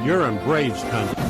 You're in Braves country.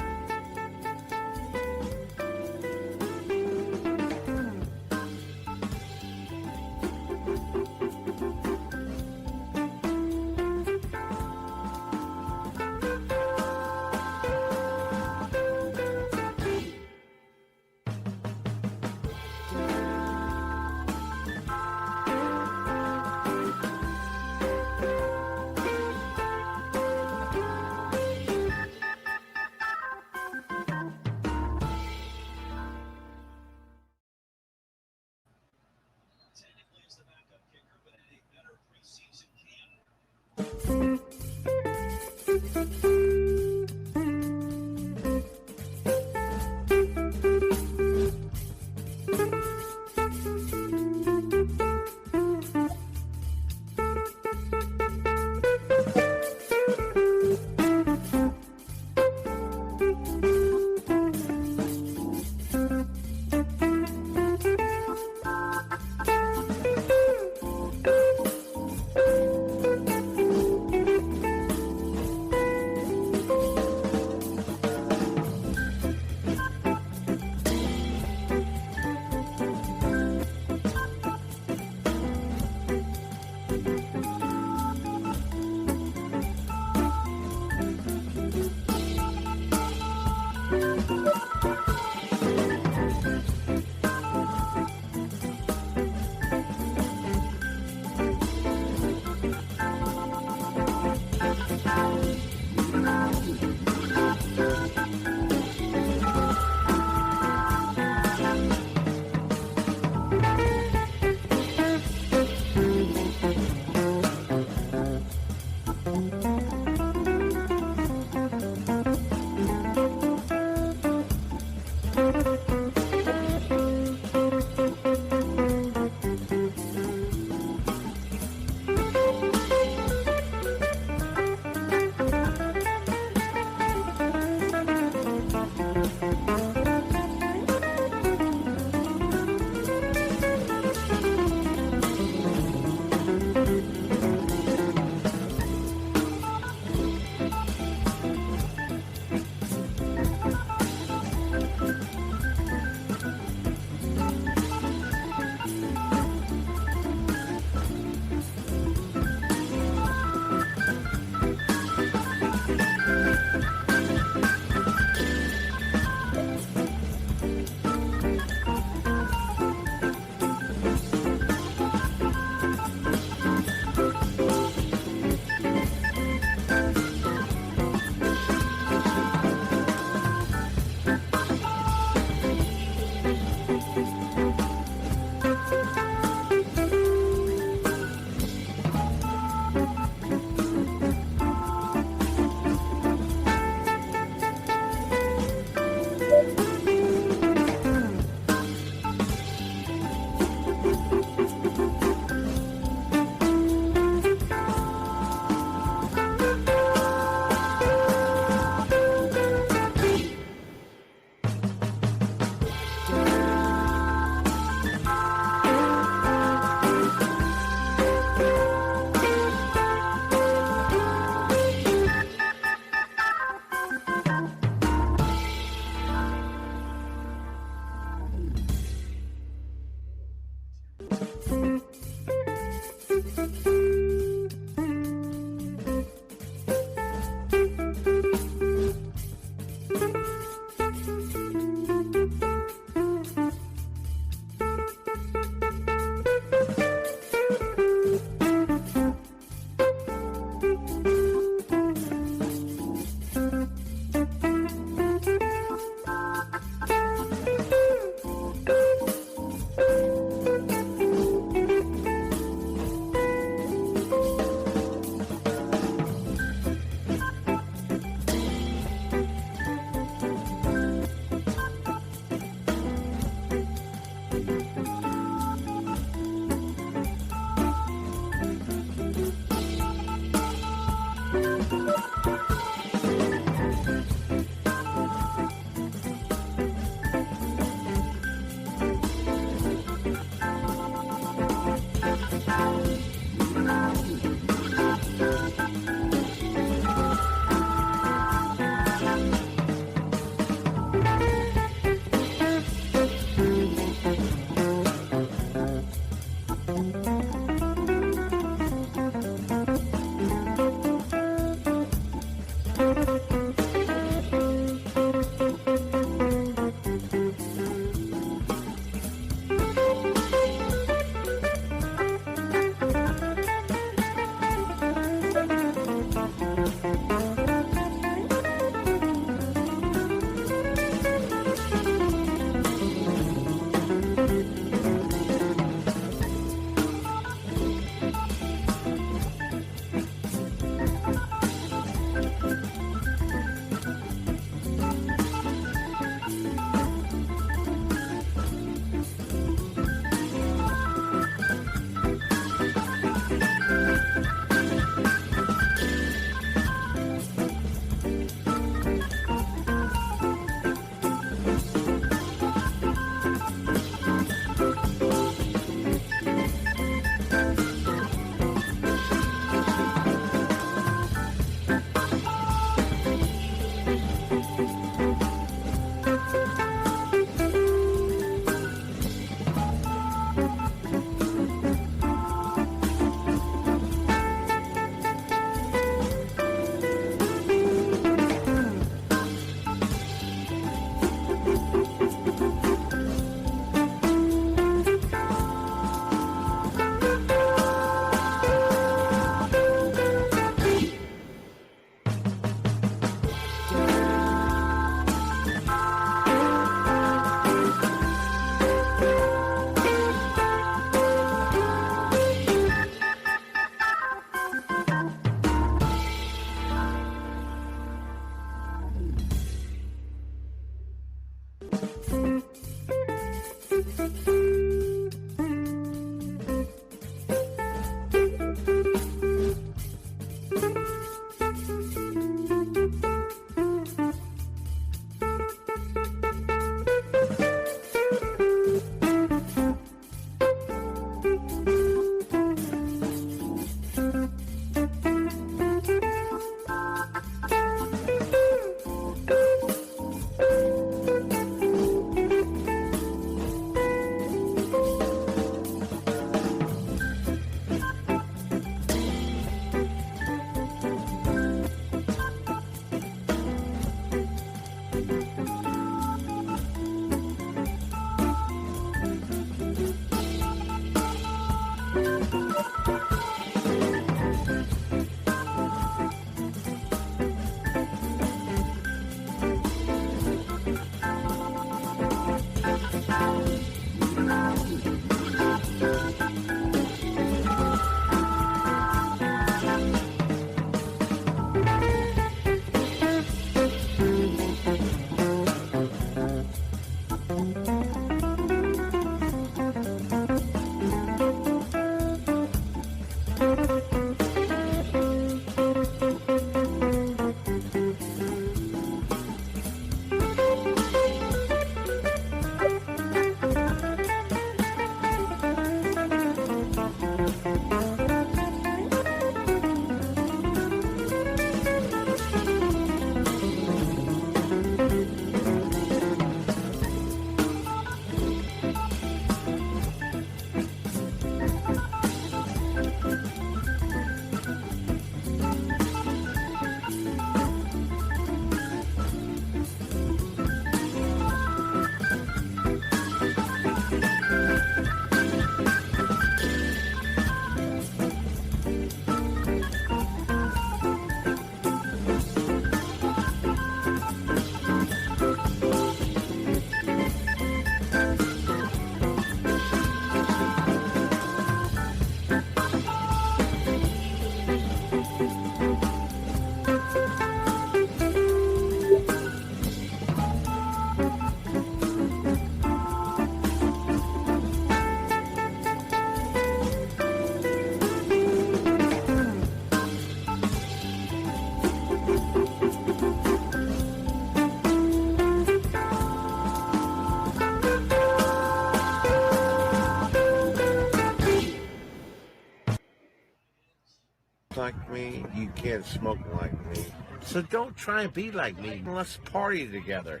Like me, you can't smoke like me. So don't try and be like me. Let's party together.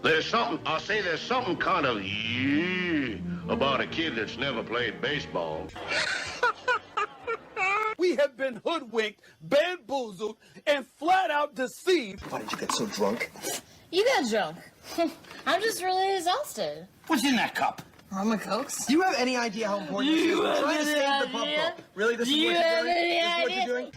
There's something kind of about a kid that's never played baseball. We have been hoodwinked, bamboozled, and flat out deceived. Why did you get so drunk? You got drunk. I'm just really exhausted. What's in that cup? Rum and Cokes. Do you have any idea how important this is? We're trying to save the buffalo. Really? This is what you're doing? This is what you're doing?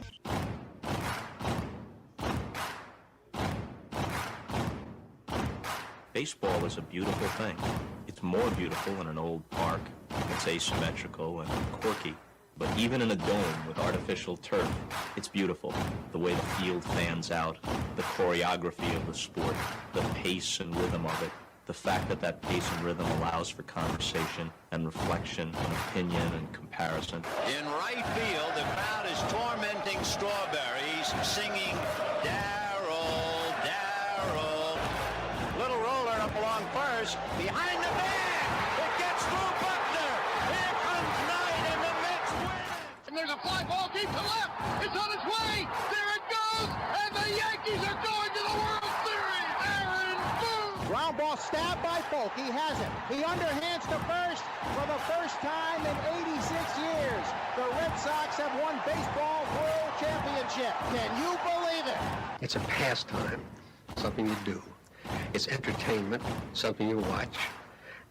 Baseball is a beautiful thing. It's more beautiful in an old park. It's asymmetrical and quirky. But even in a dome with artificial turf, it's beautiful. The way the field fans out, the choreography of the sport, the pace and rhythm of it, the fact that that pace and rhythm allows for conversation and reflection and opinion and comparison. In right field, the crowd is tormenting Strawberries, singing Darryl, Darryl. Little roller up along first, behind the bag. It gets through Buckner. Here comes Knight, and the Mets win. And there's a fly ball deep to left. It's on its way. There it goes. And the Yankees are going to the World Series. Aaron Boone. Ground ball stabbed by Folk. He has it. He underhands to first for the first time in 86 years. The Red Sox have won baseball world championship. Can you believe it? It's a pastime, something you do. It's entertainment, something you watch.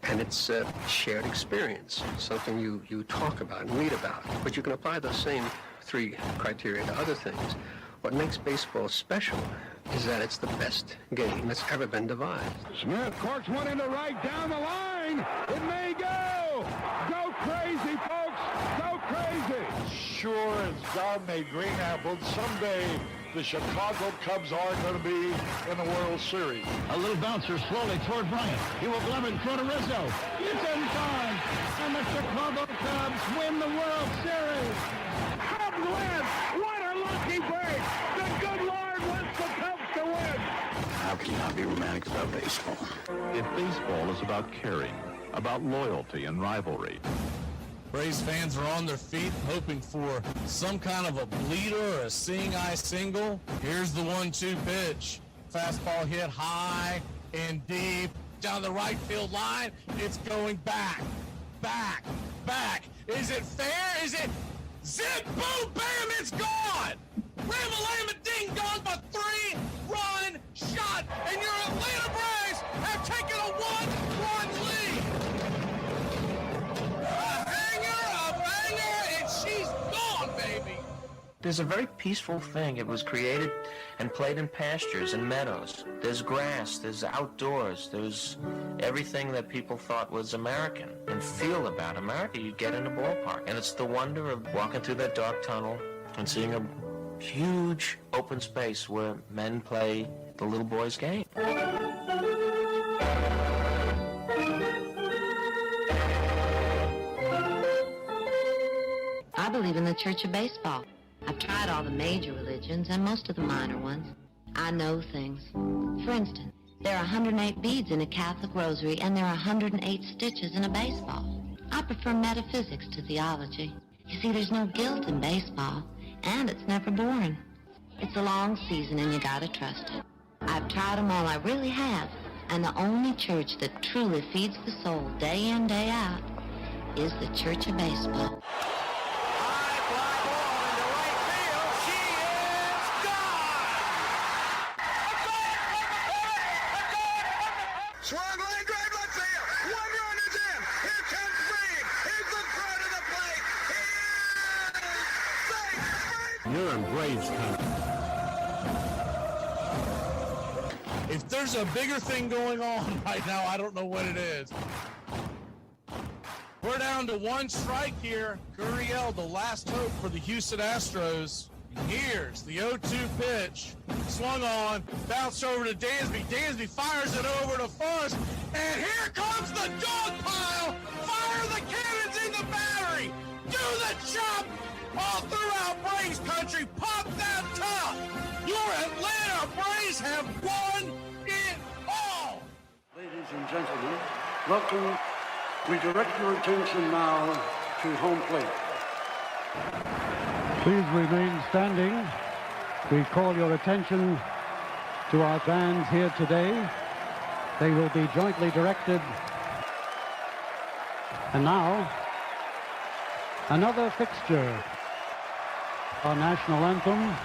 And it's a shared experience, something you talk about and read about. But you can apply those same three criteria to other things. What makes baseball special is that it's the best game that's ever been devised. Smith corks one into right down the line. It may go. Go crazy, folks. Go crazy. Sure as God made green apples, someday the Chicago Cubs are going to be in the World Series. A little bouncer slowly toward Bryant. He will glove it in front of Rizzo. It's in time. And the Chicago Cubs win the World Series. Cubs win. What a lucky break. The good Lord wants the Cubs to win. How can you not be romantic about baseball? If baseball is about caring, about loyalty and rivalry, Braves fans are on their feet hoping for some kind of a bleeder or a seeing-eye single. Here's the 1-2 pitch. Fastball hit high and deep down the right field line. It's going back, back, back. Is it fair? Is it zip, boom, bam, it's gone. Ram-a-lam, ding dong, a 3-run shot, and your Atlanta Braves have taken a 1-run lead. She's gone, baby! There's a very peaceful thing. It was created and played in pastures and meadows. There's grass, there's outdoors, there's everything that people thought was American and feel about America. You get in a ballpark, and it's the wonder of walking through that dark tunnel and seeing a huge open space where men play the little boy's game. I believe in the Church of Baseball. I've tried all the major religions and most of the minor ones. I know things. For instance, there are 108 beads in a Catholic rosary and there are 108 stitches in a baseball. I prefer metaphysics to theology. You see, there's no guilt in baseball, and it's never boring. It's a long season and you gotta trust it. I've tried them all, I really have. And the only church that truly feeds the soul day in, day out is the Church of Baseball. Swung line drive left field. 1 run is in. Here comes Green. Here's the throw to the plate. He is safe. You're in Braves country. If there's a bigger thing going on right now, I don't know what it is. We're down to 1 strike here. Gurriel, the last hope for the Houston Astros. Here's the 0-2 pitch. Swung on, bounced over to Dansby. Dansby fires it over to Forrest. And here comes the dog pile. Fire the cannons in the battery. Do the chop all throughout Braves country. Pop that top. Your Atlanta Braves have won it all. Ladies and gentlemen, welcome. We direct your attention now to home plate. Please remain standing. We call your attention to our bands here today. They will be jointly directed. And now, another fixture, our national anthem.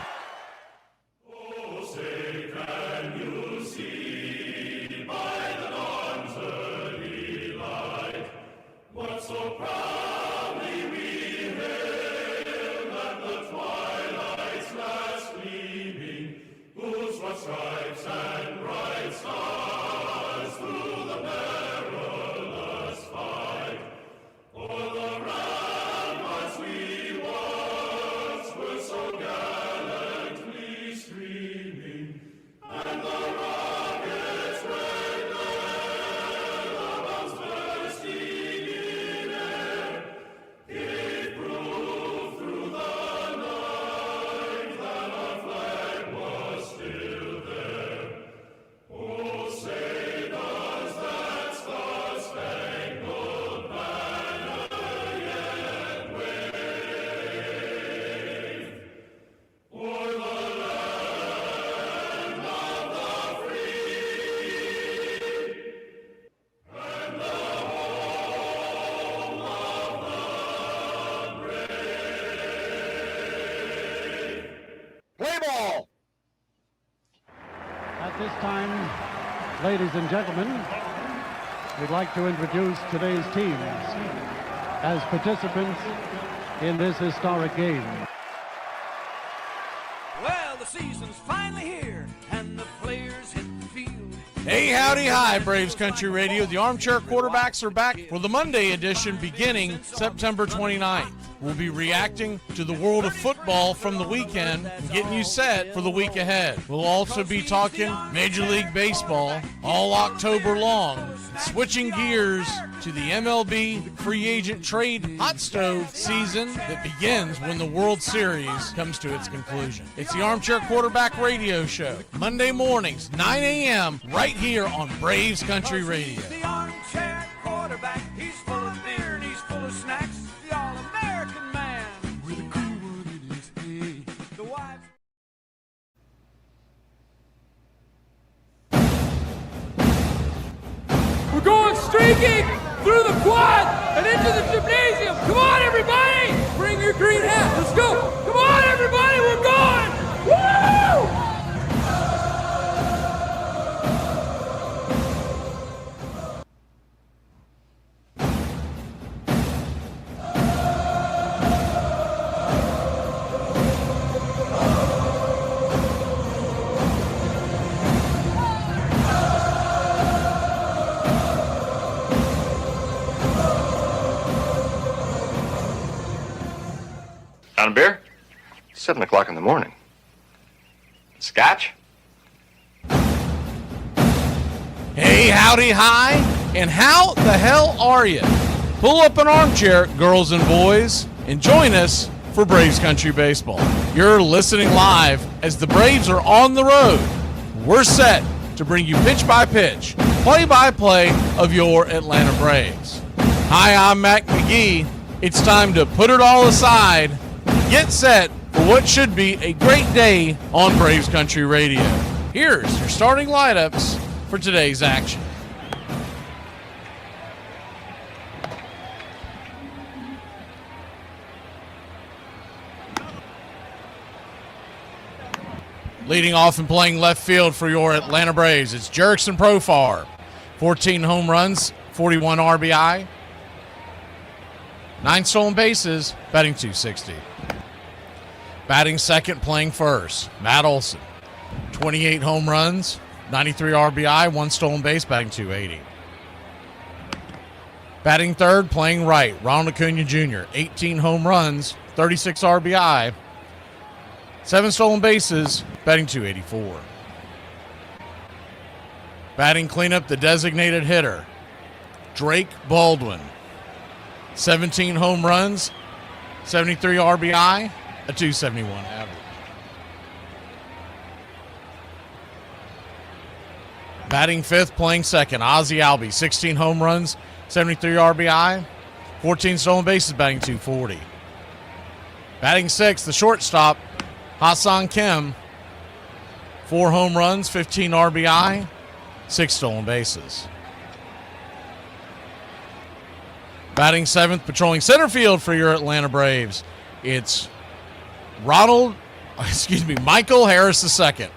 Stripes and bright stars through the perilous fight. O'er the ramparts we once were so gallantly streaming, and the rockets' red glare, the bombs bursting in air, gave proof through the night that our flag was still. Oh, say does that star-spangled banner yet wave o'er the land of the free and the home of the brave? Play ball! At this time, ladies and gentlemen, we'd like to introduce today's teams as participants in this historic game. Well, the season's finally here, and howdy, hi, Braves Country Radio. The Armchair Quarterbacks are back for the Monday edition beginning September 29th. We'll be reacting to the world of football from the weekend and getting you set for the week ahead. We'll also be talking Major League Baseball all October long, switching gears to the MLB free agent trade hot stove season that begins when the World Series comes to its conclusion. It's the Armchair Quarterback Radio Show, Monday mornings, 9 a.m., right here on Braves Country Radio. The armchair quarterback, he's full of beer and he's full of snacks. The all-American man with a cool one in his head. The wife. We're going streaking through the quad and into the gymnasium. Come on, everybody! Bring your green hat. Let's go. Come on, everybody. We're going. Woo! On a beer? 7 o'clock in the morning. Scotch? Hey, howdy, hi, and how the hell are you? Pull up an armchair, girls and boys, and join us for Braves Country Baseball. You're listening live as the Braves are on the road. We're set to bring you pitch by pitch, play by play of your Atlanta Braves. Hi, I'm Mac McGee. It's time to put it all aside, get set for what should be a great day on Braves Country Radio. Here's your starting lineups for today's action. Leading off and playing left field for your Atlanta Braves, it's Jerickson Profar. 14 home runs, 41 RBI, 9 stolen bases, batting .260. Batting second, playing first, Matt Olson. 28 home runs, 93 RBI, 1 stolen base, batting .280. Batting third, playing right, Ronald Acuna Jr. 18 home runs, 36 RBI, 7 stolen bases, batting .284. Batting cleanup, the designated hitter, Drake Baldwin. 17 home runs, 73 RBI, a .271 average. Batting fifth, playing second, Ozzie Albies. 16 home runs, 73 RBI, 14 stolen bases, batting .240. Batting sixth, the shortstop, Hassan Kim. 4 home runs, 15 RBI, 6 stolen bases. Batting seventh, patrolling center field for your Atlanta Braves, it's Michael Harris II.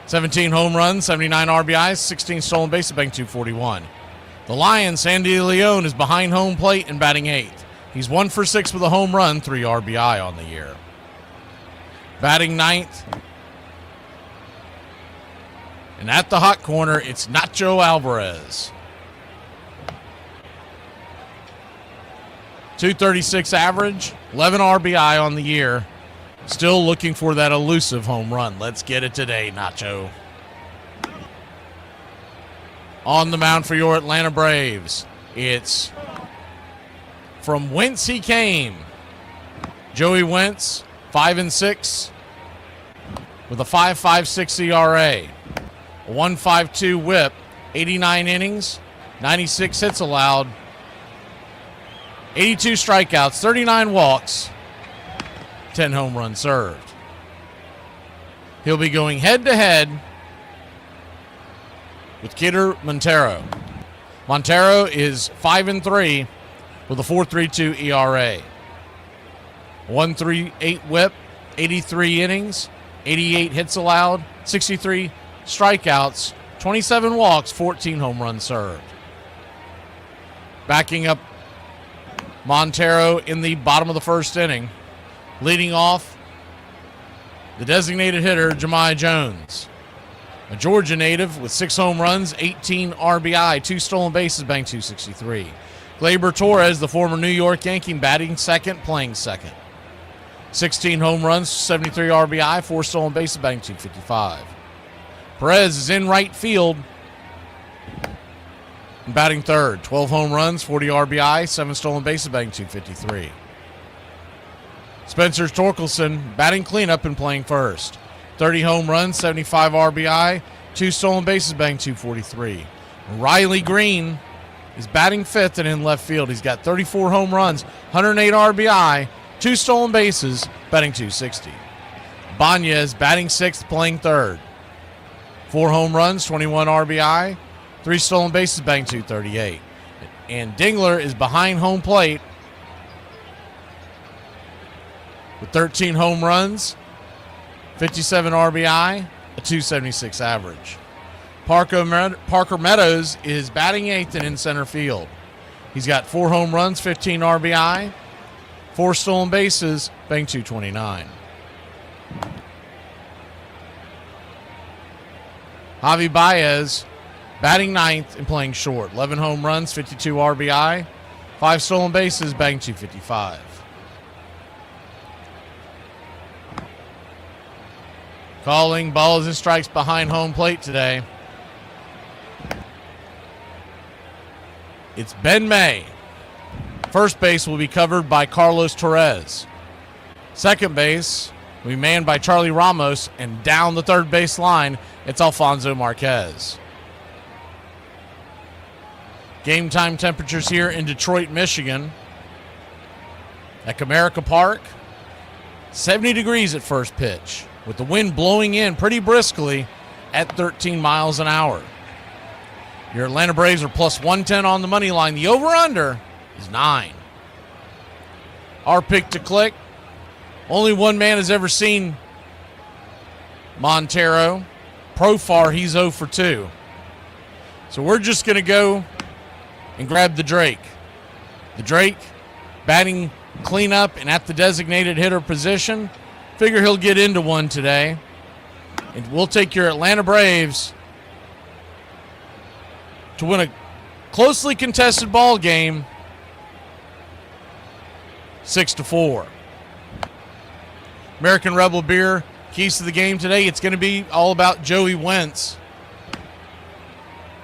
17 home runs, 79 RBIs, 16 stolen bases, batting .241. The Lions, Sandy Leon is behind home plate and batting eighth. He's 1 for 6 with a home run, 3 RBI on the year. Batting ninth, and at the hot corner, it's Nacho Alvarez. 236 average, 11 RBI on the year. Still looking for that elusive home run. Let's get it today, Nacho. On the mound for your Atlanta Braves, it's from whence he came, Joey Wentz, 5-6 with a 5.56 ERA, a 1.52 WHIP, 89 innings, 96 hits allowed, 82 strikeouts, 39 walks, 10 home runs served. He'll be going head-to-head with Kidder Montero. Montero is 5-3 with a 4.32 ERA. 1.38 WHIP, 83 innings, 88 hits allowed, 63 strikeouts, 27 walks, 14 home runs served. Backing up Montero in the bottom of the first inning. Leading off, the designated hitter, Jahmai Jones. a Georgia native with 6 home runs, 18 RBI, 2 stolen bases, batting .263. Gleyber Torres, the former New York Yankee, batting second, playing second. 16 home runs, 73 RBI, 4 stolen bases, batting .255. Perez is in right field, batting third. 12 home runs, 40 RBI, 7 stolen bases, batting .253. Spencer Torkelson batting cleanup and playing first. 30 home runs, 75 RBI, 2 stolen bases, batting .243. Riley Green is batting fifth and in left field. He's got 34 home runs, 108 RBI, 2 stolen bases, batting .260. Banez batting sixth, playing third. 4 home runs, 21 RBI, 3 stolen bases, batting .238. And Dingler is behind home plate with 13 home runs, 57 RBI, a .276 average. Parker Meadows is batting eighth and in center field. He's got 4 home runs, 15 RBI, 4 stolen bases, batting .229. Javi Baez batting ninth and playing short. 11 home runs, 52 RBI, 5 stolen bases, batting .255. Calling balls and strikes behind home plate today. It's Ben May. First base will be covered by Carlos Torres. Second base will be manned by Charlie Ramos, and down the third base line, it's Alfonso Marquez. Game time temperatures here in Detroit, Michigan. At Comerica Park, 70 degrees at first pitch, with the wind blowing in pretty briskly at 13 miles an hour. Your Atlanta Braves are plus 110 on the money line. The over-under is 9. Our pick to click. Only one man has ever seen Montero. Profar, he's 0 for 2. So we're just going to go and grab the Drake. The Drake batting cleanup and at the designated hitter position. Figure he'll get into one today. And we'll take your Atlanta Braves to win a closely contested ball game 6-4. American Rebel Beer, keys to the game today. It's going to be all about Joey Wentz.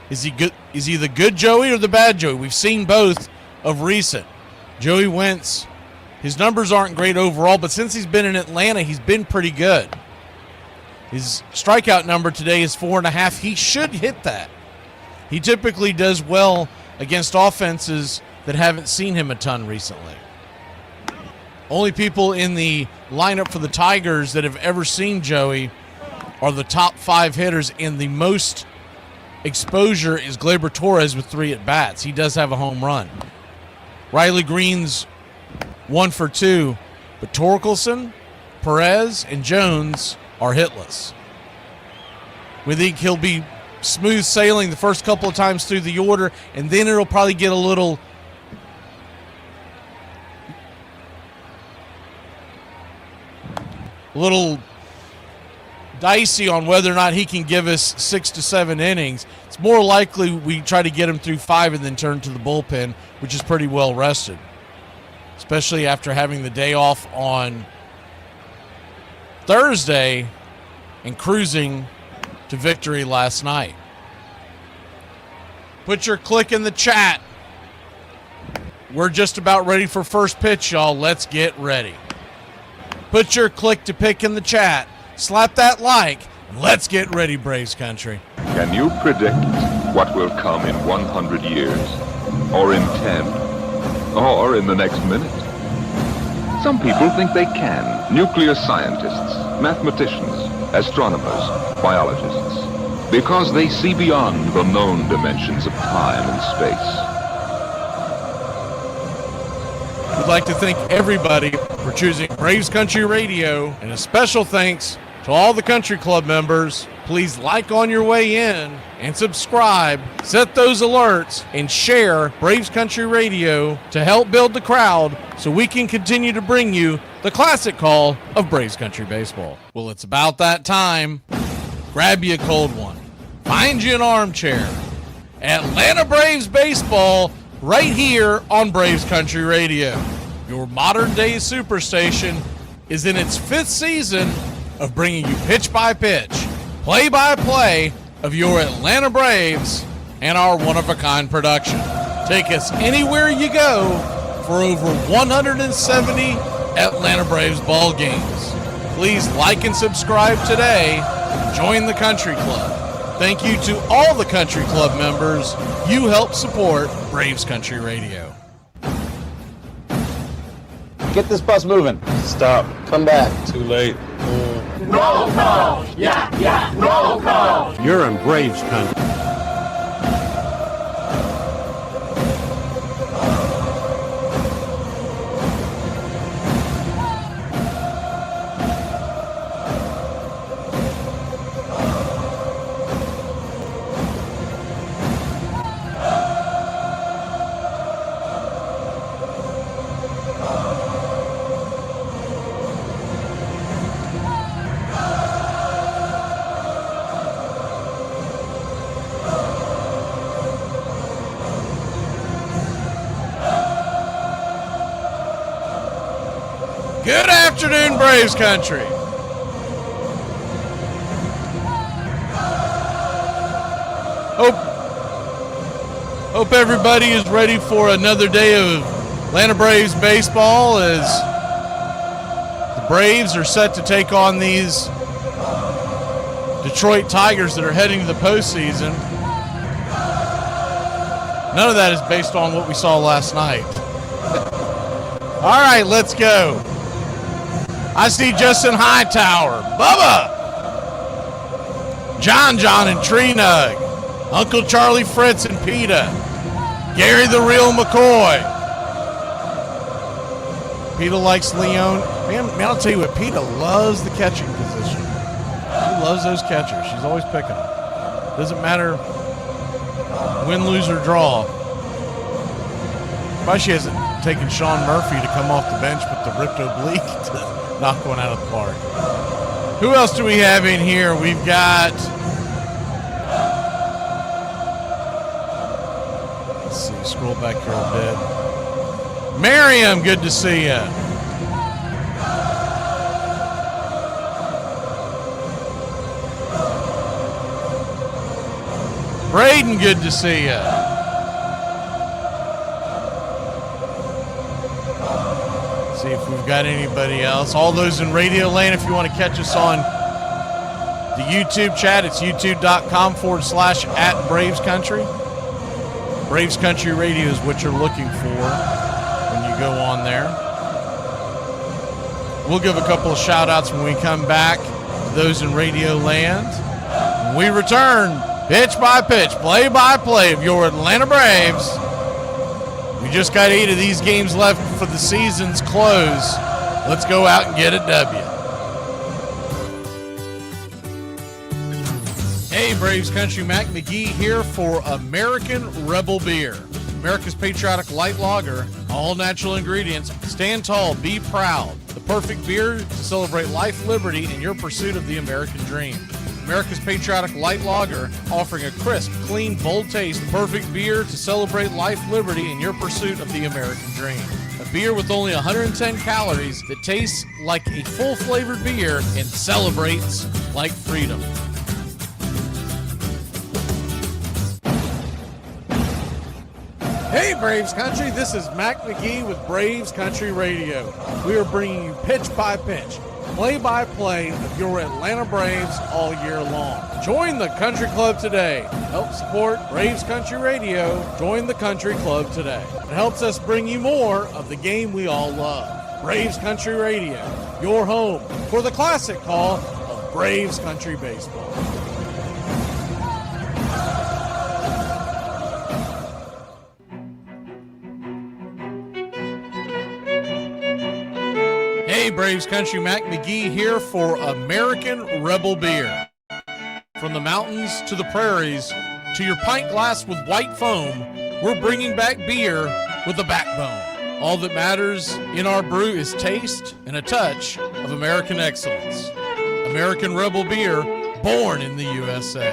Is he good? Is he the good Joey or the bad Joey? We've seen both of recent. Joey Wentz, his numbers aren't great overall, but since he's been in Atlanta, he's been pretty good. His strikeout number today is 4.5. He should hit that. He typically does well against offenses that haven't seen him a ton recently. Only people in the lineup for the Tigers that have ever seen Joey are the top 5 hitters, and the most exposure is Gleyber Torres with 3 at-bats. He does have a home run. Riley Green's 1 for 2, but Torkelson, Perez, and Jones are hitless. We think he'll be smooth sailing the first couple of times through the order, and then it'll probably get a little dicey on whether or not he can give us 6 to 7 innings. It's more likely we try to get him through 5 and then turn to the bullpen, which is pretty well rested, especially after having the day off on Thursday and cruising to victory last night. Put your click in the chat. We're just about ready for first pitch, y'all. Let's get ready. Put your click to pick in the chat. Slap that like, and let's get ready, Braves country. Can you predict what will come in 100 years? Or in 10? Or in the next minute? Some people think they can. Nuclear scientists, mathematicians, astronomers, biologists. Because they see beyond the known dimensions of time and space. We'd like to thank everybody for choosing Braves Country Radio, and a special thanks to all the country club members. Please like on your way in and subscribe, set those alerts, and share Braves Country Radio to help build the crowd so we can continue to bring you the classic call of Braves Country Baseball. Well, it's about that time. Grab you a cold one. find you an armchair. Atlanta Braves baseball right here on Braves Country Radio. Your modern-day superstation is in its 5th season of bringing you pitch-by-pitch, play-by-play of your Atlanta Braves and our one-of-a-kind production. Take us anywhere you go for over 170 Atlanta Braves ball games. Please like and subscribe today. Join the Country Club. Thank you to all the Country Club members. You help support Braves Country Radio. Get this bus moving. Stop. Come back. Too late. Roll call! Yeah, roll call! You're in Braves country. Good afternoon, Braves Country. Hope everybody is ready for another day of Atlanta Braves baseball as the Braves are set to take on these Detroit Tigers that are heading to the postseason. None of that is based on what we saw last night. All right, let's go. I see Justin Hightower, Bubba, John and Tree Nug, Uncle Charlie Fritz and PETA, Gary the Real McCoy. PETA likes Leon. Man, I'll tell you what, PETA loves the catching position. She loves those catchers. She's always picking them. Doesn't matter win, lose, or draw. Probably she hasn't taken Sean Murphy to come off the bench with the ripped oblique to knock one out of the park. Who else do we have in here? We've got, let's see, scroll back here a bit. Miriam, good to see you. Braden, good to see you. See if we've got anybody else. All those in Radio Land, if you want to catch us on the YouTube chat, it's youtube.com/@BravesCountry. Braves Country Radio is what you're looking for when you go on there. We'll give a couple of shout outs when we come back to those in Radio Land. When we return, pitch by pitch, play by play of your Atlanta Braves. We just got 8 of these games left for the season's close. Let's go out and get a W. Hey, Braves Country, Mac McGee here for American Rebel Beer. America's patriotic light lager, all natural ingredients. Stand tall, be proud. The perfect beer to celebrate life, liberty, and your pursuit of the American dream. America's patriotic light lager, offering a crisp, clean, bold taste. Perfect beer to celebrate life, liberty, and your pursuit of the American dream. A beer with only 110 calories that tastes like a full-flavored beer and celebrates like freedom. Hey, Braves Country, this is Mac McGee with Braves Country Radio. We are bringing you pitch by pitch, play-by-play of your Atlanta Braves all year long. Join the Country Club today. Help support Braves Country Radio. Join the Country Club today. It helps us bring you more of the game we all love. Braves Country Radio, your home for the classic call of Braves Country Baseball. Hey, Braves Country, Mac McGee here for American Rebel Beer. From the mountains to the prairies to your pint glass with white foam, we're bringing back beer with a backbone. All that matters in our brew is taste and a touch of American excellence. American Rebel Beer, born in the USA.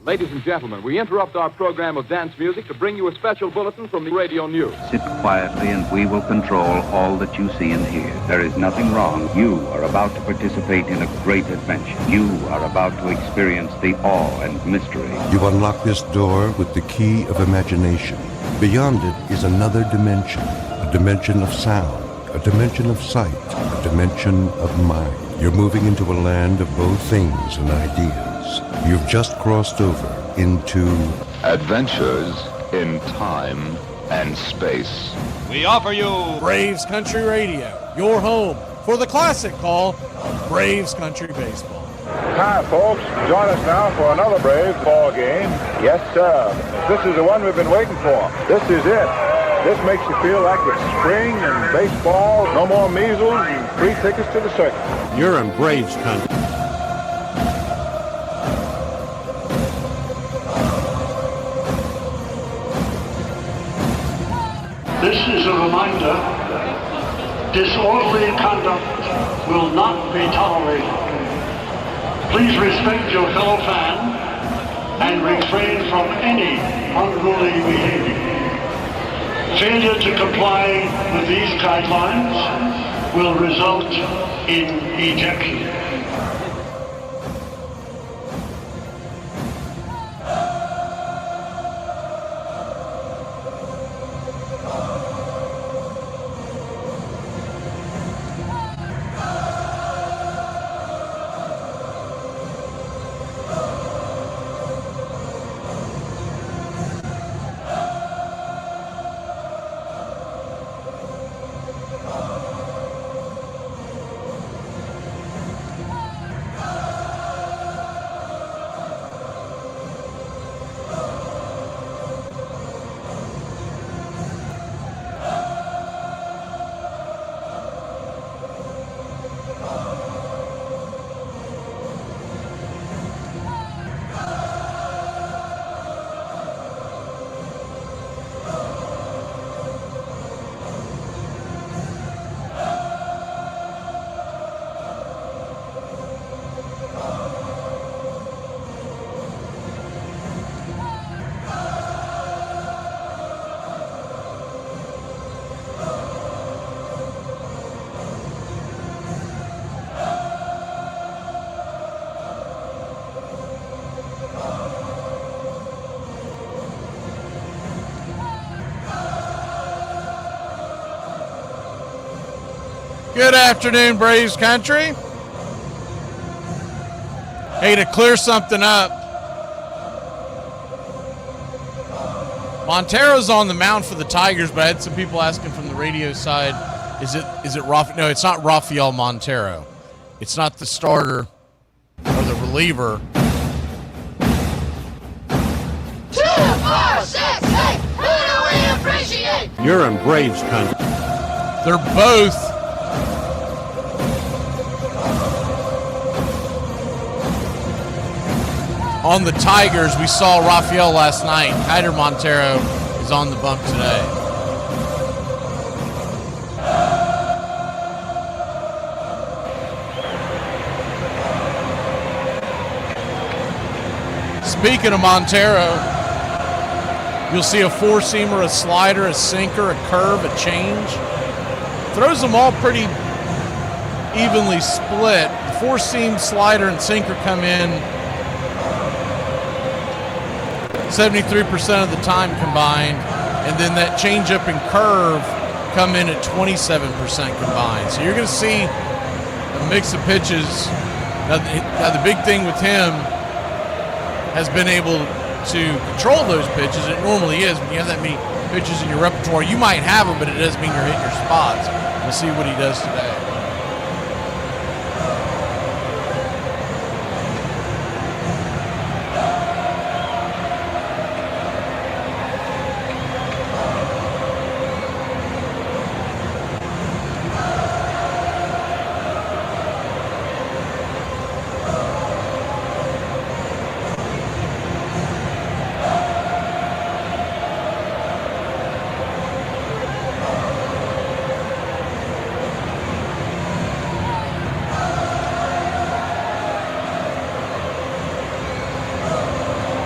Ladies and gentlemen, we interrupt our program of dance music to bring you a special bulletin from the radio news. Sit quietly and we will control all that you see and hear. There is nothing wrong. You are about to participate in a great adventure. You are about to experience the awe and mystery. You unlock this door with the key of imagination. Beyond it is another dimension, a dimension of sound, a dimension of sight, a dimension of mind. You're moving into a land of both things and ideas. You've just crossed over into Adventures in Time and Space. We offer you Braves Country Radio, your home for the classic call of Braves Country Baseball. Hi, folks. Join us now for another Braves ball game. Yes, sir. This is the one we've been waiting for. This is it. This makes you feel like it's spring and baseball, no more measles, and free tickets to the circus. You're in Braves country. This is a reminder, disorderly conduct will not be tolerated. Please respect your fellow fan and refrain from any unruly behavior. Failure to comply with these guidelines will result in ejection. Good afternoon, Braves Country. Hey, to clear something up, Montero's on the mound for the Tigers, but I had some people asking from the radio side, is it Rafael? No, it's not Rafael Montero. It's not the starter or the reliever. 2, 4, 6, 8, who do we appreciate? You're in Braves country. They're both on the Tigers. We saw Rafael last night. Hyder Montero is on the bump today. Speaking of Montero, you'll see a four-seamer, a slider, a sinker, a curve, a change. Throws them all pretty evenly split. The four-seam, slider, and sinker come in 73% of the time combined, and then that changeup and curve come in at 27% combined. So you're going to see a mix of pitches. Now the big thing with him has been able to control those pitches. It normally is when you have that many pitches in your repertoire. You might have them, but it doesn't mean you're hitting your spots. We'll see what he does today.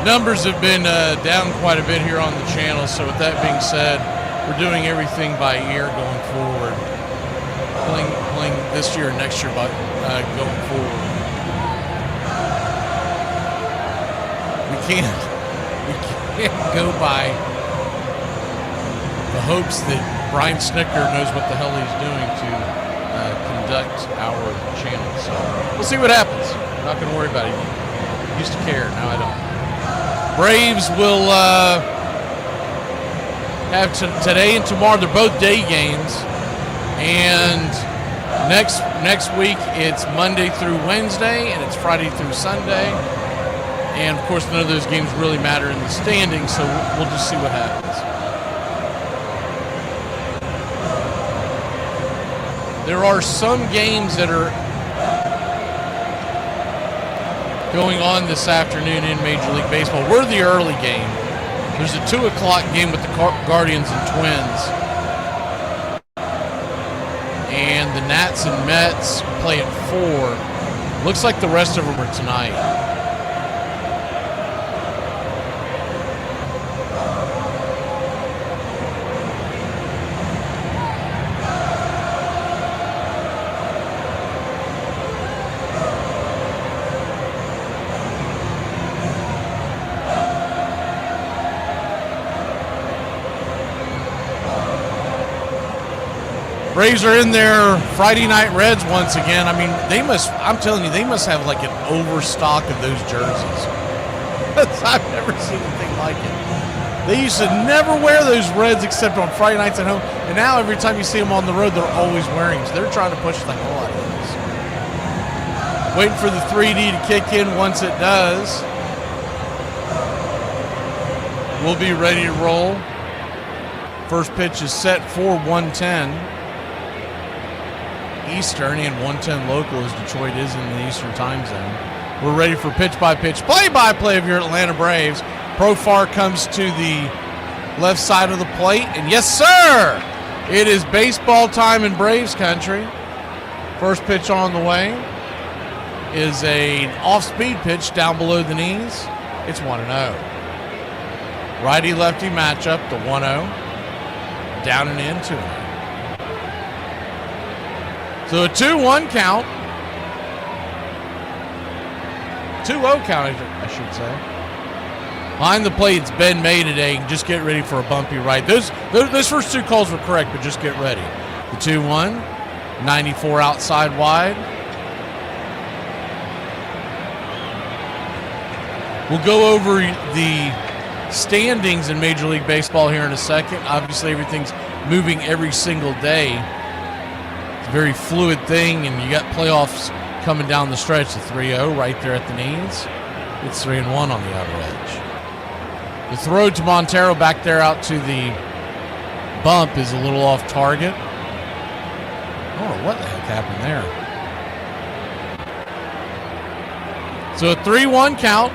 Numbers have been down quite a bit here on the channel, so with that being said, we're doing everything by ear going forward. Playing this year and next year by going forward. We can't go by the hopes that Brian Snicker knows what the hell he's doing to conduct our channel. So we'll see what happens. I'm not going to worry about it. I used to care, now I don't. Braves will have today and tomorrow. They're both day games, and next week it's Monday through Wednesday, and it's Friday through Sunday. And of course, none of those games really matter in the standings, so we'll just see what happens. There are some games that are going on this afternoon in Major League Baseball. We're the early game. There's a 2 o'clock game with the Guardians and Twins. And the Nats and Mets play at 4. Looks like the rest of them are tonight. Braves are in their Friday Night Reds once again. I mean, I'm telling you, they must have like an overstock of those jerseys. I've never seen anything like it. They used to never wear those Reds except on Friday nights at home. And now every time you see them on the road, they're always wearing them. So they're trying to push the hell out of those. Waiting for the 3D to kick in. Once it does, we'll be ready to roll. First pitch is set for 1:10 Eastern and 1:10 local, as Detroit is in the Eastern time zone. We're ready for pitch-by-pitch, play-by-play of your Atlanta Braves. Profar comes to the left side of the plate, and yes, sir! It is baseball time in Braves country. First pitch on the way is an off-speed pitch down below the knees. It's 1-0. Righty-lefty matchup, the 1-0. Down and in, 2-0. So a 2-1 count. 2-0 count, I should say. Behind the plate, it's Ben May today. Just get ready for a bumpy right. Those first two calls were correct, but just get ready. The 2-1, 94 outside wide. We'll go over the standings in Major League Baseball here in a second. Obviously, everything's moving every single day. It's a very fluid thing, and you got playoffs coming down the stretch. The 3-0 right there at the knees. It's 3-1 on the outer edge. The throw to Montero back there out to the bump is a little off target. Oh, what the heck happened there? So a 3-1 count.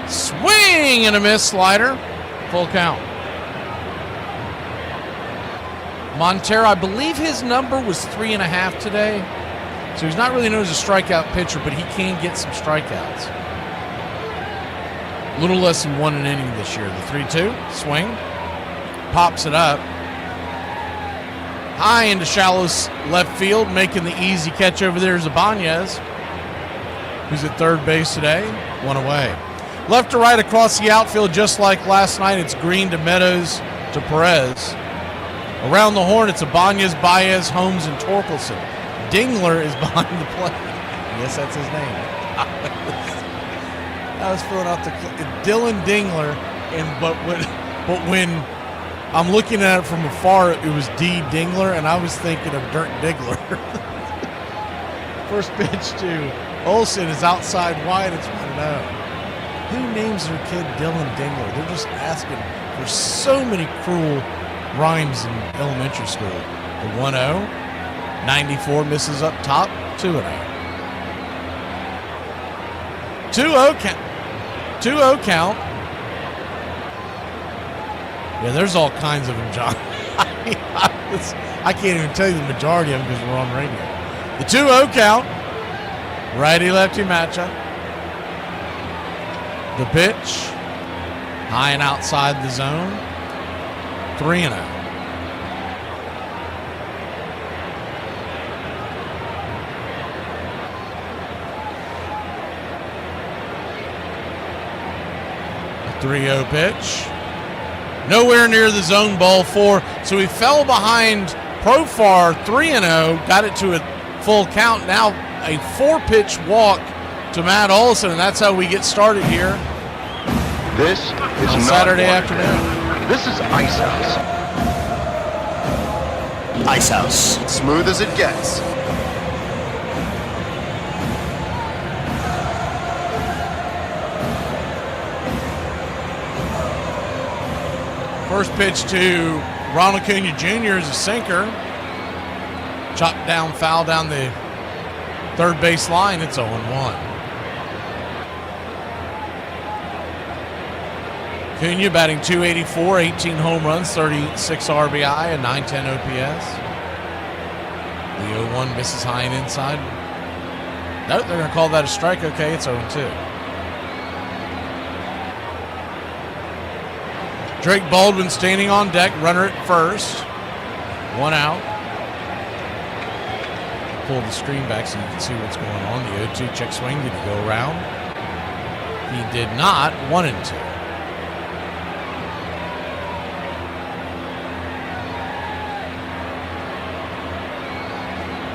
Swing and a miss slider. Full count. Montero, I believe his number was 3.5 today. So he's not really known as a strikeout pitcher, but he can get some strikeouts. A little less than 1 inning this year. The 3-2, swing. Pops it up. High into shallow left field, making the easy catch over there is Ibanez, who's at third base today. 1 away. Left to right across the outfield, just like last night, it's Green to Meadows to Perez. Around the horn, it's Ibanez, Baez, Holmes, and Torkelson. Dingler is behind the plate. Yes, that's his name. I was filling out the Dylan Dingler, but when I'm looking at it from afar, it was D. Dingler, and I was thinking of Dirk Diggler. First pitch to Olsen is outside wide. It's 1-0. Who names their kid Dylan Dingler? They're just asking for so many cruel rhymes in elementary school. The 1-0. 94 misses up top. 2-0. 2-0 count. 2-0 count. Yeah, there's all kinds of them, John. I can't even tell you the majority of them because we're on radio. The 2-0 count. Righty-lefty matchup. The pitch. High and outside the zone. 3-0. A 3-0 pitch. Nowhere near the zone, ball 4. So he fell behind Profar 3-0, got it to a full count. Now a 4-pitch walk to Matt Olson, and that's how we get started here. This is on not Saturday Washington. afternoon. This is Ice House. Ice House. Smooth as it gets. First pitch to Ronald Acuna Jr. is a sinker. Chopped down, foul down the third base line. It's 0-1. Acuna batting .284, 18 home runs, 36 RBI, a .910 OPS. The 0-1 misses high and inside. No, they're going to call that a strike. Okay, it's 0-2. Drake Baldwin standing on deck, runner at first. 1 out. Pull the screen back so you can see what's going on. The 0-2 check swing. Did he go around? He did not. 1-2.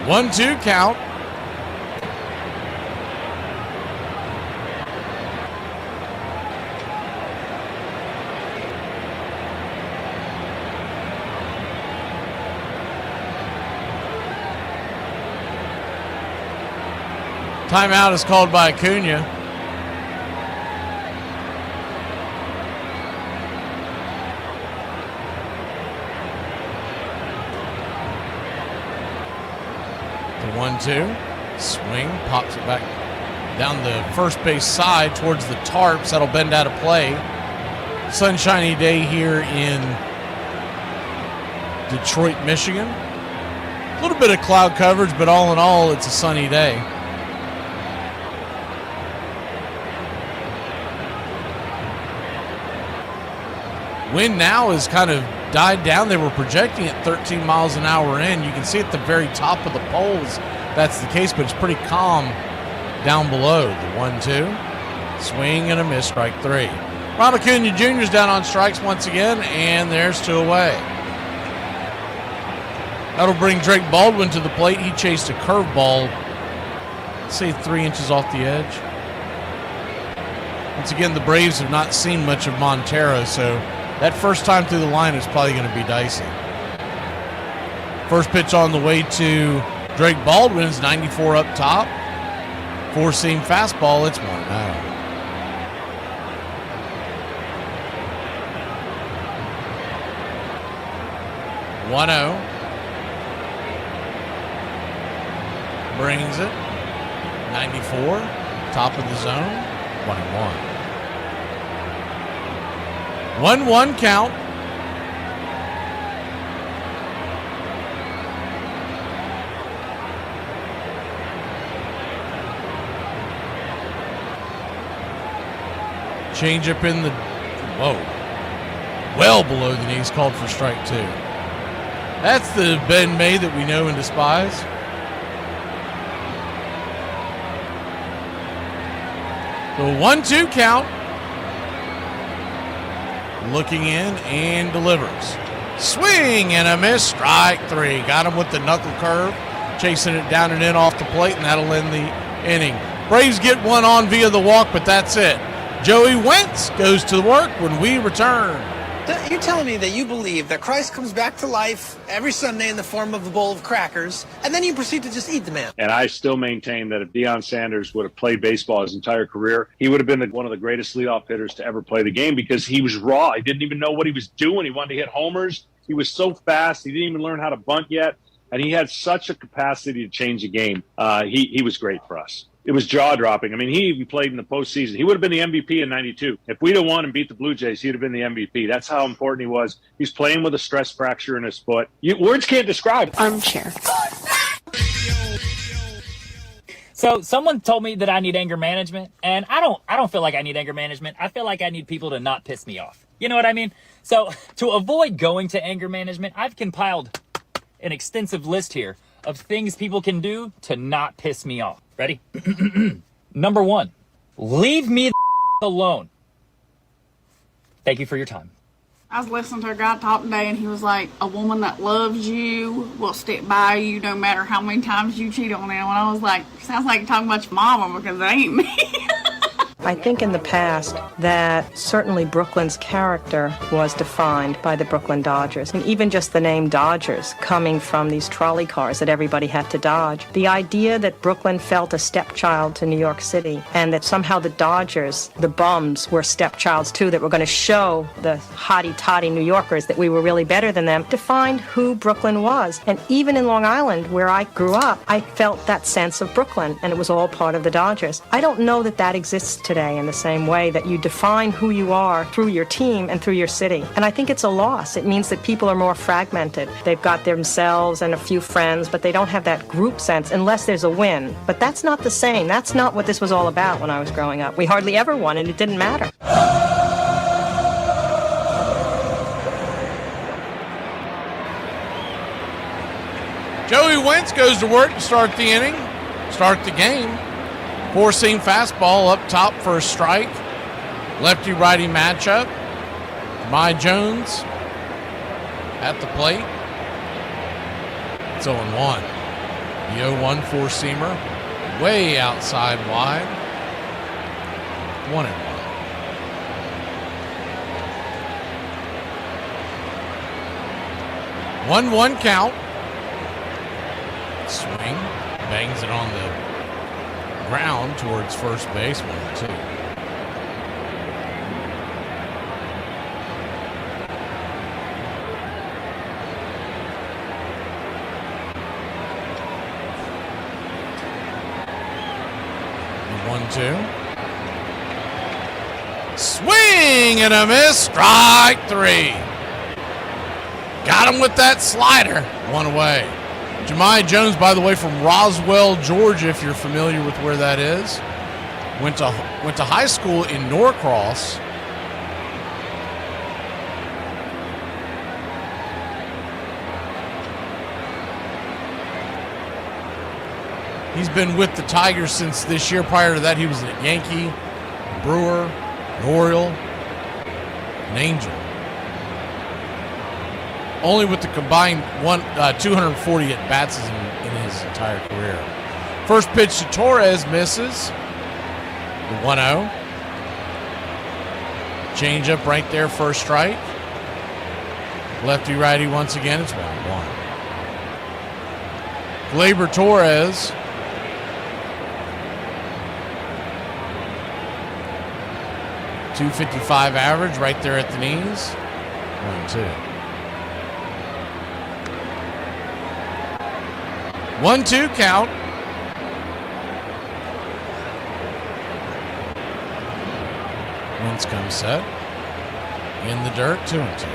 One-two count. Timeout is called by Acuna. The 1-2. Swing, pops it back down the first base side towards the tarps. That'll bend out of play. Sunshiny day here in Detroit, Michigan. A little bit of cloud coverage, but all in all, it's a sunny day. Wind now has kind of died down. They were projecting at 13 miles an hour in. You can see at the very top of the poles that's the case, but it's pretty calm down below. The 1-2. Swing and a miss, strike 3. Ronald Acuna Jr. is down on strikes once again, and there's 2 away. That'll bring Drake Baldwin to the plate. He chased a curveball, say 3 inches off the edge. Once again, the Braves have not seen much of Montero, so that first time through the line is probably going to be dicey. First pitch on the way to Drake Baldwin's 94 up top. 4-seam fastball. It's 1-0. Brings it. 94. Top of the zone. 1-1. 1-1 count. Change up in the, well below the knees, called for strike 2. That's the Ben May that we know and despise. The 1-2 count. Looking in and delivers. Swing and a miss. Strike 3. Got him with the knuckle curve. Chasing it down and in off the plate, and that'll end the inning. Braves get one on via the walk, but that's it. Joey Wentz goes to work when we return. You're telling me that you believe that Christ comes back to life every Sunday in the form of a bowl of crackers, and then you proceed to just eat the man. And I still maintain that if Deion Sanders would have played baseball his entire career, he would have been one of the greatest leadoff hitters to ever play the game because he was raw. He didn't even know what he was doing. He wanted to hit homers. He was so fast. He didn't even learn how to bunt yet. And he had such a capacity to change the game. He was great for us. It was jaw-dropping. I mean, he even played in the postseason. He would have been the MVP in '92. If we'd have won and beat the Blue Jays, he'd have been the MVP. That's how important he was. He's playing with a stress fracture in his foot. Words can't describe. Armchair. So someone told me that I need anger management, and I don't feel like I need anger management. I feel like I need people to not piss me off. You know what I mean? So to avoid going to anger management, I've compiled an extensive list here of things people can do to not piss me off. Ready? Number 1, leave me the alone. Thank you for your time. I was listening to a guy talk today, and he was like, a woman that loves you will stick by you no matter how many times you cheat on them. And I was like, sounds like you're talking about your mama, because that ain't me. I think in the past that certainly Brooklyn's character was defined by the Brooklyn Dodgers. And even just the name Dodgers coming from these trolley cars that everybody had to dodge. The idea that Brooklyn felt a stepchild to New York City and that somehow the Dodgers, the bums, were stepchilds too, that were going to show the hotty-toddy New Yorkers that we were really better than them, defined who Brooklyn was. And even in Long Island, where I grew up, I felt that sense of Brooklyn, and it was all part of the Dodgers. I don't know that that exists today in the same way that you define who you are through your team and through your city. And I think it's a loss. It means that people are more fragmented. They've got themselves and a few friends, but they don't have that group sense unless there's a win. But that's not the same. That's not what this was all about when I was growing up. We hardly ever won, and it didn't matter. Joey Wentz goes to work to start the inning, start the game. 4-seam fastball up top for a strike. Lefty-righty matchup. My Jones at the plate. It's 0-1. The 0-1 4-seamer way outside wide. 1-1. 1-1 count. Swing. Bangs it on the ground towards first base. 1-2. Swing and a miss. Strike 3. Got him with that slider. 1 away. Jahmai Jones, by the way, from Roswell, Georgia, if you're familiar with where that is. Went to high school in Norcross. He's been with the Tigers since this year. Prior to that, he was a Yankee, a Brewer, an Oriole, an Angel. Only with the combined 240 at-bats in his entire career. First pitch to Torres misses. The 1-0. Change up right there, first strike. Lefty-righty once again. It's 1-1. Gleyber Torres. .255 average right there at the knees. 1-2. 1-2 count. Wentz comes set. In the dirt, 2-2.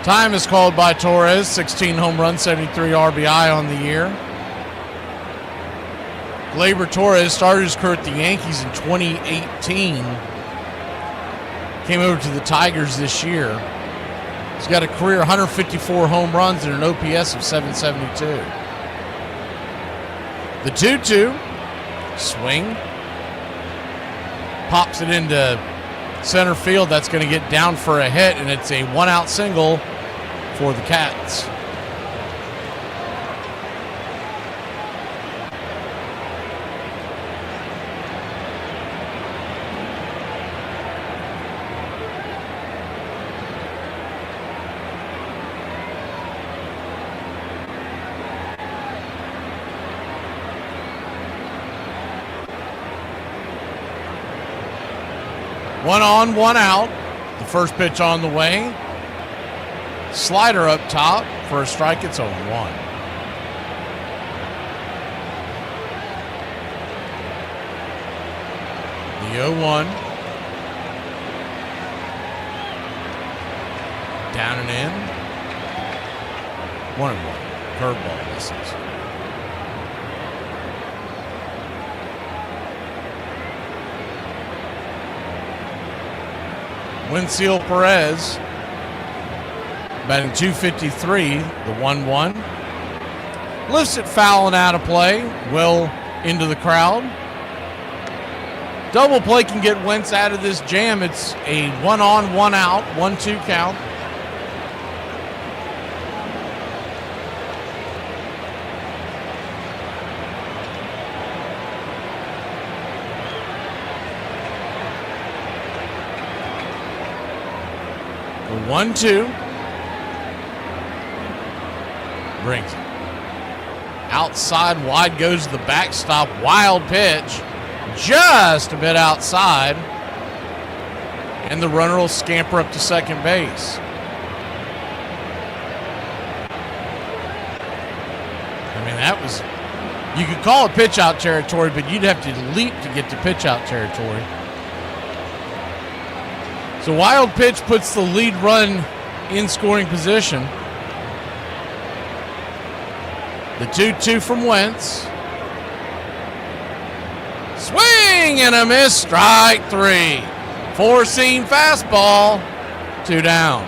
Time is called by Torres. 16 home runs, 73 RBI on the year. Gleyber Torres started his career at the Yankees in 2018. Came over to the Tigers this year. He's got a career 154 home runs and an OPS of 772. The 2-2. Swing. Pops it into center field. That's going to get down for a hit, and it's a one-out single for the Cats. One on, one out. The first pitch on the way. Slider up top for a strike. It's 0-1. The 0-1. Down and in. 1-1. Curveball misses. Winfield Perez batting .253, the 1-1. Lifts it foul and out of play. Well into the crowd. Double play can get Wentz out of this jam. It's a 1-on, 1-out, 1-2 count. The 1-2 brings it. Outside, wide goes the backstop. Wild pitch. Just a bit outside. And the runner will scamper up to second base. I mean, that was, you could call it pitch out territory, but you'd have to leap to get to pitch out territory. So wild pitch puts the lead run in scoring position. The 2-2 from Wentz. Swing and a miss, strike 3. Four-seam fastball, 2 down.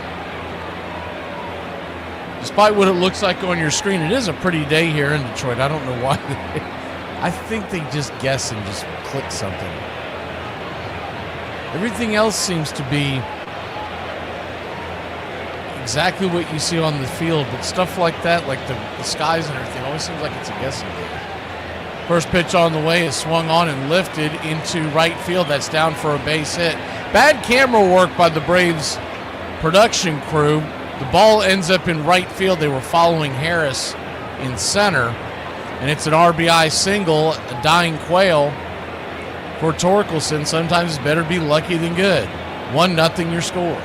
Despite what it looks like on your screen, it is a pretty day here in Detroit. I don't know why. I think they just guess and just click something. Everything else seems to be exactly what you see on the field, but stuff like that, like the skies and everything, always seems like it's a guessing game. First pitch on the way is swung on and lifted into right field. That's down for a base hit. Bad camera work by the Braves production crew. The ball ends up in right field. They were following Harris in center, and it's an RBI single, a dying quail for Torkelson. Sometimes it's better to be lucky than good. 1-0 your score.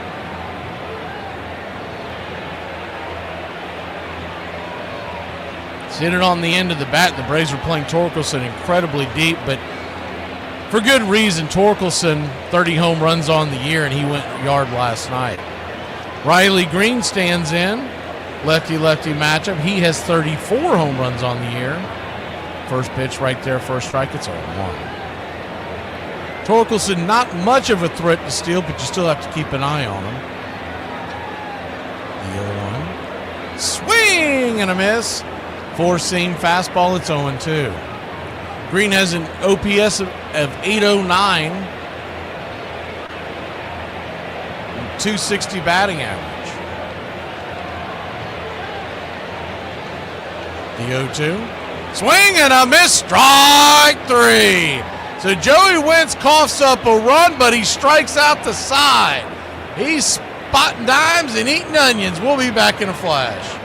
Hit it on the end of the bat. The Braves were playing Torkelson incredibly deep, but for good reason. Torkelson, 30 home runs on the year, and he went yard last night. Riley Green stands in. Lefty-lefty matchup. He has 34 home runs on the year. First pitch right there, first strike. It's 0-1. Torkelson, not much of a threat to steal, but you still have to keep an eye on him. The 0-1. Swing and a miss. Four-seam fastball, it's 0-2. Green has an OPS of 809. 260 batting average. The 0-2. Swing and a miss, strike 3. So Joey Wentz coughs up a run, but he strikes out the side. He's spotting dimes and eating onions. We'll be back in a flash.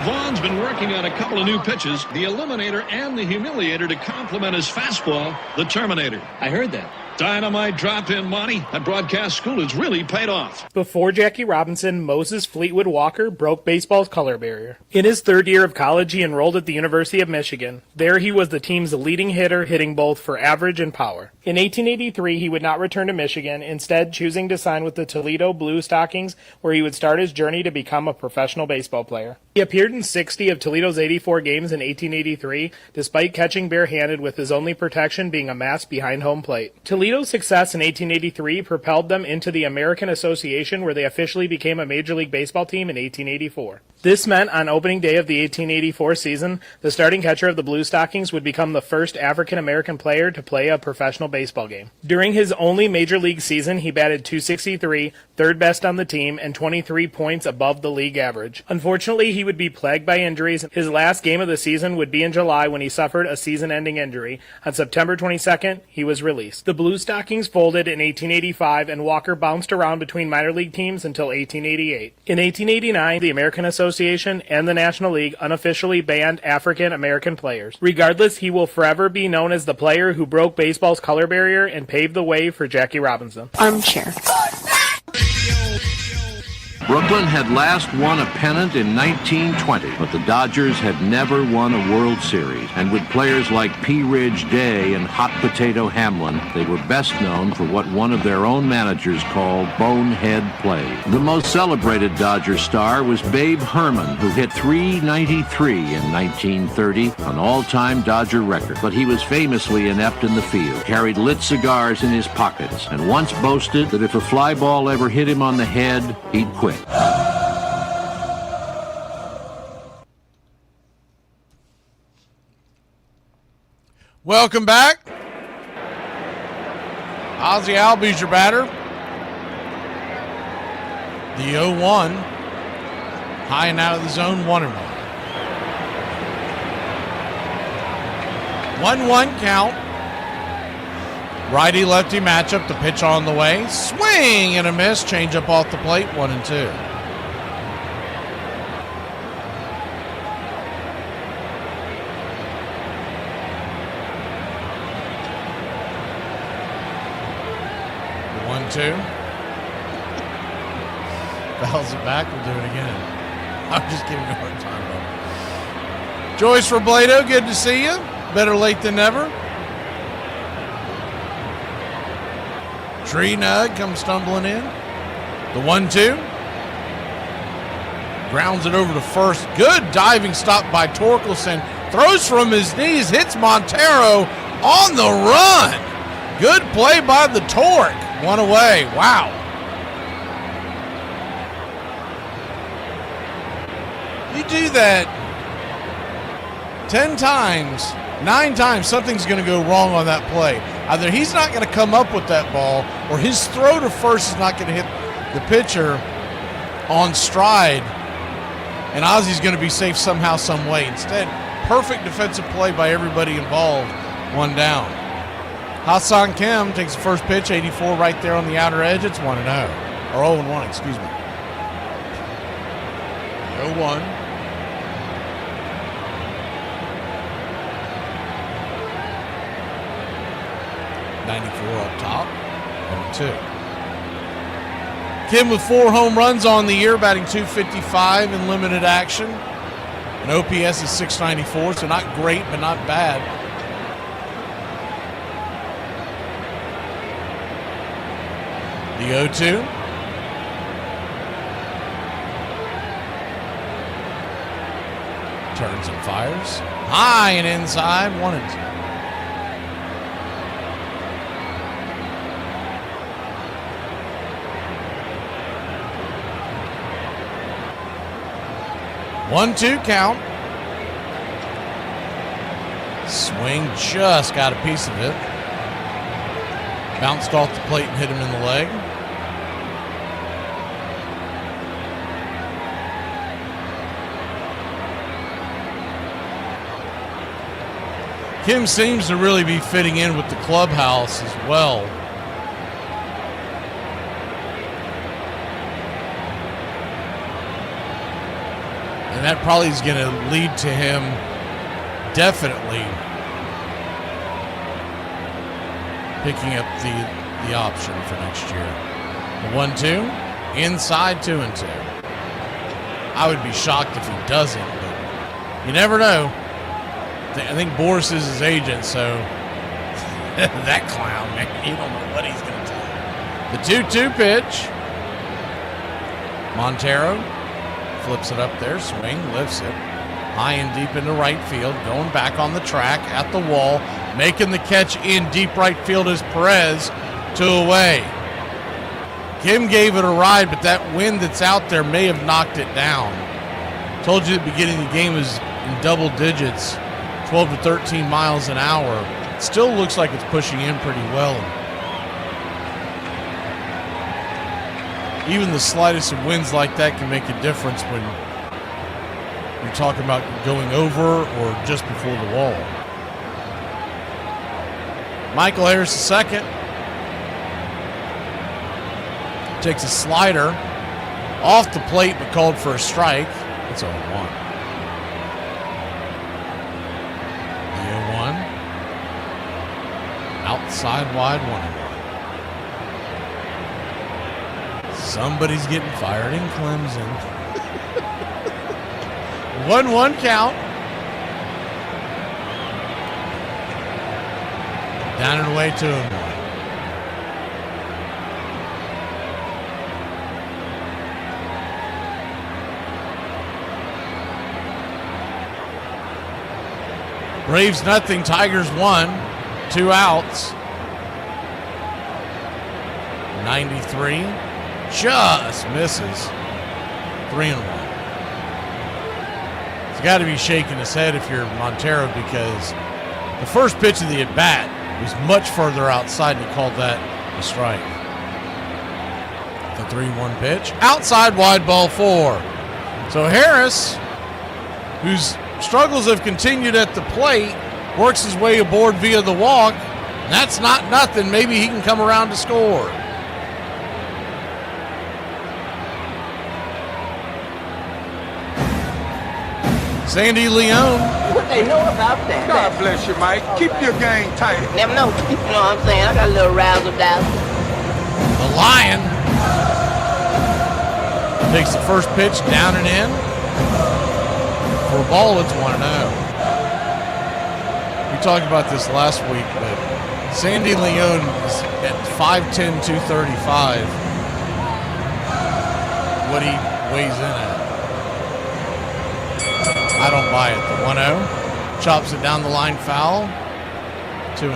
Vaughn's been working on a couple of new pitches, the Eliminator and the Humiliator, to complement his fastball, the Terminator. I heard that. Dynamite drop-in money at broadcast school has really paid off. Before Jackie Robinson, Moses Fleetwood Walker broke baseball's color barrier. In his third year of college, he enrolled at the University of Michigan. There he was the team's leading hitter, hitting both for average and power. In 1883, he would not return to Michigan, instead choosing to sign with the Toledo Blue Stockings, where he would start his journey to become a professional baseball player. He appeared in 60 of Toledo's 84 games in 1883, despite catching barehanded with his only protection being a mask behind home plate. Toledo's success in 1883 propelled them into the American Association, where they officially became a Major League Baseball team in 1884. This meant on opening day of the 1884 season, the starting catcher of the Blue Stockings would become the first African-American player to play a professional baseball game. During his only Major League season, he batted .263, third best on the team, and 23 points above the league average. Unfortunately, he would be plagued by injuries. His last game of the season would be in July when he suffered a season-ending injury. On September 22nd, he was released. The Blue Stockings folded in 1885, and Walker bounced around between minor league teams until 1888. In 1889, the American Association and the National League unofficially banned African American players. Regardless, he will forever be known as the player who broke baseball's color barrier and paved the way for Jackie Robinson. Armchair. Brooklyn had last won a pennant in 1920, but the Dodgers had never won a World Series. And with players like Pea Ridge Day and Hot Potato Hamlin, they were best known for what one of their own managers called bonehead play. The most celebrated Dodger star was Babe Herman, who hit .393 in 1930, an all-time Dodger record. But he was famously inept in the field, carried lit cigars in his pockets, and once boasted that if a fly ball ever hit him on the head, he'd quit. Welcome back. Ozzie Albies your batter. The 0-1. High and out of the zone, 1-1. 1-1 count. Righty-lefty matchup, the pitch on the way. Swing and a miss. Change up off the plate, 1-2. Fouls it back, we'll do it again. I'm just giving you a hard time, though. Joyce Robledo, good to see you. Better late than never. Tree Nug comes stumbling in. The 1-2. Grounds it over to first. Good diving stop by Torkelson. Throws from his knees, hits Montero on the run. Good play by the Torque. One away. Wow. You do that 10 times, 9 times, something's going to go wrong on that play. Either he's not going to come up with that ball, or his throw to first is not going to hit the pitcher on stride, and Ozzie's going to be safe somehow, some way. Instead, perfect defensive play by everybody involved. 1 down. Hassan Kim takes the first pitch, 84 right there on the outer edge. It's 1-0. Or 0-1, excuse me. 0-1. Up top, 0-2. Kim with 4 home runs on the year, batting .255 in limited action. An OPS is .694, so not great, but not bad. The 0-2. Turns and fires. High and inside, 1-2. One-two count. Swing just got a piece of it. Bounced off the plate and hit him in the leg. Kim seems to really be fitting in with the clubhouse as well. And that probably is going to lead to him definitely picking up the option for next year. The 1-2, inside 2-2. I would be shocked if he doesn't, but you never know. I think Boris is his agent, so that clown, man, you don't know what he's going to do. The 2-2 pitch. Montero flips it up there, swing, lifts it. High and deep into right field, going back on the track at the wall, making the catch in deep right field is Perez, 2 away. Kim gave it a ride, but that wind that's out there may have knocked it down. Told you at the beginning of the game was in double digits, 12 to 13 miles an hour. It still looks like it's pushing in pretty well. Even the slightest of winds like that can make a difference when you're talking about going over or just before the wall. Michael Harris II takes a slider off the plate but called for a strike. It's 0-1. The 0-1. Outside wide 1-1. Somebody's getting fired in Clemson. 1-1 count. Down and away 2-1. Braves nothing, Tigers 1. 2 outs. 93. Just misses. 3-1. He's got to be shaking his head if you're Montero, because the first pitch of the at-bat was much further outside, and he called that a strike. The 3-1 pitch. Outside, wide, ball 4. So Harris, whose struggles have continued at the plate, works his way aboard via the walk. That's not nothing. Maybe he can come around to score. Sandy Leone. What they know about that? God bless you, Mike. Keep your game tight. Never know. You know what I'm saying? I got a little razzle-dazzle. The Lion takes the first pitch down and in. For a ball, it's 1-0. We talked about this last week, but Sandy Leone is at 5'10", 235. What he weighs in at. I don't buy it. The 1-0. Chops it down the line, foul. 2-0.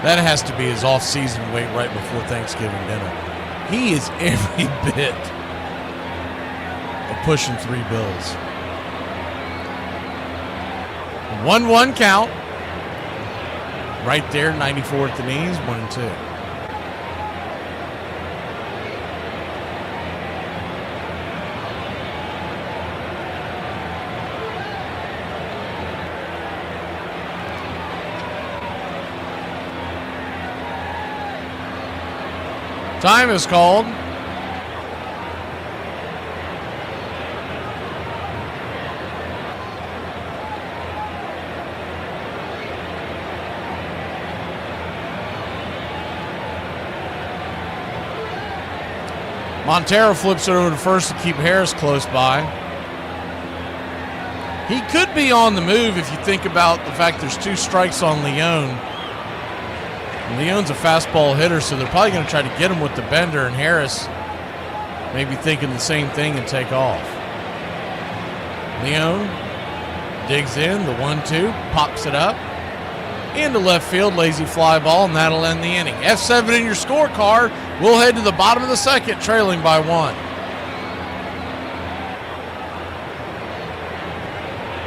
That has to be his off-season weight right before Thanksgiving dinner. He is every bit of pushing 3 bills. 1-1 count. Right there, 94 at the knees, 1-2. Time is called. Montero flips it over to first to keep Harris close by. He could be on the move if you think about the fact there's 2 strikes on Leone. Leone's a fastball hitter, so they're probably going to try to get him with the bender, and Harris may be thinking the same thing and take off. Leone digs in, the 1-2, pops it up into left field, lazy fly ball, and that'll end the inning. F7 in your scorecard. We'll head to the bottom of the second, trailing by 1.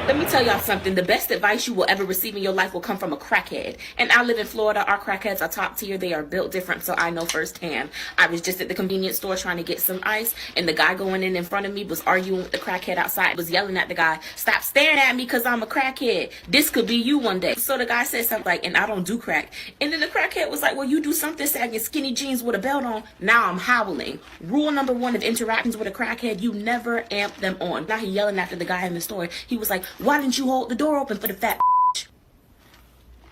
Let me tell y'all something. The best advice you will ever receive in your life will come from a crackhead. And I live in Florida. Our crackheads are top tier. They are built different, so I know firsthand. I was just at the convenience store trying to get some ice, and the guy going in front of me was arguing with the crackhead outside, was yelling at the guy, "Stop staring at me because I'm a crackhead. This could be you one day." So the guy said something like, "And I don't do crack." And then the crackhead was like, "Well, you do something sagging skinny jeans with a belt on." Now I'm howling. Rule number 1 of interactions with a crackhead, you never amp them on. Now he yelling after the guy in the store. He was like, "Why didn't you hold the door open for the fat bitch?"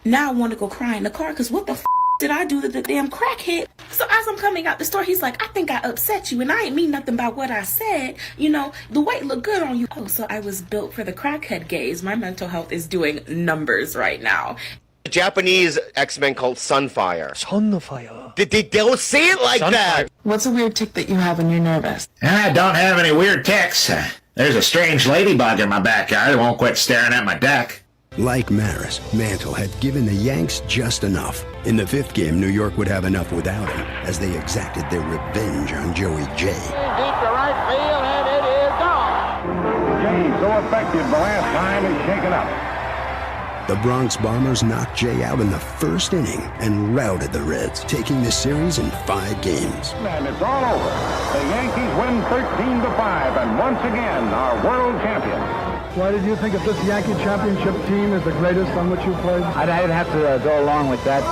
Now I want to go cry in the car because what the did I do to the damn crackhead? So as I'm coming out the store, he's like, "I think I upset you, and I ain't mean nothing by what I said. You know, the weight looked good on you." Oh, so I was built for the crackhead gaze. My mental health is doing numbers right now. The Japanese X-Men called Sunfire. Sunfire. They don't say it like that. What's a weird tick that you have when you're nervous? I don't have any weird ticks. There's a strange ladybug in my backyard that won't quit staring at my deck. Like Maris, Mantle had given the Yanks just enough. In the 5th game, New York would have enough without him, as they exacted their revenge on Joey J. Deep to right field, and it is gone. Jay, so effective the last time, he's shaken up. The Bronx Bombers knocked Jay out in the first inning and routed the Reds, taking the series in 5 games. And it's all over. The Yankees win 13-5, and once again are world champions. Why did you think that this Yankee championship team is the greatest on which you played? I'd have to go along with that.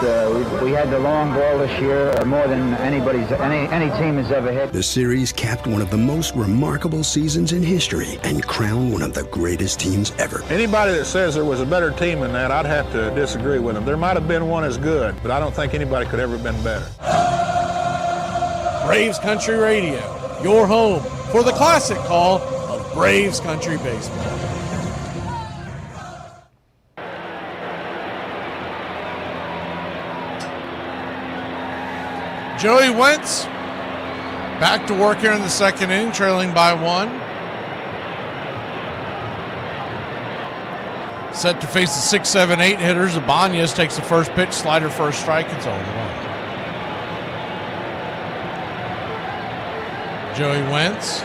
We had the long ball this year more than any team has ever hit. The series capped one of the most remarkable seasons in history and crowned one of the greatest teams ever. Anybody that says there was a better team than that, I'd have to disagree with them. There might have been one as good, but I don't think anybody could ever have been better. Braves Country Radio, your home for the classic call of Braves Country Baseball. Joey Wentz back to work here in the second inning, trailing by 1. Set to face the 6, 7, 8 hitters. Ibanez takes the first pitch, slider first strike, it's 0-1. Joey Wentz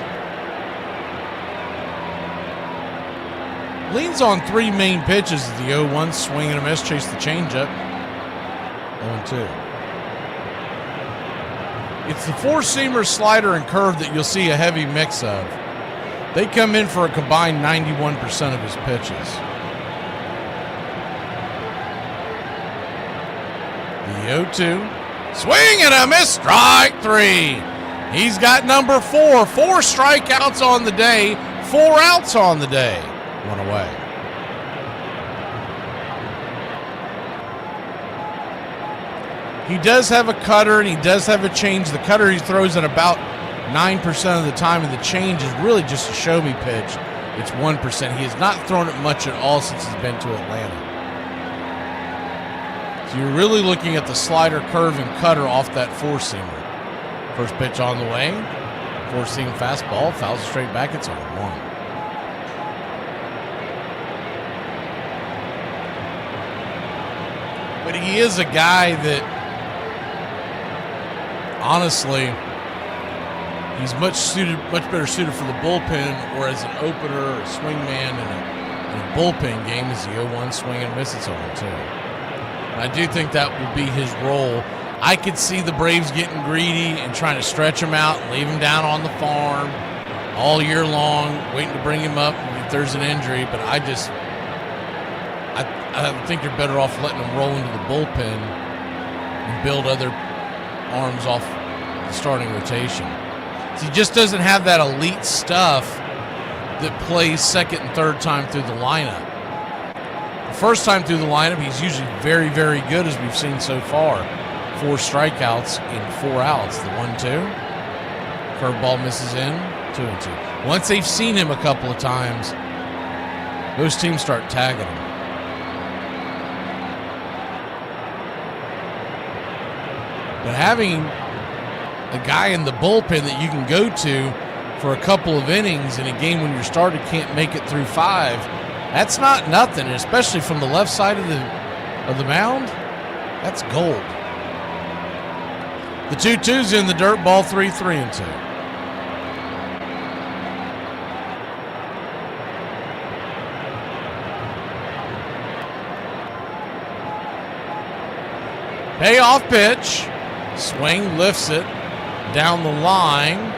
leans on 3 main pitches of the 0-1, swing and a miss, chase the changeup, 0-2. It's the four-seamer, slider, and curve that you'll see a heavy mix of. They come in for a combined 91% of his pitches. The 0-2. Swing and a miss, strike 3. He's got number 4. 4 strikeouts on the day, 4 outs on the day. 1 away. He does have a cutter and he does have a change. The cutter he throws at about 9% of the time, and the change is really just a show-me pitch. It's 1%. He has not thrown it much at all since he's been to Atlanta. So you're really looking at the slider, curve, and cutter off that four-seamer. First pitch on the way. Four-seam fastball. Fouls it straight back. It's 0-1. But he is a guy that, honestly, he's much better suited for the bullpen or as an opener or a swingman in a bullpen game as the 0-1 swing and miss. It's 0-2. And I do think that will be his role. I could see the Braves getting greedy and trying to stretch him out and leave him down on the farm all year long, waiting to bring him up if there's an injury. But I think you're better off letting him roll into the bullpen and build other arms off the starting rotation. So he just doesn't have that elite stuff that plays second and third time through the lineup. The first time through the lineup, he's usually very, very good, as we've seen so far. 4 strikeouts in 4 outs. The 1-2. Curveball misses in. 2-2. Once they've seen him a couple of times, those teams start tagging him. But having a guy in the bullpen that you can go to for a couple of innings in a game when your starter can't make it through 5, that's not nothing, and especially from the left side of the mound, that's gold. The 2-2's in the dirt, ball 3, 3-2. Payoff pitch. Swing, lifts it down the line.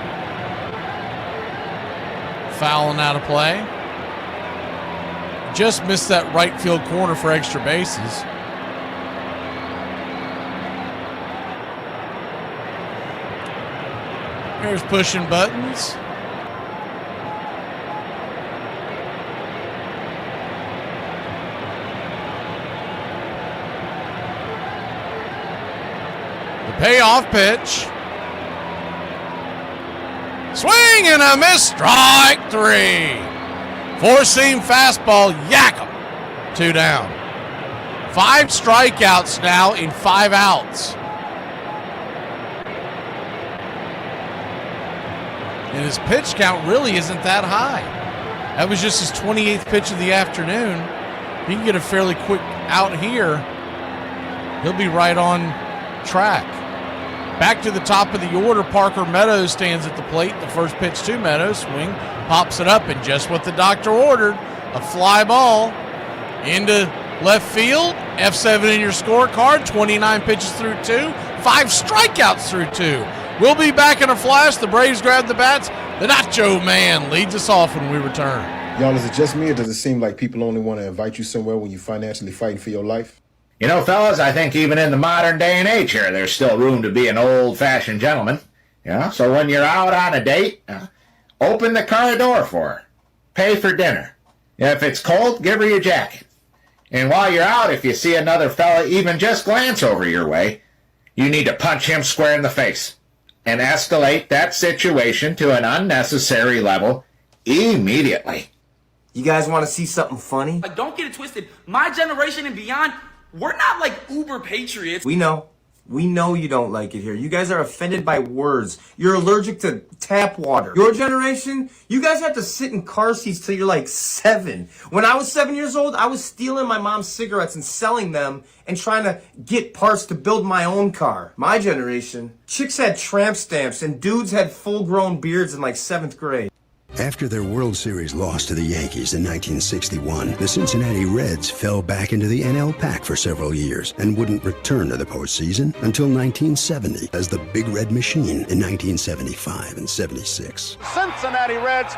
Fouling out of play. Just missed that right field corner for extra bases. Here's pushing buttons. Payoff pitch. Swing and a miss. Strike 3. Four-seam fastball. Yak 'em. 2 down. 5 strikeouts now in 5 outs. And his pitch count really isn't that high. That was just his 28th pitch of the afternoon. If he can get a fairly quick out here, he'll be right on track. Back to the top of the order, Parker Meadows stands at the plate. The first pitch to Meadows, swing, pops it up, and just what the doctor ordered, a fly ball into left field. F7 in your scorecard, 29 pitches through 2, 5 strikeouts through 2. We'll be back in a flash. The Braves grab the bats. The Nacho Man leads us off when we return. Y'all, is it just me, or does it seem like people only want to invite you somewhere when you're financially fighting for your life? You know, fellas, I think even in the modern day and age here, there's still room to be an old-fashioned gentleman. Yeah, so when you're out on a date, open the car door for her. Pay for dinner. If it's cold, give her your jacket. And while you're out, if you see another fella even just glance over your way, you need to punch him square in the face and escalate that situation to an unnecessary level immediately. You guys want to see something funny? Like, don't get it twisted. My generation and beyond, we're not like uber patriots. We know. We know you don't like it here. You guys are offended by words. You're allergic to tap water. Your generation, you guys have to sit in car seats till you're like 7. When I was 7 years old, I was stealing my mom's cigarettes and selling them and trying to get parts to build my own car. My generation, chicks had tramp stamps and dudes had full-grown beards in like 7th grade. After their World Series loss to the Yankees in 1961, the Cincinnati Reds fell back into the NL Pack for several years and wouldn't return to the postseason until 1970 as the Big Red Machine in 1975 and 76. Cincinnati Reds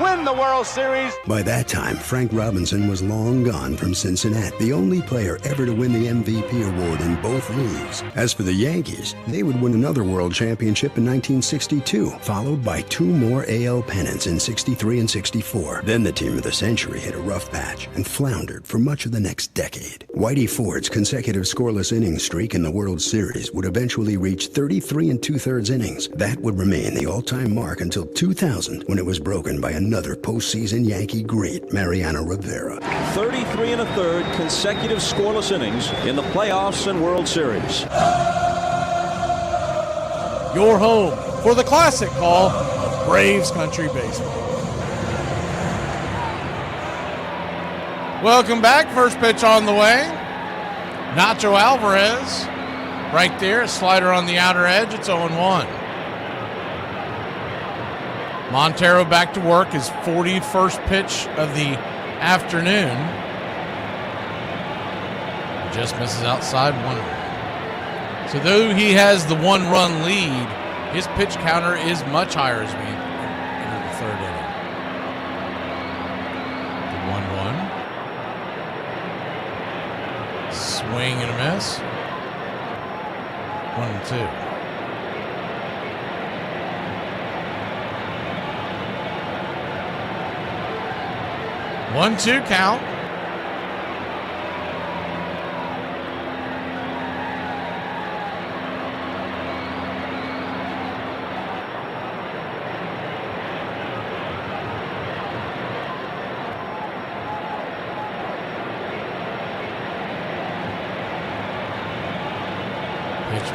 win the World Series. By that time, Frank Robinson was long gone from Cincinnati, the only player ever to win the MVP award in both leagues. As for the Yankees, they would win another World Championship in 1962, followed by 2 more AL pennants in 63 and 64. Then the team of the century hit a rough patch and floundered for much of the next decade. Whitey Ford's consecutive scoreless innings streak in the World Series would eventually reach 33 2/3 innings. That would remain the all-time mark until 2000, when it was broken by another postseason Yankee great, Mariano Rivera. 33 1/3 consecutive scoreless innings in the playoffs and World Series. Your home for the classic call of Braves Country Baseball. Welcome back. First pitch on the way. Nacho Alvarez right there. A slider on the outer edge. It's 0-1. Montero back to work. His 41st pitch of the afternoon. Just misses outside 1. So though he has the 1-run lead, his pitch counter is much higher as we enter the 3rd inning. The 1-1. Swing and a miss. 1-2. One-two count.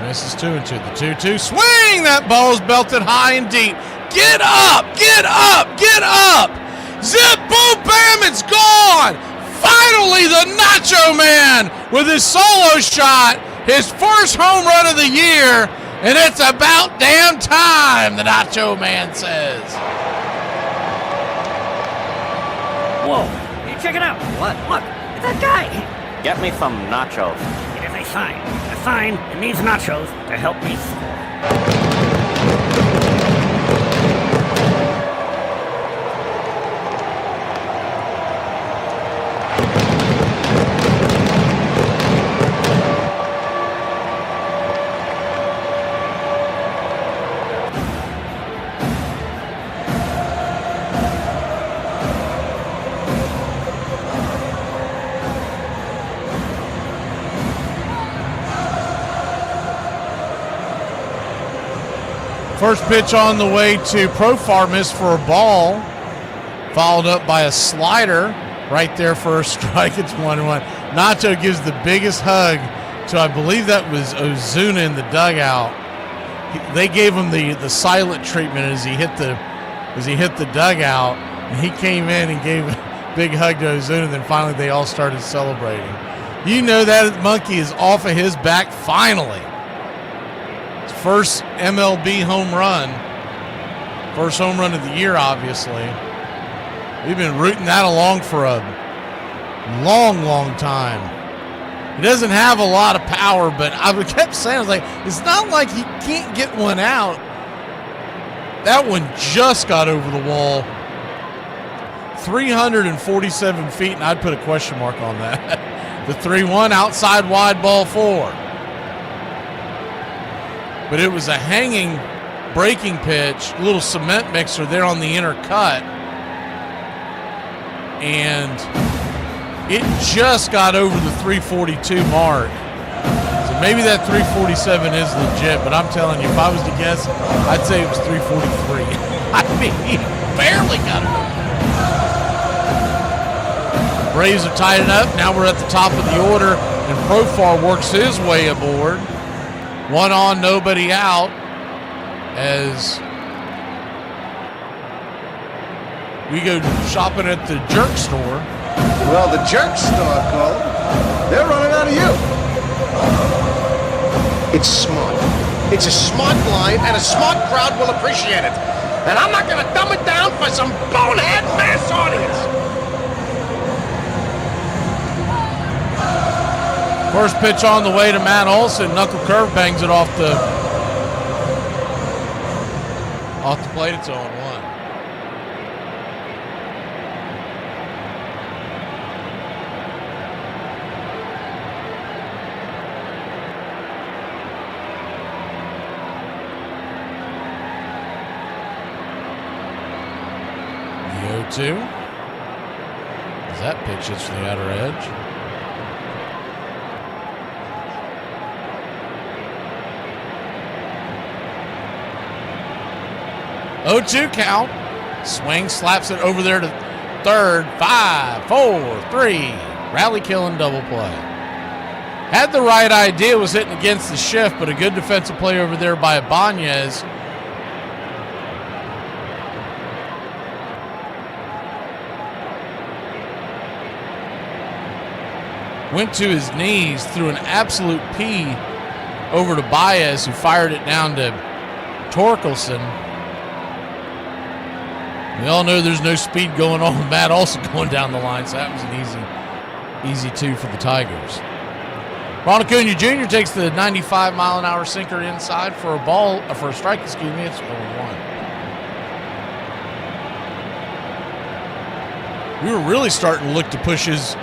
Misses 2-2. The 2-2 swing. That ball's belted high and deep. Get up! Get up! Get up! Zip! Boom! Bam! It's gone! Finally, the Nacho Man with his solo shot, his first home run of the year, and it's about damn time, the Nacho Man says. Whoa! Check it out! What? Look! It's that guy! Get me some nachos. It is a sign. A sign. It needs nachos to help me score. First pitch on the way to Profar, missed for a ball. Followed up by a slider right there for a strike. It's 1-1. Nacho gives the biggest hug to, I believe that was Ozuna in the dugout. They gave him the silent treatment as he hit the dugout. And he came in and gave a big hug to Ozuna. And then finally they all started celebrating. You know that monkey is off of his back finally. First MLB home run. First home run of the year, obviously. We've been rooting that along for a long, long time. He doesn't have a lot of power, but I kept saying, I was like, it's not like he can't get one out. That one just got over the wall. 347 feet, and I'd put a question mark on that. The 3-1 outside wide ball 4. But it was a hanging breaking pitch, little cement mixer there on the inner cut. And it just got over the 342 mark. So maybe that 347 is legit, but I'm telling you, if I was to guess, I'd say it was 343. I mean, he barely got it over. Braves have tied it up. Now we're at the top of the order, and Profar works his way aboard. 1 on, nobody out, as we go shopping at the jerk store. Well, the jerk store, Cole, they're running out of you. It's smart. It's a smart line, and a smart crowd will appreciate it. And I'm not going to dumb it down for some bonehead mass audience. First pitch on the way to Matt Olson. Knuckle curve bangs it off the plate. It's 0-1. The 0-2. As that pitch hits to the outer edge. Oh, 2 count. Swing, slaps it over there to third. 5, 4, 3. Rally killing double play. Had the right idea, was hitting against the shift, but a good defensive play over there by Ibanez. Went to his knees, threw an absolute P over to Baez, who fired it down to Torkelson. We all know there's no speed going on with Matt also going down the line, so that was an easy 2 for the Tigers. Ron Acuna Jr. takes the 95-mile-an-hour sinker inside for a strike. It's 0-1. We were really starting to look to push his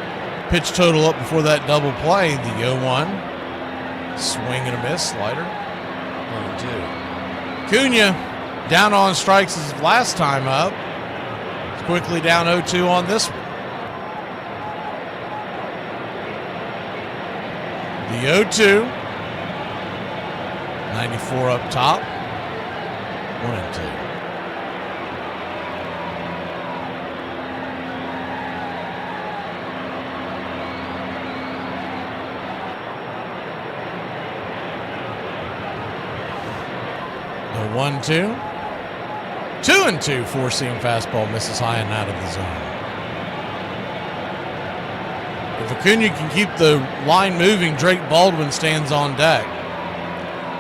pitch total up before that double play. The 0-1. Swing and a miss. Slider. 0-2. Acuna down on strikes his last time up. It's quickly down 0-2 on this one. The 0-2. 94 up top. 1-2. The 1-2. 2-2, 4-seam fastball misses high and out of the zone. If Acuna can keep the line moving, Drake Baldwin stands on deck.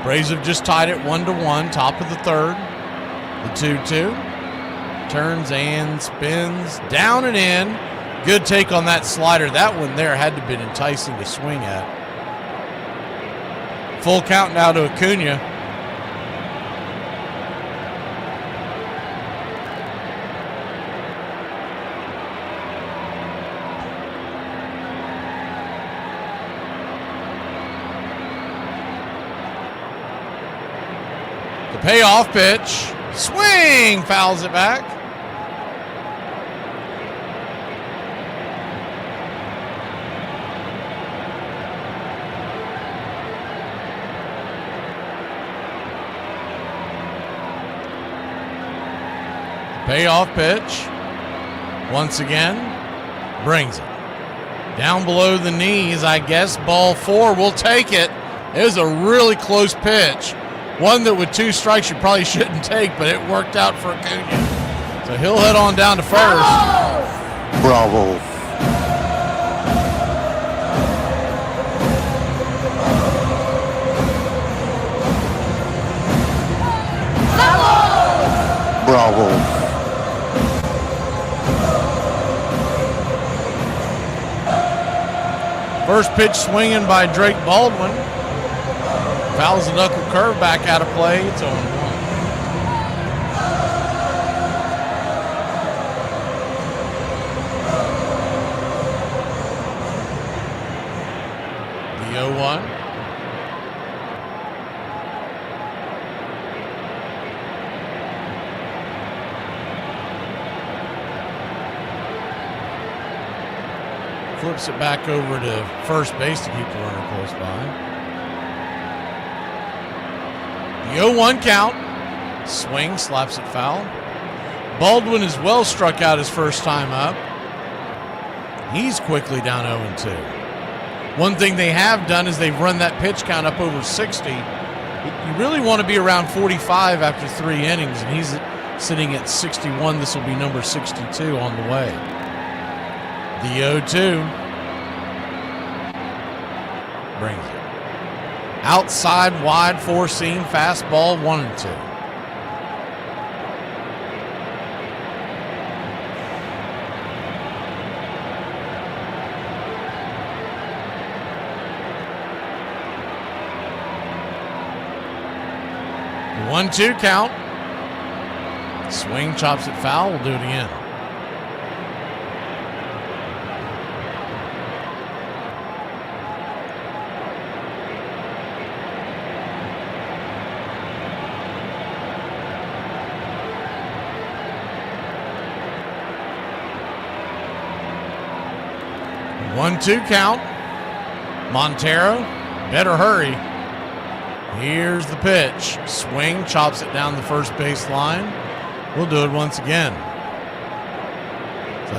Braves have just tied it 1-1, top of the third. The 2-2. Turns and spins, down and in. Good take on that slider. That one there had to have been enticing to swing at. Full count now to Acuna. Payoff pitch. Swing! Fouls it back. Payoff pitch. Once again. Brings it. Down below the knees, I guess. Ball 4 will take it. It was a really close pitch. One that with 2 strikes you probably shouldn't take, but it worked out for Acuna. So he'll head on down to first. Bravo. Bravo. First pitch swinging by Drake Baldwin. Fouls the knuckle curve back out of play. It's 0-1. 1. Flips it back over to first base to keep the runner close by. The 0-1 count. Swing, slaps it foul. Baldwin is well struck out his first time up. He's quickly down 0-2. One thing they have done is they've run that pitch count up over 60. You really want to be around 45 after 3 innings, and he's sitting at 61. This will be number 62 on the way. The 0-2 brings it. Outside, wide, four-seam, fastball, 1-2. The 1-2 count. Swing, chops it foul. We'll do it again. The 1-2 count. Montero, better hurry. Here's the pitch. Swing, chops it down the first base line. We'll do it once again. So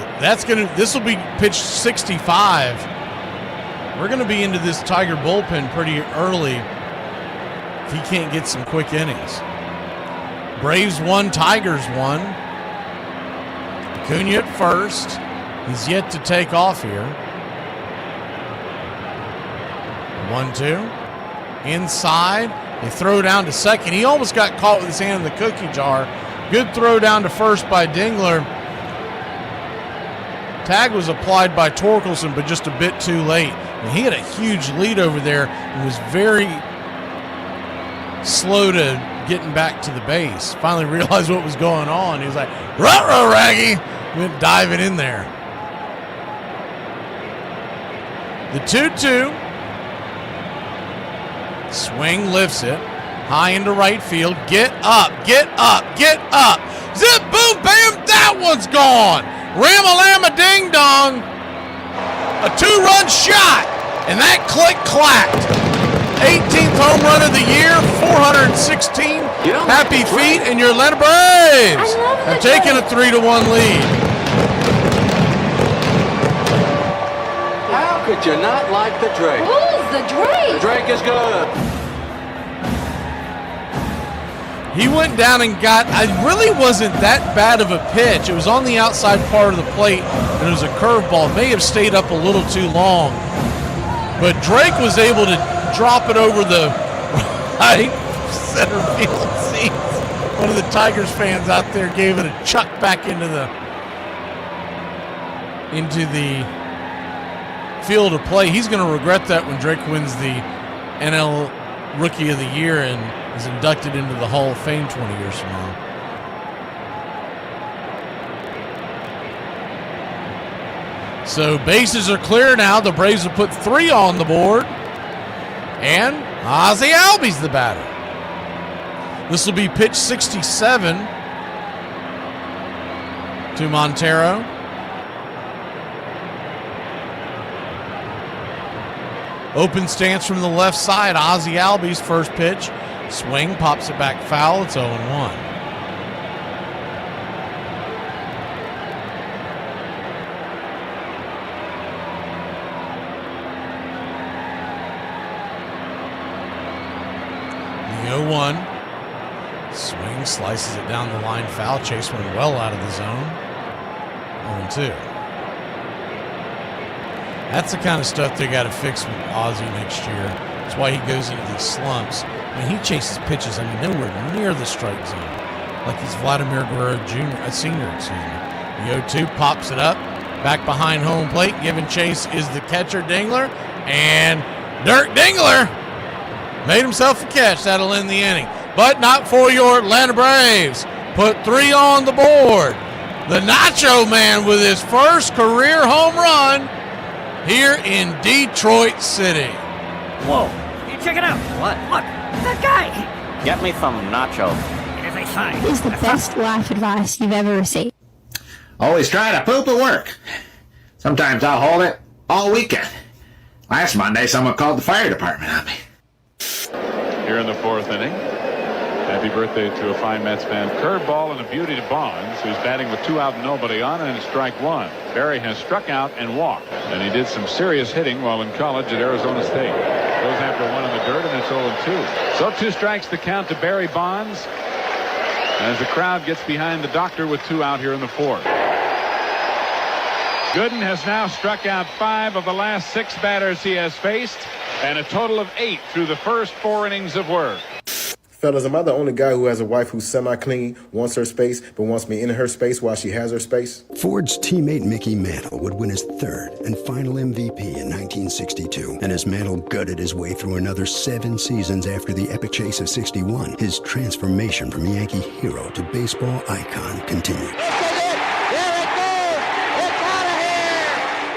this will be pitch 65. We're gonna be into this Tiger bullpen pretty early if he can't get some quick innings. Braves 1, Tigers 1. Acuna at first. He's yet to take off here. 1-2. Inside. They throw down to second. He almost got caught with his hand in the cookie jar. Good throw down to first by Dingler. Tag was applied by Torkelson, but just a bit too late. And he had a huge lead over there and was very slow to getting back to the base. Finally realized what was going on. He was like, "Ruh-roh, Raggy!" Went diving in there. The 2-2. Swing, lifts it. High into right field. Get up, get up, get up. Zip, boom, bam, that one's gone. Ram-a-lam-a ding-dong. A 2-run shot. And that click-clacked. 18th home run of the year, 416 happy feet, and your Atlanta Braves have taken a 3-1 lead. How could you not like the Drake? Who's the Drake? The Drake is good. He went down and it really wasn't that bad of a pitch. It was on the outside part of the plate, and it was a curveball. It may have stayed up a little too long. But Drake was able to drop it over the right center field seats. One of the Tigers fans out there gave it a chuck back into the field of play. He's going to regret that when Drake wins the NL Rookie of the Year and is inducted into the Hall of Fame 20 years from now. So bases are clear now. The Braves have put 3 on the board. And Ozzie Albies the batter. This will be pitch 67 to Montero. Open stance from the left side. Ozzie Albies, first pitch. Swing, pops it back foul. It's 0-1. The 0-1. Swing, slices it down the line, foul. Chase went well out of the zone. 0-2. That's the kind of stuff they got to fix with Ozzie next year. That's why he goes into these slumps. I mean, he chases pitches, nowhere near the strike zone. Like he's Vladimir Guerrero Sr., The 0-2 pops it up. Back behind home plate. Giving chase is the catcher, Dingler. And Dirk Dingler made himself a catch. That'll end the inning. But not for your Atlanta Braves. Put 3 on the board. The Nacho Man with his first career home run here in Detroit City. Whoa, check it out. What? Look, it's that guy. Get me some nachos. It is a sign. Is the best life advice you've ever received? Always try to poop at work. Sometimes I'll hold it all weekend. Last Monday, someone called the fire department on me. Here in the fourth inning. Happy birthday to a fine Mets fan. Curveball and a beauty to Bonds, who's batting with 2 out and nobody on, and it's strike 1. Barry has struck out and walked, and he did some serious hitting while in college at Arizona State. Goes after 1 in the dirt, and it's 0-2. So 2 strikes to count to Barry Bonds as the crowd gets behind the doctor with 2 out here in the fourth. Gooden has now struck out 5 of the last 6 batters he has faced, and a total of 8 through the first 4 innings of work. Fellas, am I the only guy who has a wife who's semi-clean, wants her space, but wants me in her space while she has her space? Ford's teammate Mickey Mantle would win his 3rd and final MVP in 1962. And as Mantle gutted his way through another 7 seasons after the epic chase of 61, his transformation from Yankee hero to baseball icon continued.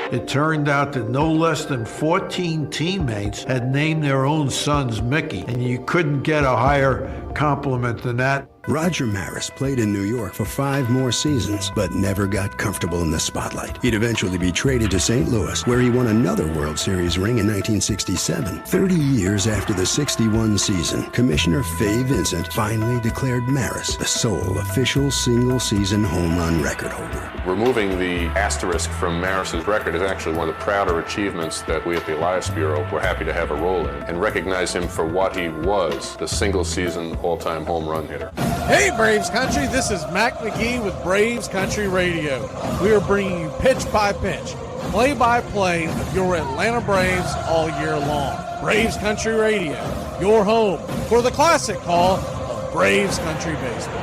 It turned out that no less than 14 teammates had named their own sons Mickey, and you couldn't get a higher compliment than that. Roger Maris played in New York for 5 more seasons, but never got comfortable in the spotlight. He'd eventually be traded to St. Louis, where he won another World Series ring in 1967. 30 years after the 61 season, Commissioner Fay Vincent finally declared Maris the sole official single-season home run record holder. Removing the asterisk from Maris's record is actually one of the prouder achievements that we at the Elias Bureau were happy to have a role in, and recognize him for what he was, the single-season all-time home run hitter. Hey Braves Country, this is Mac McGee with Braves Country Radio. We are bringing you pitch by pitch, play by play of your Atlanta Braves all year long. Braves Country Radio, your home for the classic call of Braves Country Baseball.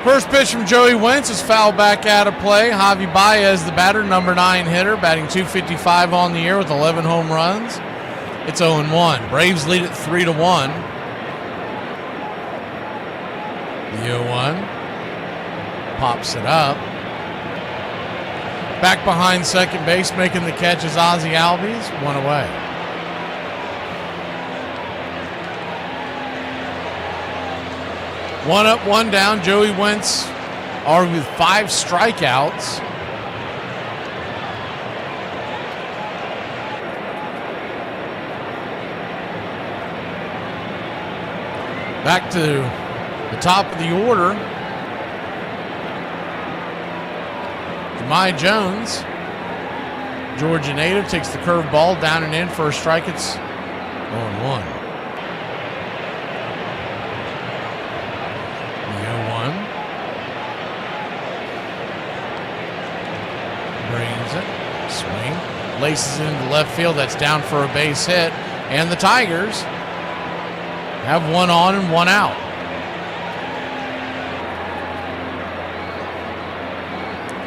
First pitch from Joey Wentz is fouled back out of play. Javi Baez, the batter, number 9 hitter, batting .255 on the year with 11 home runs. It's 0-1. Braves lead it 3-1. The 0-1 pops it up. Back behind second base, making the catch is Ozzie Albies. 1 away. One up, 1 down. Joey Wentz already with 5 strikeouts. Back to the top of the order. Jahmai Jones, Georgia native, takes the curve ball down and in for a strike. It's 0-1. The 0-1. Brings it. Swing. Laces it into left field. That's down for a base hit. And the Tigers have 1 on and 1 out.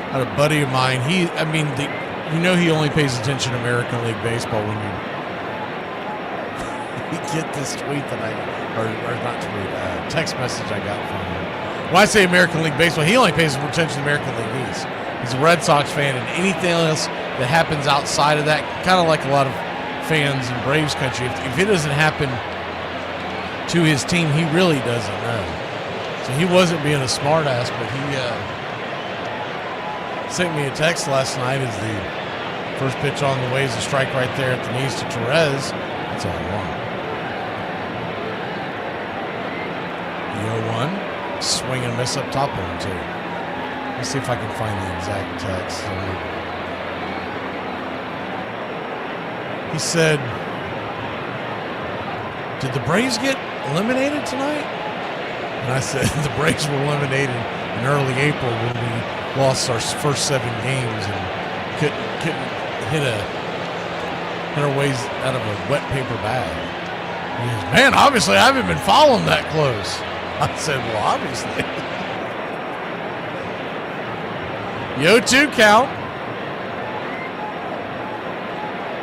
I had a buddy of mine. He only pays attention to American League Baseball when you get this tweet that text message I got from him. When I say American League Baseball, he only pays attention to American League East. He's a Red Sox fan, and anything else that happens outside of that, kind of like a lot of fans in Braves country, if it doesn't happen to his team, he really doesn't know. So he wasn't being a smartass, but he sent me a text last night as the first pitch on the way is a strike right there at the knees to Torres. That's 0-1. The 0-1. Swing and miss up top 0-2. Let's see if I can find the exact text. He said, did the Braves get eliminated tonight? And I said, the Braves were eliminated in early April when we lost our first 7 games and couldn't hit our ways out of a wet paper bag. He goes, man, obviously I haven't been following that close. I said, well, obviously. The 0-2 count.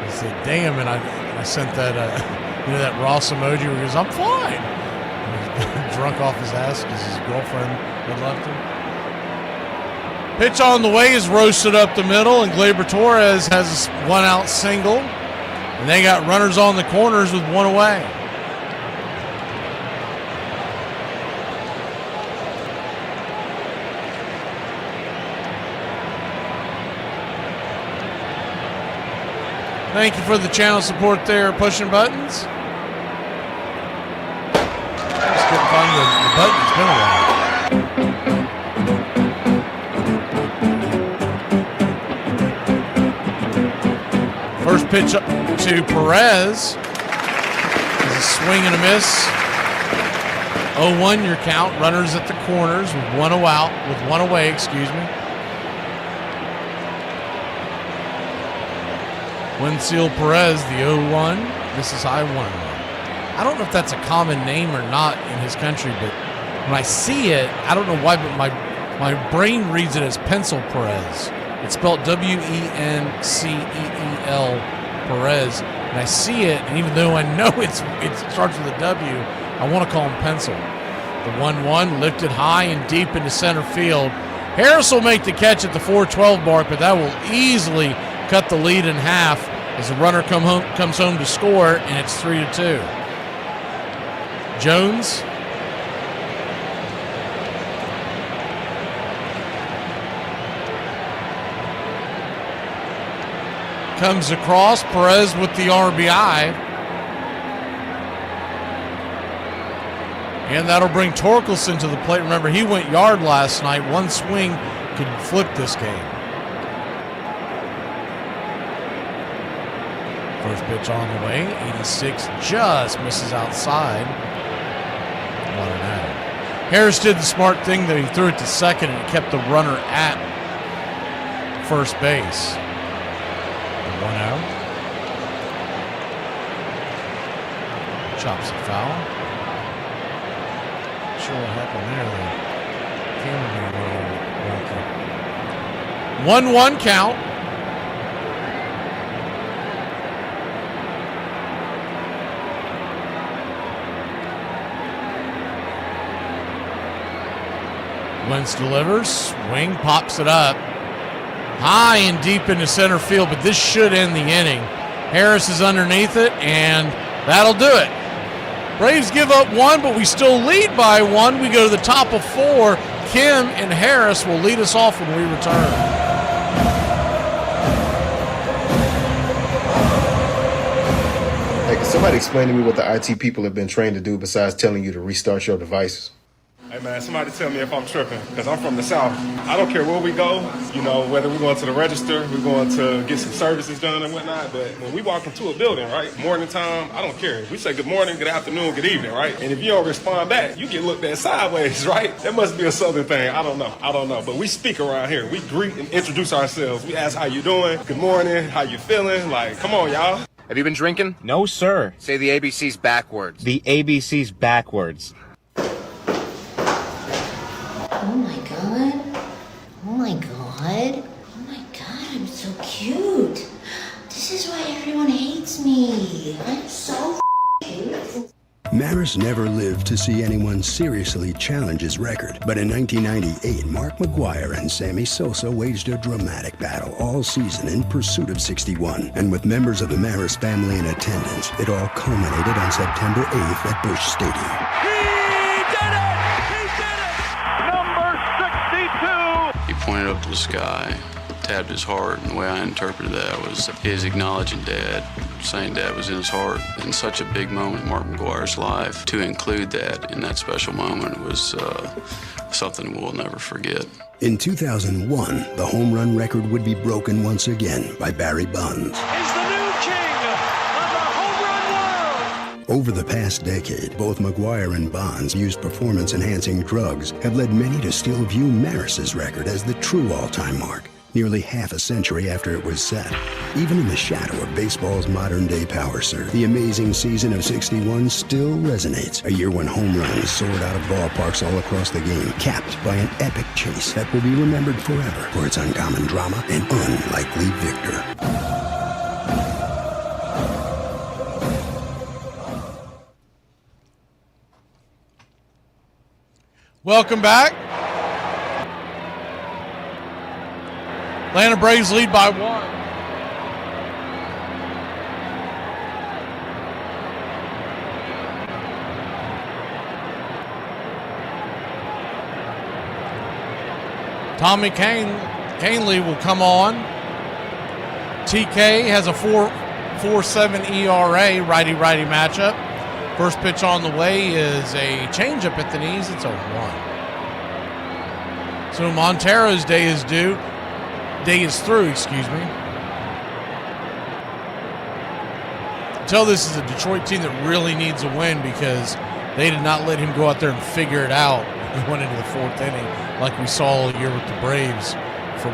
I said, damn, and I sent that that Ross emoji where he goes, I'm fine. And he's drunk off his ass because his girlfriend had left him. Pitch on the way is roasted up the middle, and Gleyber Torres has a 1-out single. And they got runners on the corners with one away. Thank you for the channel support there, pushing buttons. Just couldn't find the button. It's been a while. First pitch to Perez. Is a swing and a miss. 0-1 your count. Runners at the corners with one away, excuse me. Wenzel Perez, the 0-1. This is high 1-1. I don't know if that's a common name or not in his country, but when I see it, I don't know why, but my brain reads it as Pencil Perez. It's spelled W-E-N-C-E-E-L Perez. And I see it, and even though I know it starts with a W, I want to call him Pencil. The 1-1 lifted high and deep into center field. Harris will make the catch at the 412 mark, but that will easily cut the lead in half as the runner comes home to score, and it's 3-2. Jones. Comes across, Perez with the RBI. And that'll bring Torkelson to the plate. Remember, he went yard last night. One swing could flip this game. First pitch on the way. 86 just misses outside. 1-0. Harris did the smart thing, though. He threw it to second and kept the runner at first base. 1-0. Chops it foul. Not sure what happened there. The camera being a little wonky. 1-1 count. Wentz delivers, swing, pops it up. High and deep into center field, but this should end the inning. Harris is underneath it, and that'll do it. Braves give up 1, but we still lead by 1. We go to the top of 4. Kim and Harris will lead us off when we return. Hey, can somebody explain to me what the IT people have been trained to do besides telling you to restart your devices? Hey man, somebody tell me if I'm tripping, because I'm from the South. I don't care where we go, whether we're going to the register, we're going to get some services done and whatnot, but when we walk into a building, right, morning time, I don't care. We say good morning, good afternoon, good evening, right? And if you don't respond back, you get looked at sideways, right? That must be a Southern thing. I don't know. But we speak around here. We greet and introduce ourselves. We ask how you doing, good morning, how you feeling? Like, come on, y'all. Have you been drinking? No, sir. Say the ABCs backwards. The ABCs backwards. Oh my god. Oh my god. Oh my god, I'm so cute. This is why everyone hates me. I'm so cute. Maris never lived to see anyone seriously challenge his record, but in 1998, Mark McGwire and Sammy Sosa waged a dramatic battle all season in pursuit of 61. And with members of the Maris family in attendance, it all culminated on September 8th at Busch Stadium. He pointed up to the sky, tapped his heart, and the way I interpreted that was his acknowledging Dad, saying Dad was in his heart. In such a big moment in Mark McGwire's life, to include that in that special moment was something we'll never forget. In 2001, the home run record would be broken once again by Barry Bonds. Over the past decade, both McGwire and Bonds used performance-enhancing drugs have led many to still view Maris's record as the true all-time mark, nearly half a century after it was set. Even in the shadow of baseball's modern-day power surge, the amazing season of 61 still resonates, a year when home runs soared out of ballparks all across the game, capped by an epic chase that will be remembered forever for its uncommon drama and unlikely victor. Welcome back. Atlanta Braves lead by 1. Tommy Canley will come on. TK has a 4.47 ERA, righty-righty matchup. First pitch on the way is a changeup at the knees. It's 0-1. So Montero's day is through, Tell this is a Detroit team that really needs a win because they did not let him go out there and figure it out. He went into the fourth inning like we saw all year with the Braves from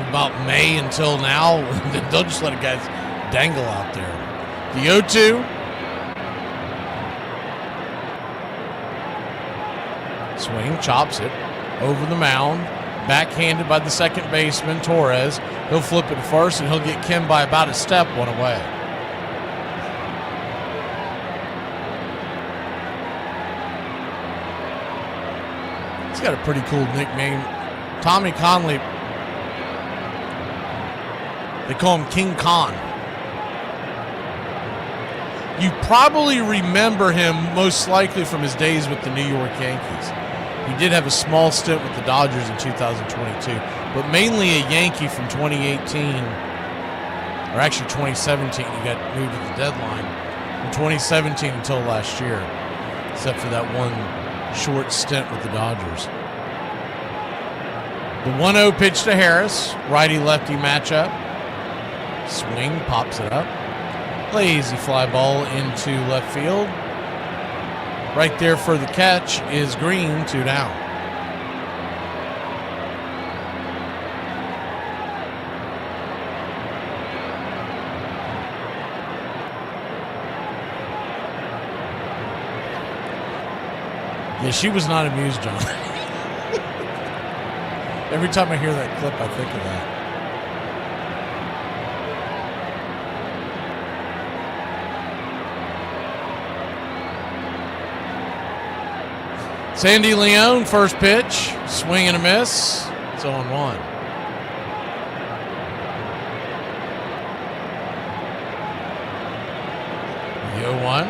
about May until now. They'll just let guys dangle out there. The 0-2. Swing, chops it over the mound. Backhanded by the second baseman, Torres. He'll flip it to first, and he'll get Kim by about a step, one away. He's got a pretty cool nickname. Tommy Conley. They call him King Khan. You probably remember him most likely from his days with the New York Yankees. He did have a small stint with the Dodgers in 2022, but mainly a Yankee from 2018, or actually 2017. He got moved at the deadline from 2017 until last year, except for that one short stint with the Dodgers. The 1-0 pitch to Harris, righty-lefty matchup. Swing, pops it up. Lazy fly ball into left field. Right there for the catch is Green, 2 down. Yeah, she was not amused, John. Every time I hear that clip, I think of that. Sandy Leone, first pitch, swing and a miss. It's 0-1. The 0-1.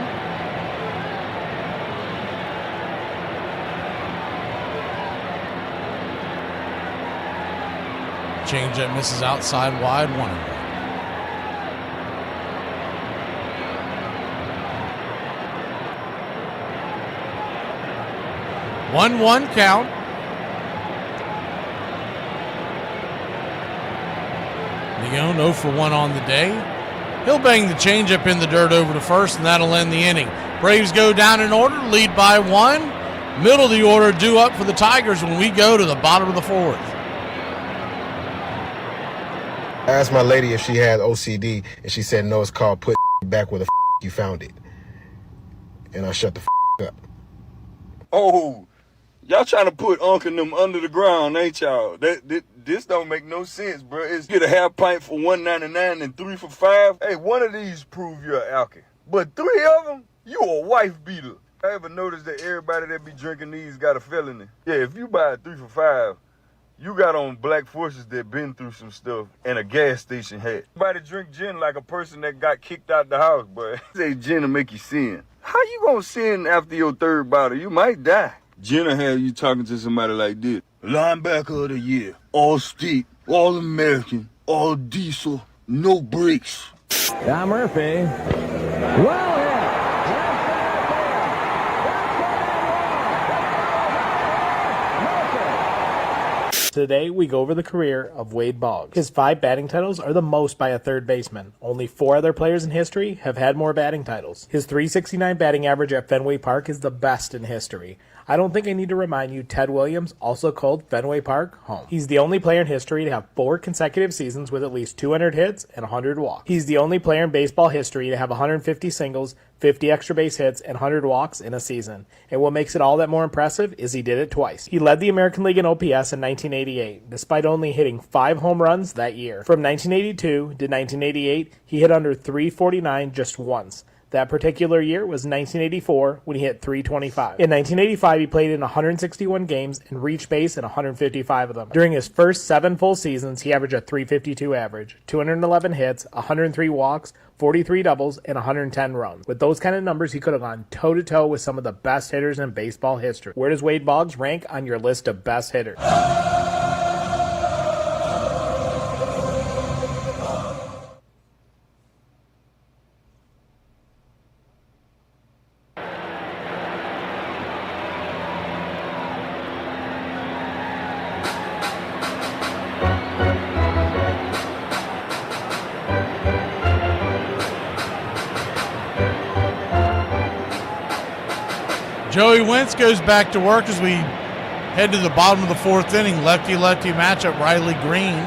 Changeup misses outside wide, 1-1. 1-1 count. Leone 0 for 1 on the day. He'll bang the changeup in the dirt over to first, and that'll end the inning. Braves go down in order, lead by 1. Middle of the order due up for the Tigers when we go to the bottom of the 4th. I asked my lady if she had OCD, and she said no, it's called put back where the you found it. And I shut the up. Oh, y'all trying to put Unc and them under the ground, ain't y'all? This don't make no sense, bro. It's get a half pint for $1.99 and 3 for $5. Hey, one of these prove you're an alky. But 3 of them, you a wife beater. I ever noticed that everybody that be drinking these got a felony? Yeah, if you buy a 3 for $5, you got on black forces that been through some stuff and a gas station hat. Everybody drink gin like a person that got kicked out the house, but say gin to make you sin. How you gonna sin after your 3rd bottle? You might die. Gin will have you talking to somebody like this. Linebacker of the year, all state, all American, all diesel, no brakes. Tom Murphy. Well hit. Today, we go over the career of Wade Boggs. His 5 batting titles are the most by a third baseman. Only 4 other players in history have had more batting titles. His .369 batting average at Fenway Park is the best in history. I don't think I need to remind you Ted Williams also called Fenway Park home. He's the only player in history to have 4 consecutive seasons with at least 200 hits and 100 walks. He's the only player in baseball history to have 150 singles, 50 extra base hits, and 100 walks in a season. And what makes it all that more impressive is he did it twice. He led the American League in OPS in 1988, despite only hitting 5 home runs that year. From 1982 to 1988, he hit under .349 just once. That particular year was 1984 when he hit .325. In 1985, he played in 161 games and reached base in 155 of them. During his first 7 full seasons, he averaged a .352 average, 211 hits, 103 walks, 43 doubles, and 110 runs. With those kind of numbers, he could have gone toe-to-toe with some of the best hitters in baseball history. Where does Wade Boggs rank on your list of best hitters? Joey Wentz goes back to work as we head to the bottom of the 4th inning. Lefty-lefty matchup. Riley Green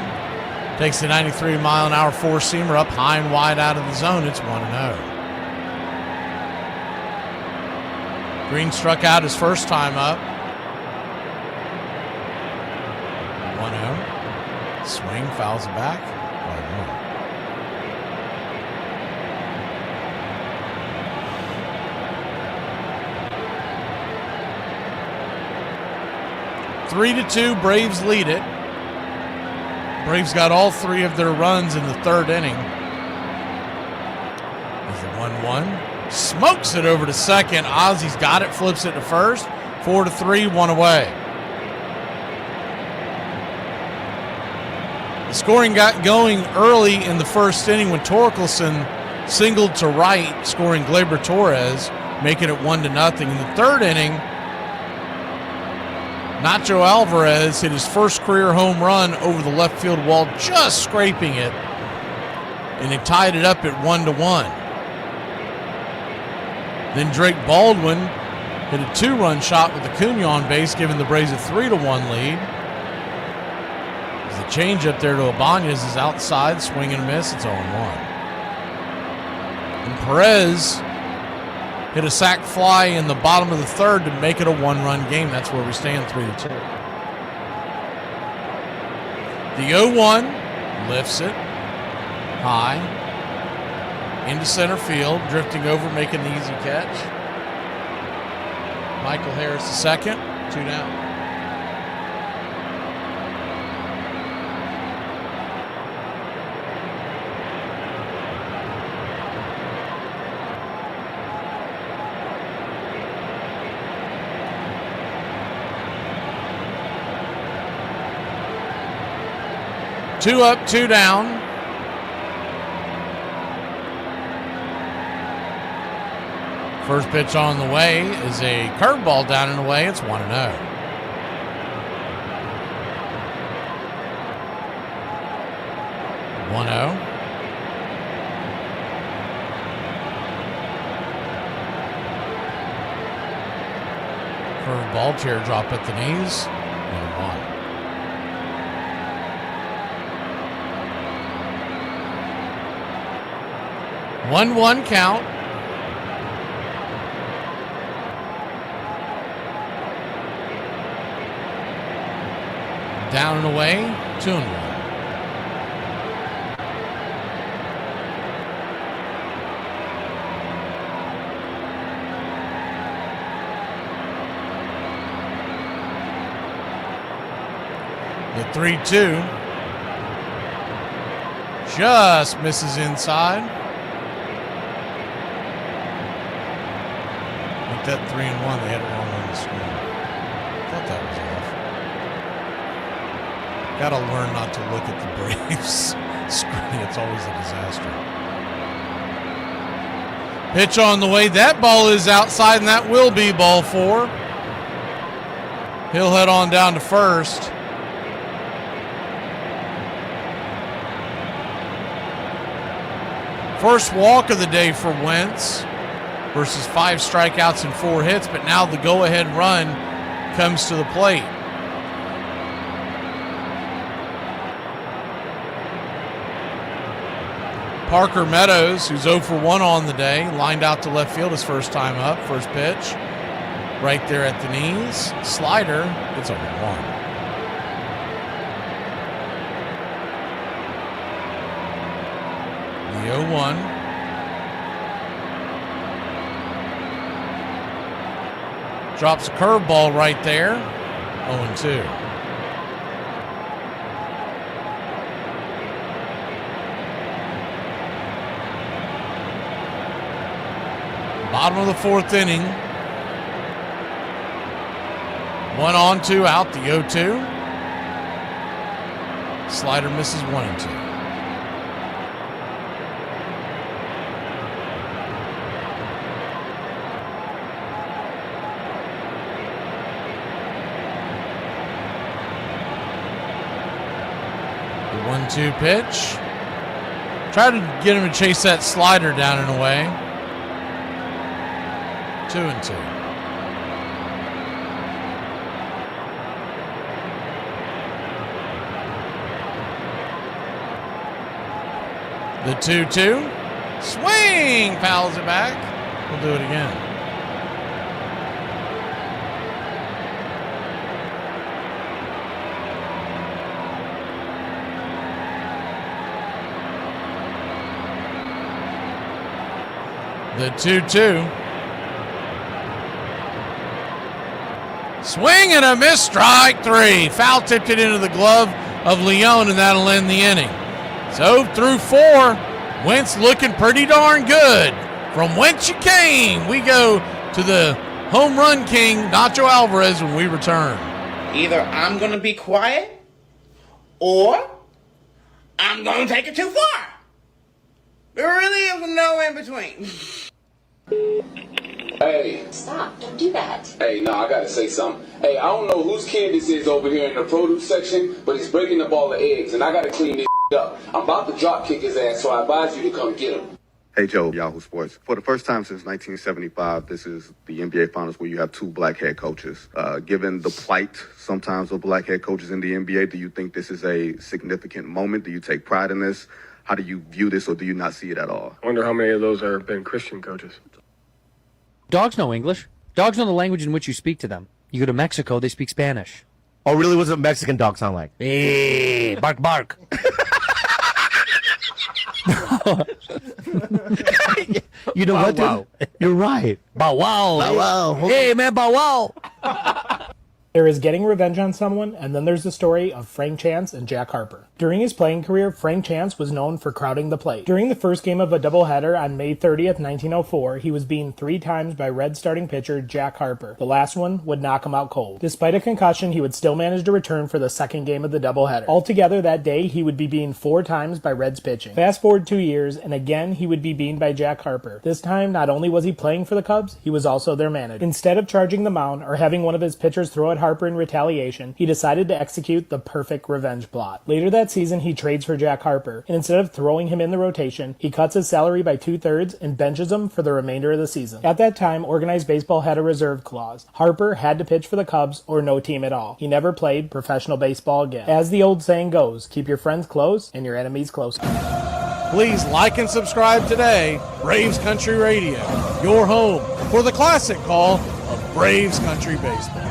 takes the 93-mile-an-hour four-seamer up high and wide out of the zone. It's 1-0. Green struck out his first time up. 1-0. Swing, fouls it back. 1-1. 3-2, Braves lead it. Braves got all 3 of their runs in the 3rd inning. There's the 1-1. Smokes it over to second. Ozzy's got it, flips it to first. 4-3, 1 away. The scoring got going early in the 1st inning when Torkelson singled to right, scoring Gleyber Torres, making it 1-0. In the 3rd inning, Nacho Alvarez hit his first career home run over the left field wall, just scraping it, and he tied it up at 1-1. Then Drake Baldwin hit a 2-run shot with Acuna on base, giving the Braves a 3-1 lead. As the changeup there to Ibanez is outside, swing and a miss. It's 0-1. And Perez hit a sac fly in the bottom of the 3rd to make it a 1-run game. That's where we stand, 3-2. The 0-1 lifts it high into center field, drifting over, making the easy catch. Michael Harris the second, 2 down. Two up, 2 down. First pitch on the way is a curveball down and away. It's 1-0. 1-0. Curveball, teardrop at the knees. 1-1. 1-1 count. Down and away, 2-1. The 3-2 just misses inside. That 3-1, they had it wrong on the screen. Thought that was off. Gotta learn not to look at the Braves screen. It's always a disaster. Pitch on the way. That ball is outside, and that will be ball 4. He'll head on down to first. First walk of the day for Wentz versus 5 strikeouts and 4 hits, but now the go-ahead run comes to the plate. Parker Meadows, who's 0 for 1 on the day, lined out to left field his first time up. First pitch, right there at the knees. Slider, it's 0-1. The 0-1. Drops a curveball right there. 0-2. Bottom of the fourth inning. 1-2 out, the 0-2. Slider misses 1-2. The 1-2 pitch. Try to get him to chase that slider down and away. 2-2. The 2-2. Swing! Fouls it back. We'll do it again. The 2-2. Swing and a miss, strike 3. Foul tipped it into the glove of Leone, and that'll end the inning. So through 4, Wentz looking pretty darn good. From whence you came, we go to the home run king, Nacho Alvarez, when we return. Either I'm going to be quiet or I'm going to take it too far. There really is no in between. Hey. Stop, don't do that. Hey, no, I gotta say something. Hey, I don't know whose kid this is over here in the produce section, but he's breaking up all the eggs, and I gotta clean this up. I'm about to drop kick his ass, so I advise you to come get him. Hey, Joe, Yahoo Sports. For the first time since 1975, this is the NBA Finals where you have 2 black head coaches. Given the plight sometimes of black head coaches in the NBA, do you think this is a significant moment? Do you take pride in this? How do you view this, or do you not see it at all? I wonder how many of those have been Christian coaches. Dogs know English. Dogs know the language in which you speak to them. You go to Mexico, they speak Spanish. Oh, really? What's a Mexican dog sound like? Hey, bark, bark. You know what, dude? You're right. Bow wow. Bow wow. Hey, man, bow wow. There is getting revenge on someone, and then there's the story of Frank Chance and Jack Harper. During his playing career, Frank Chance was known for crowding the plate. During the first game of a doubleheader on May 30th, 1904, he was beaten 3 times by Red starting pitcher Jack Harper. The last one would knock him out cold. Despite a concussion, he would still manage to return for the second game of the doubleheader. Altogether that day, he would be beaten 4 times by Reds pitching. Fast forward 2 years, and again he would be beaten by Jack Harper. This time, not only was he playing for the Cubs, he was also their manager. Instead of charging the mound or having one of his pitchers throw at Harper in retaliation, he decided to execute the perfect revenge plot. Later that season, he trades for Jack Harper, and instead of throwing him in the rotation, he cuts his salary by 2/3 and benches him for the remainder of the season. At that time, organized baseball had a reserve clause. Harper had to pitch for the Cubs or no team at all. He never played professional baseball again. As the old saying goes, keep your friends close and your enemies closer. Please like and subscribe today. Braves Country Radio, your home for the classic call of Braves Country Baseball.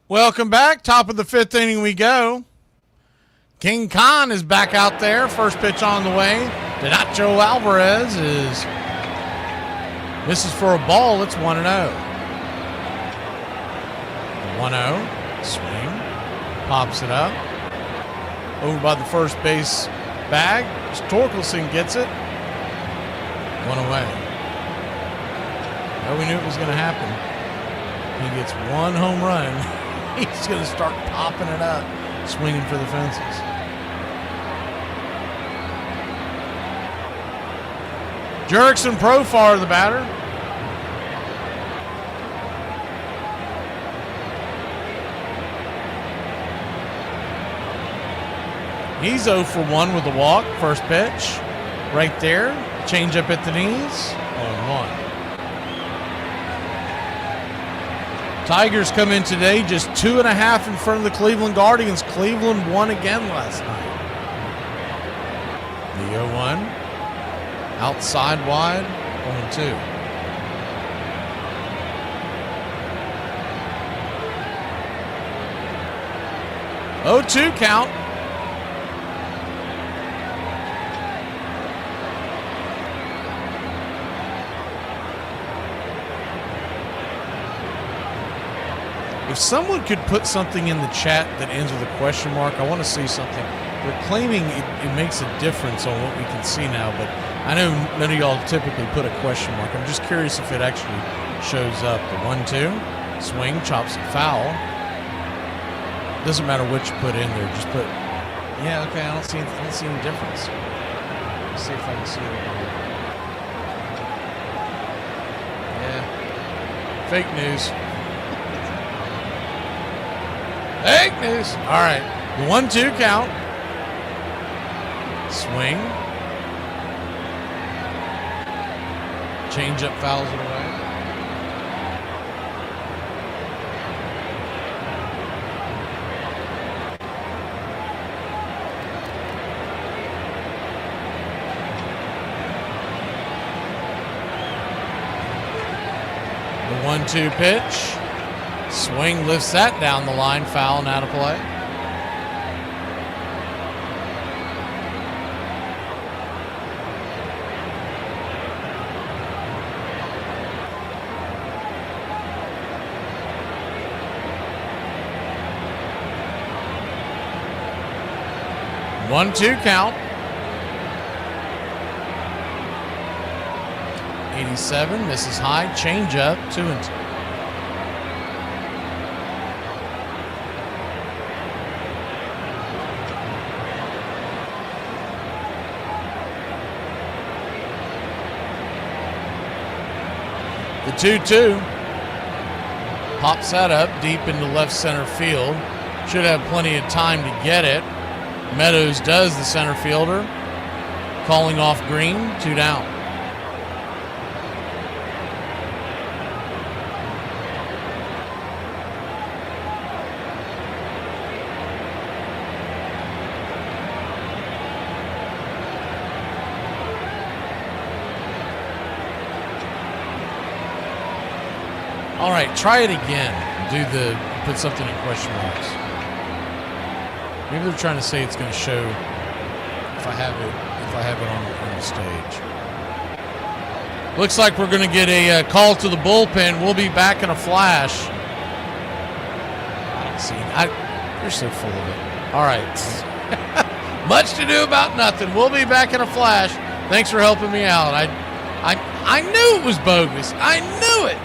Welcome back. Top of the 5th inning we go. King Khan is back out there. First pitch on the way. Nacho Alvarez misses for a ball. It's 1-0. 1-0. Swing. Pops it up. Over by the first base bag. Torkelson gets it. 1 away. Well, we knew it was going to happen. He gets 1 home run. He's going to start popping it up, swinging for the fences. Jurickson Profar, the batter. He's 0 for 1 with a walk. First pitch. Right there. Change up at the knees. 0-1. Tigers come in today just 2.5 in front of the Cleveland Guardians. Cleveland won again last night. The 0-1. Outside wide. 0-2. Oh, 2 count. If someone could put something in the chat that ends with a question mark, I want to see something. They're claiming it makes a difference on what we can see now, but I know none of y'all typically put a question mark. I'm just curious if it actually shows up. The 1-2, swing, chops it foul. Doesn't matter what you put in there, just put, yeah, okay, I don't see any difference. Let's see if I can see it over here. Yeah. Fake news. Fake news. All right. The 1-2 count. Swing. Change up, fouls it away. The 1-2 pitch. Swing, lifts that down the line, foul and out of play. The 1-2 count. 87, misses high, change up, 2-2. The 2-2 pops that up deep into left center field. Should have plenty of time to get it. Meadows does, the center fielder. Calling off Green, 2 down. All right, try it again. Put something in question marks. Maybe they're trying to say it's going to show if I have it on the stage. Looks like we're going to get a call to the bullpen. We'll be back in a flash. I don't see. You're so full of it. All right. Much to do about nothing. We'll be back in a flash. Thanks for helping me out. I knew it was bogus. I knew it.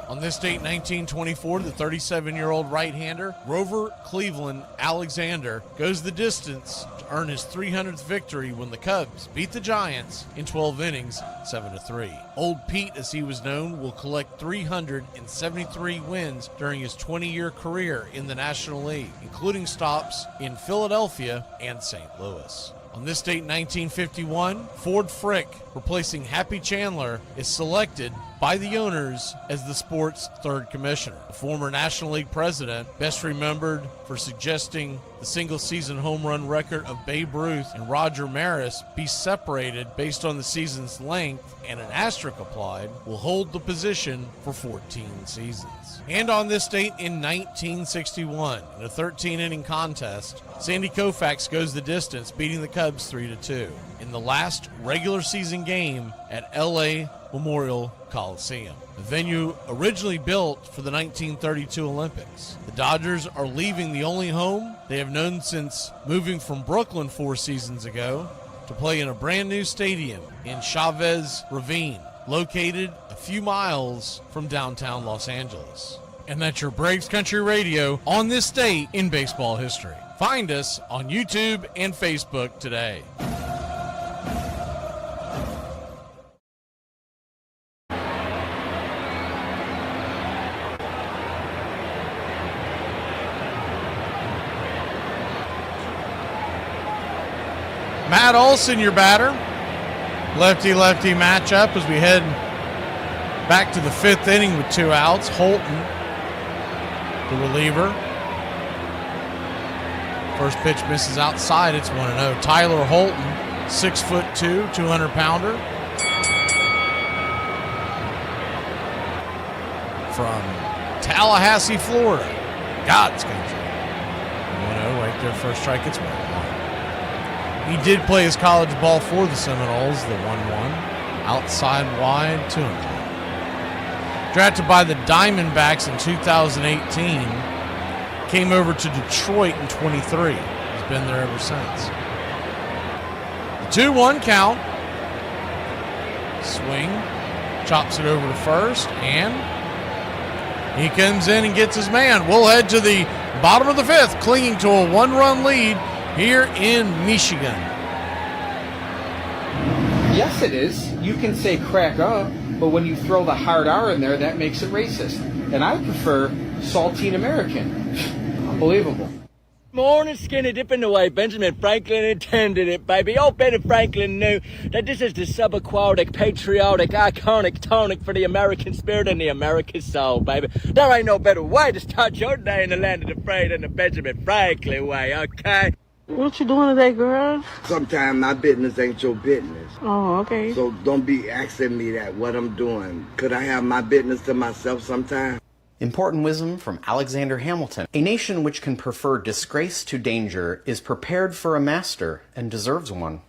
On this date, 1924, the 37-year-old right-hander, Grover Cleveland Alexander, goes the distance to earn his 300th victory when the Cubs beat the Giants in 12 innings, 7-3. Old Pete, as he was known, will collect 373 wins during his 20-year career in the National League, including stops in Philadelphia and St. Louis. On this date, 1951, Ford Frick, replacing Happy Chandler, is selected by the owners as the sport's third commissioner. The former National League president, best remembered for suggesting the single-season home run record of Babe Ruth and Roger Maris be separated based on the season's length and an asterisk applied, will hold the position for 14 seasons. And on this date in 1961, in a 13-inning contest, Sandy Koufax goes the distance, beating the Cubs 3-2 in the last regular season game at L.A. Memorial Coliseum, the venue originally built for the 1932 Olympics. The Dodgers are leaving the only home they have known since moving from Brooklyn 4 seasons ago to play in a brand new stadium in Chavez Ravine, located a few miles from downtown Los Angeles. And that's your Braves Country Radio on this date in baseball history. Find us on YouTube and Facebook today. Matt Olson, your batter. Lefty-lefty matchup as we head back to the 5th inning with 2 outs. Holton, the reliever. First pitch misses outside. It's 1-0. Tyler Holton, 6'2", 200-pounder. From Tallahassee, Florida. God's country. 1-0 right there. First strike. It's 1-1. He did play his college ball for the Seminoles, the 1-1. Outside wide, 2-1. drafted by the Diamondbacks in 2018. Came over to Detroit in 23. He's been there ever since. The 2-1 count. Swing. Chops it over to first. And he comes in and gets his man. We'll head to the bottom of the fifth, clinging to a 1-run lead here in Michigan. Yes, it is. You can say crack up, but when you throw the hard R in there, that makes it racist. And I prefer saltine American. Unbelievable. Morning, skinny dipping the way Benjamin Franklin intended it, baby. Oh, Ben Franklin knew that this is the subaquatic, patriotic, iconic tonic for the American spirit and the American soul, baby. There ain't no better way to start your day in the land of the free than the Benjamin Franklin way, okay? What you doing today, girl? Sometimes my business ain't your business. Oh, okay. So don't be asking me that, what I'm doing. Could I have my business to myself sometime? Important wisdom from Alexander Hamilton. A nation which can prefer disgrace to danger is prepared for a master and deserves one.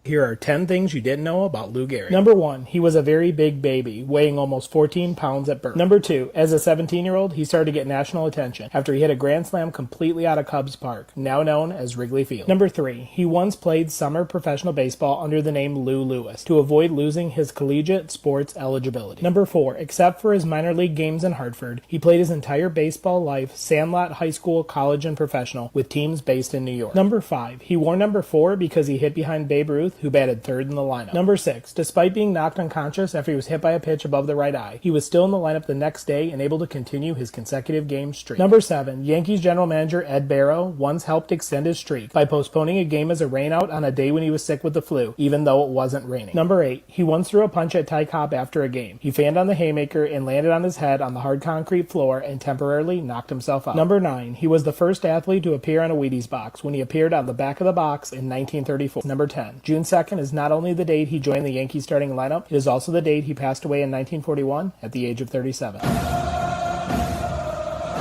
Here are 10 things you didn't know about Lou Gehrig. Number 1, he was a very big baby, weighing almost 14 pounds at birth. Number 2, as a 17-year-old, he started to get national attention after he hit a grand slam completely out of Cubs Park, now known as Wrigley Field. Number 3, he once played summer professional baseball under the name Lou Lewis to avoid losing his collegiate sports eligibility. Number 4, except for his minor league games in Hartford, he played his entire baseball life, Sandlot High School, college, and professional, with teams based in New York. Number 5, he wore number 4 because he hit behind Babe Ruth, who batted third in the lineup. Number 6, despite being knocked unconscious after he was hit by a pitch above the right eye, he was still in the lineup the next day and able to continue his consecutive game streak. Number 7, Yankees general manager Ed Barrow once helped extend his streak by postponing a game as a rainout on a day when he was sick with the flu, even though it wasn't raining. Number 8, he once threw a punch at Ty Cobb after a game. He fanned on the haymaker and landed on his head on the hard concrete floor and temporarily knocked himself out. Number 9, he was the first athlete to appear on a Wheaties box when he appeared on the back of the box in 1934. Number 10, June 2nd is not only the date he joined the Yankees starting lineup, it is also the date he passed away in 1941 at the age of 37.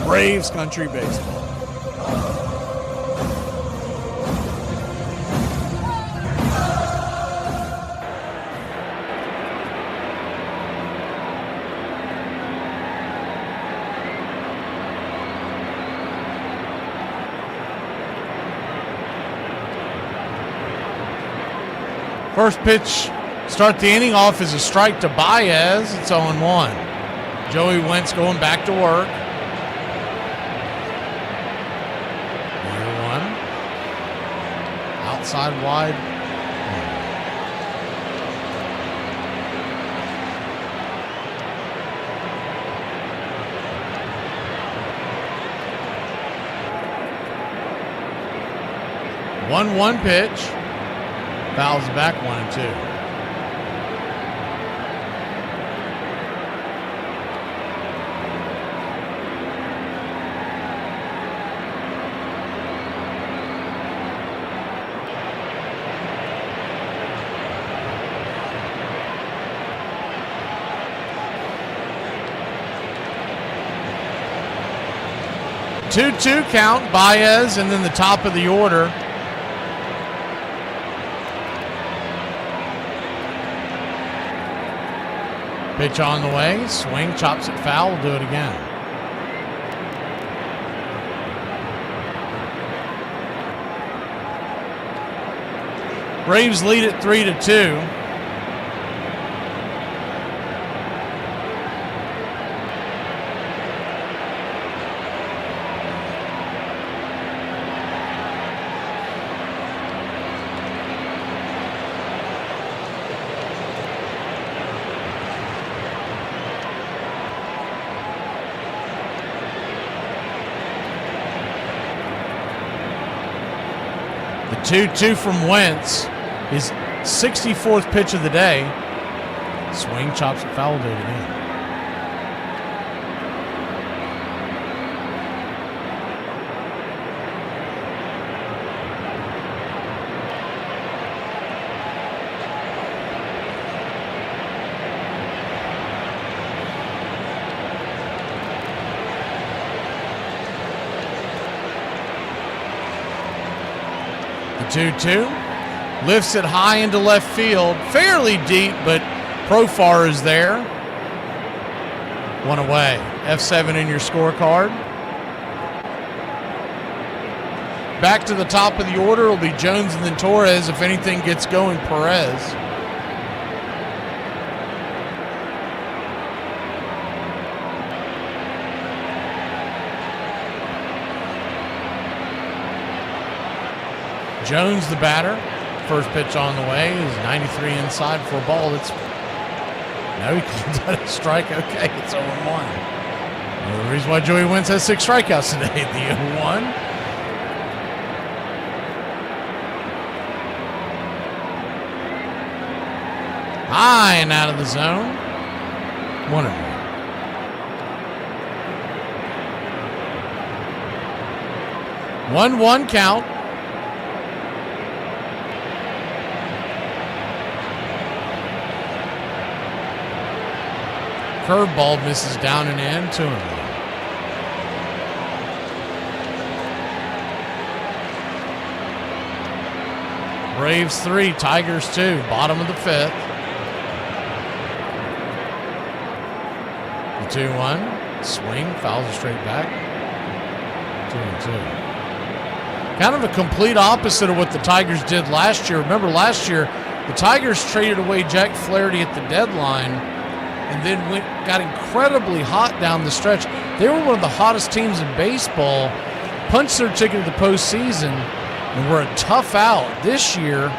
Braves country baseball. First pitch, start the inning off is a strike to Baez. It's 0-1. Joey Wentz going back to work. 0-1. Outside wide. One pitch. Fouls back 1-2. Two count, Baez, and then the top of the order. Pitch on the way, swing, chops it foul, we'll do it again. Braves lead it 3-2. The 2-2 from Wentz, his 64th pitch of the day. Swing, chops it foul, do it again. The 2-2 lifts it high into left field, fairly deep, but Profar is there. One away. F7 in your scorecard. Back to the top of the order will be Jones and then Torres. If anything gets going, Perez. Jones, the batter. First pitch on the way is 93 inside for a ball. That's no, he called that a strike. Okay, it's 0-1. The reason why Joey Wentz has 6 strikeouts today. The 0-1. High and out of the zone. 1-1. One count. Curveball misses down and in. 2-1. Braves 3, Tigers 2. Bottom of the 5th. The 2-1. Swing. Fouls it straight back. 2-2. Kind of a complete opposite of what the Tigers did last year. Remember last year, the Tigers traded away Jack Flaherty at the deadline and then got incredibly hot down the stretch. They were one of the hottest teams in baseball, punched their ticket to the postseason, and were a tough out. This year,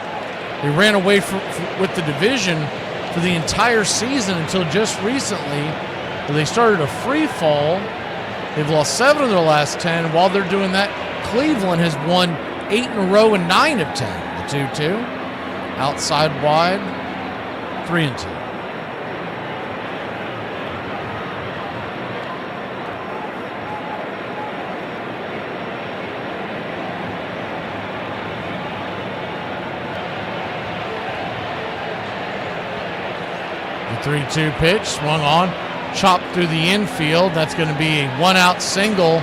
they ran away with the division for the entire season until just recently, where they started a free fall. They've lost 7 of their last 10. While they're doing that, Cleveland has won 8 in a row and 9 of 10. The 2-2. Outside wide, 3-2. The 3-2 pitch, swung on, chopped through the infield. That's going to be a 1-out single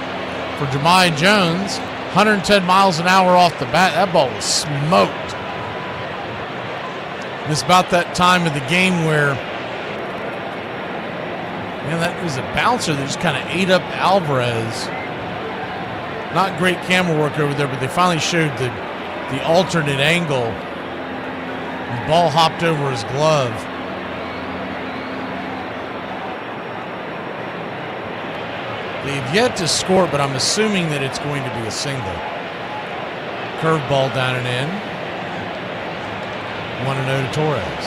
for Jahmai Jones. 110 miles an hour off the bat. That ball was smoked. It's about that time of the game where, man, that was a bouncer that just kind of ate up Alvarez. Not great camera work over there, but they finally showed the alternate angle. The ball hopped over his glove. They've yet to score, but I'm assuming that it's going to be a single. Curveball down and in. 1-0 to Torres.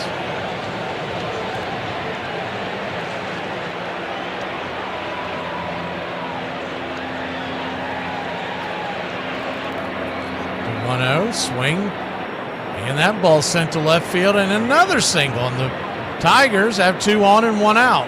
The 1-0 swing, and that ball sent to left field, and another single. And the Tigers have 2 on and 1 out.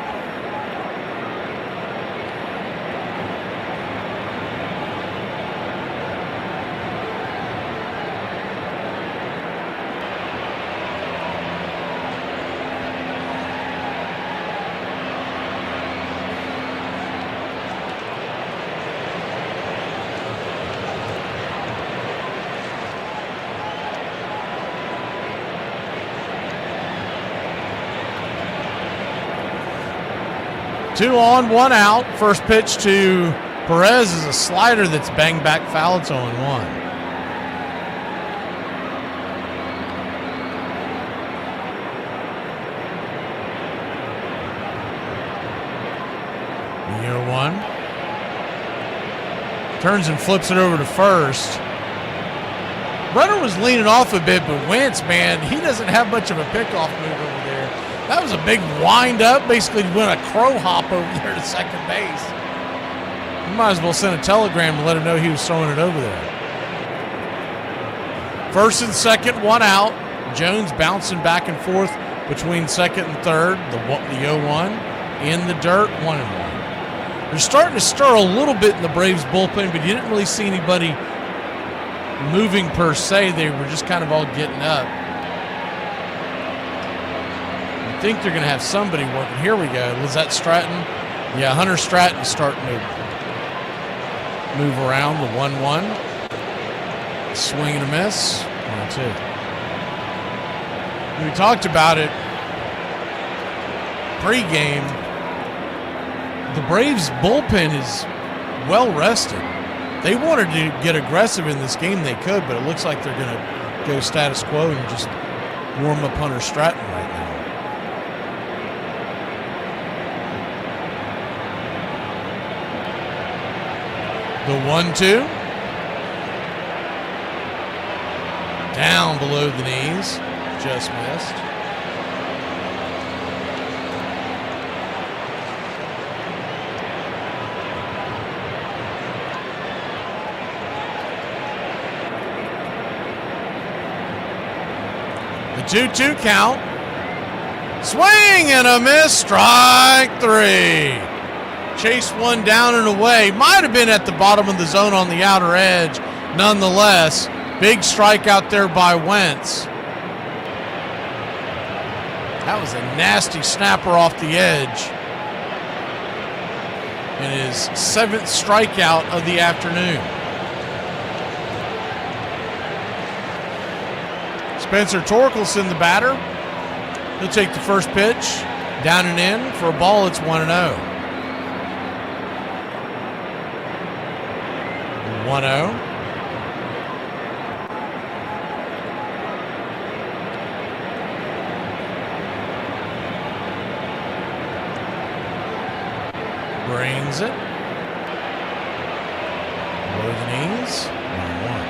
Two on, 1 out. First pitch to Perez is a slider that's banged back foul. It's 0-1. The 0-1. Turns and flips it over to first. Runner was leaning off a bit, but Wentz, man, he doesn't have much of a pickoff move over there. That was a big wind-up. Basically went a crow hop over there to second base. You might as well send a telegram to let him know he was throwing it over there. First and second, 1 out. Jones bouncing back and forth between second and third. The 0-1 in the dirt, 1-1. They're starting to stir a little bit in the Braves bullpen, but you didn't really see anybody moving per se. They were just kind of all getting up. I think they're going to have somebody working. Here we go. Was that Stratton? Yeah, Hunter Stratton starting to move around. The 1-1. Swing and a miss. 1-2. We talked about it pre-game. the Braves bullpen is well rested. They wanted to get aggressive in this game, they could, but it looks like they're going to go status quo and just warm up Hunter Stratton right now. The 1-2. Down below the knees. Just missed. The 2-2 count. Swing and a miss. Strike 3. Chase one down and away. Might have been at the bottom of the zone on the outer edge. Nonetheless, big strikeout there by Wentz. That was a nasty snapper off the edge. And his 7th strikeout of the afternoon. Spencer Torkelson, the batter. He'll take the first pitch. Down and in for a ball. It's 1-0. 1-0. Brings it. Below the knees. 1-1.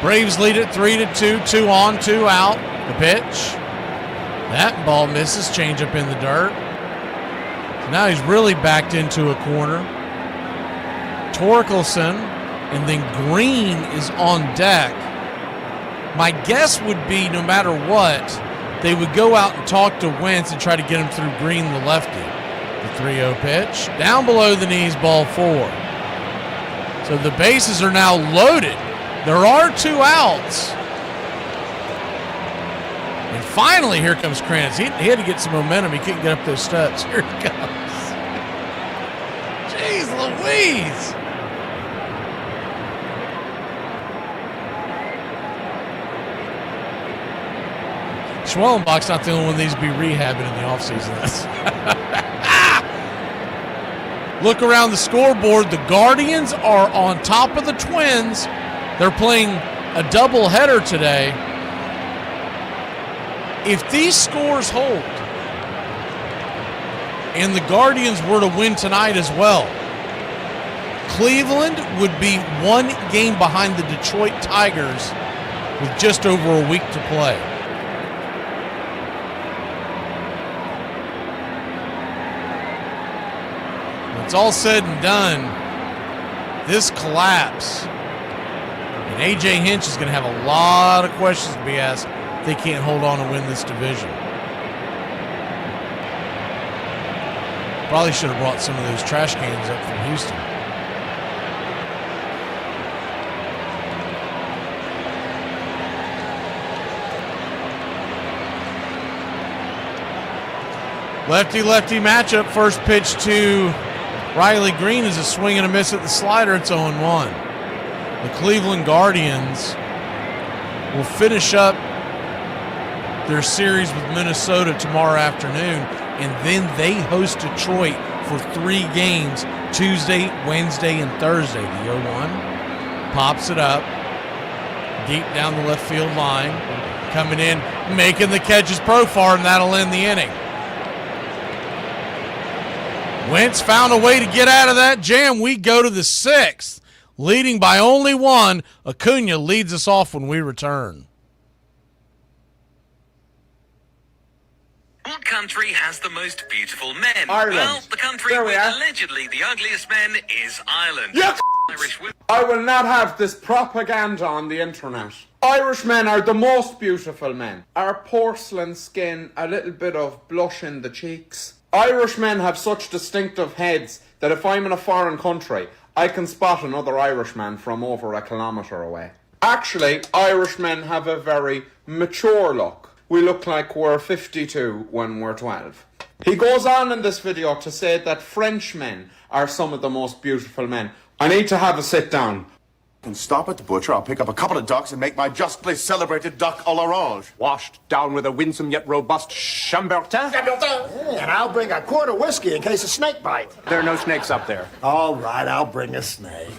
Braves lead it 3-2, 2 on, 2 out. The pitch. That ball misses, change up in the dirt. So now he's really backed into a corner. Torkelson and then Green is on deck. My guess would be no matter what, they would go out and talk to Wentz and try to get him through Green, the lefty. The 3-0 pitch. Down below the knees, ball 4. So the bases are now loaded. There are 2 outs. And finally, here comes Krantz. He had to get some momentum. He couldn't get up those steps. Here he comes. Jeez Louise. Schwellenbach's not the only one that needs to be rehabbing in the offseason. Look around the scoreboard. The Guardians are on top of the Twins. They're playing a doubleheader today. If these scores hold and the Guardians were to win tonight as well, Cleveland would be 1 game behind the Detroit Tigers with just over a week to play. When it's all said and done, this collapse, and A.J. Hinch is going to have a lot of questions to be asked if they can't hold on and win this division. Probably should have brought some of those trash cans up from Houston. Lefty-lefty matchup. First pitch to Riley Green is a swing and a miss at the slider. It's 0-1. The Cleveland Guardians will finish up their series with Minnesota tomorrow afternoon, and then they host Detroit for 3 games, Tuesday, Wednesday, and Thursday. The 0-1 pops it up deep down the left field line, coming in, making the catch is Profar, and that'll end the inning. Wentz found a way to get out of that jam. We go to the 6th. Leading by only 1, Acuna leads us off when we return. What country has the most beautiful men? Ireland. Well, the country There we with are. allegedly the ugliest men is Ireland. You Irish women. I will not have this propaganda on the internet. Irish men are the most beautiful men. Our porcelain skin, a little bit of blush in the cheeks. Irish men have such distinctive heads that if I'm in a foreign country, I can spot another Irishman from over a kilometre away. Actually, Irishmen have a very mature look. We look like we're 52 when we're 12. He goes on in this video to say that French men are some of the most beautiful men. I need to have a sit down. And stop at the butcher. I'll pick up a couple of ducks and make my justly celebrated duck à l'orange. Washed down with a winsome yet robust Chambertin. And I'll bring a quart of whiskey in case of snake bite. There are no snakes up there. All right, I'll bring a snake.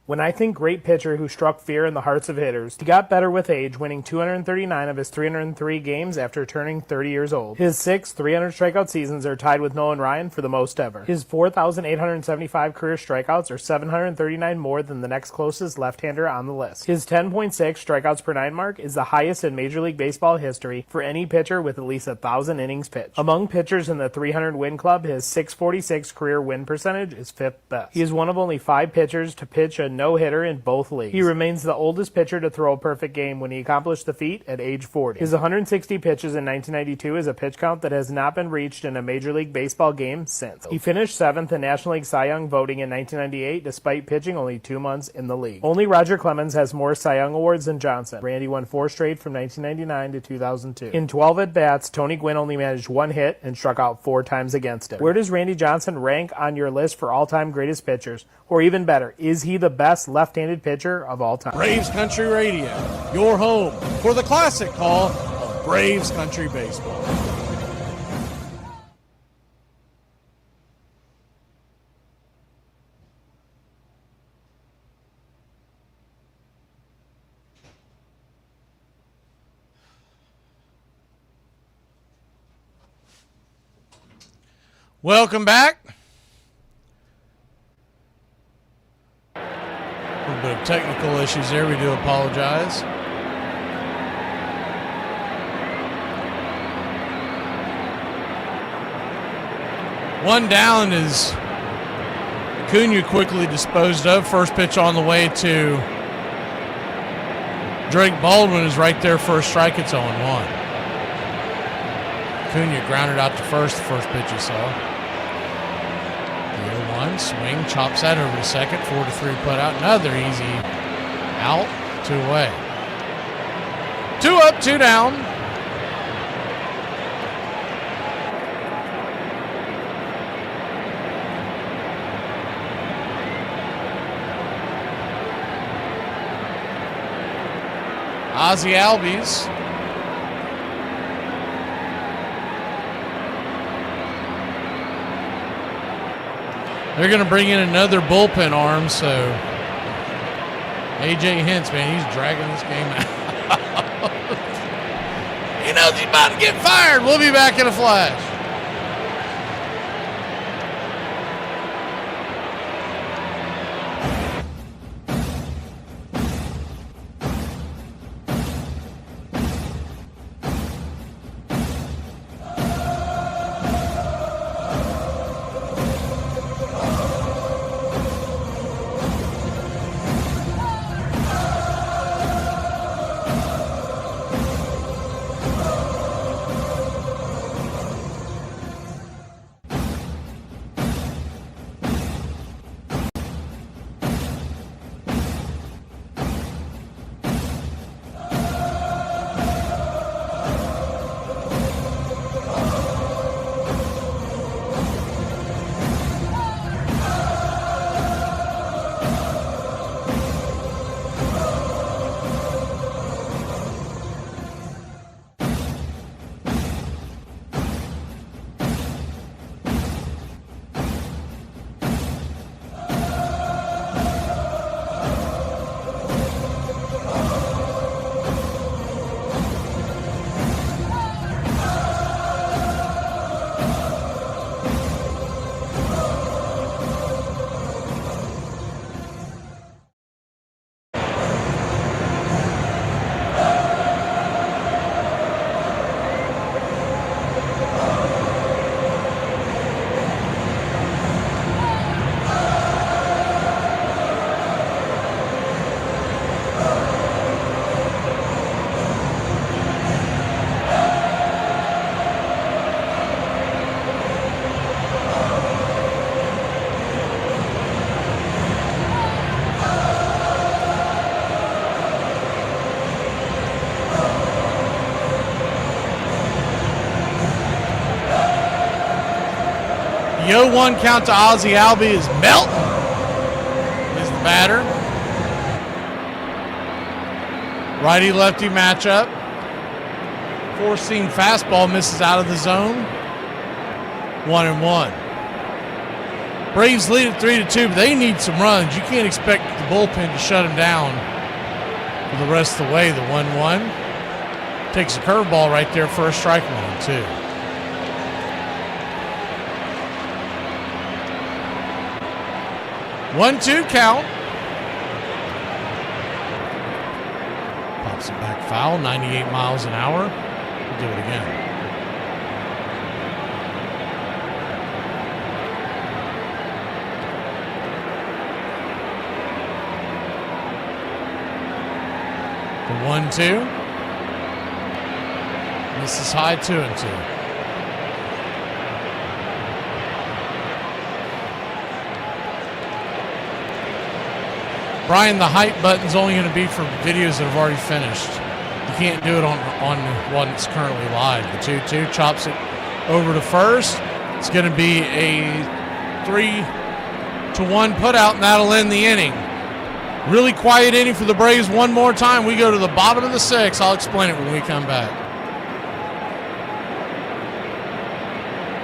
When I think great pitcher who struck fear in the hearts of hitters, he got better with age, winning 239 of his 303 games after turning 30 years old. His 6 300 strikeout seasons are tied with Nolan Ryan for the most ever. His 4,875 career strikeouts are 739 more than the next closest left-hander on the list. His 10.6 strikeouts per nine mark is the highest in Major League Baseball history for any pitcher with at least 1,000 innings pitched. Among pitchers in the 300 win club, his 646 career win percentage is 5th best. He is one of only 5 pitchers to pitch a no-hitter in both leagues. He remains the oldest pitcher to throw a perfect game when he accomplished the feat at age 40. His 160 pitches in 1992 is a pitch count that has not been reached in a Major League Baseball game since. He finished 7th in National League Cy Young voting in 1998 despite pitching only 2 months in the league. Only Roger Clemens has more Cy Young awards than Johnson. Randy won 4 straight from 1999 to 2002. In 12 at-bats, Tony Gwynn only managed 1 hit and struck out 4 times against him. Where does Randy Johnson rank on your list for all-time greatest pitchers? Or even better, is he the best left-handed pitcher of all time? Braves Country Radio, your home for the classic call of Braves Country Baseball. Welcome back. A little bit of technical issues there. We do apologize. One down is Acuna quickly disposed of. First pitch on the way to Drake Baldwin is right there for a strike. It's 0-1. Acuna grounded out to first, the first pitch you saw. The 0-1 swing, chops that over to second. 4-3 put out. Another easy out, 2 away. 2 up, 2 down. Ozzie Albies. They're going to bring in another bullpen arm, so A.J. Hinch, man, he's dragging this game out. He knows he's about to get fired. We'll be back in a flash. The 0-1 count to Ozzie Albies is Melton. batter. Righty-lefty matchup. Four-seam fastball misses out of the zone. 1-1. Braves lead at 3-2, but they need some runs. You can't expect the bullpen to shut them down for the rest of the way. The 1-1 takes a curveball right there for a strike 1-2. One-two count. Pops it back foul, 98 miles an hour. We'll do it again. The 1-2. This is high, 2-2. Brian, the hype button's only going to be for videos that have already finished. You can't do it on one that's currently live. The 2-2 chops it over to first. It's going to be a 3-1 putout, and that'll end the inning. Really quiet inning for the Braves one more time. We go to the bottom of the sixth. I'll explain it when we come back.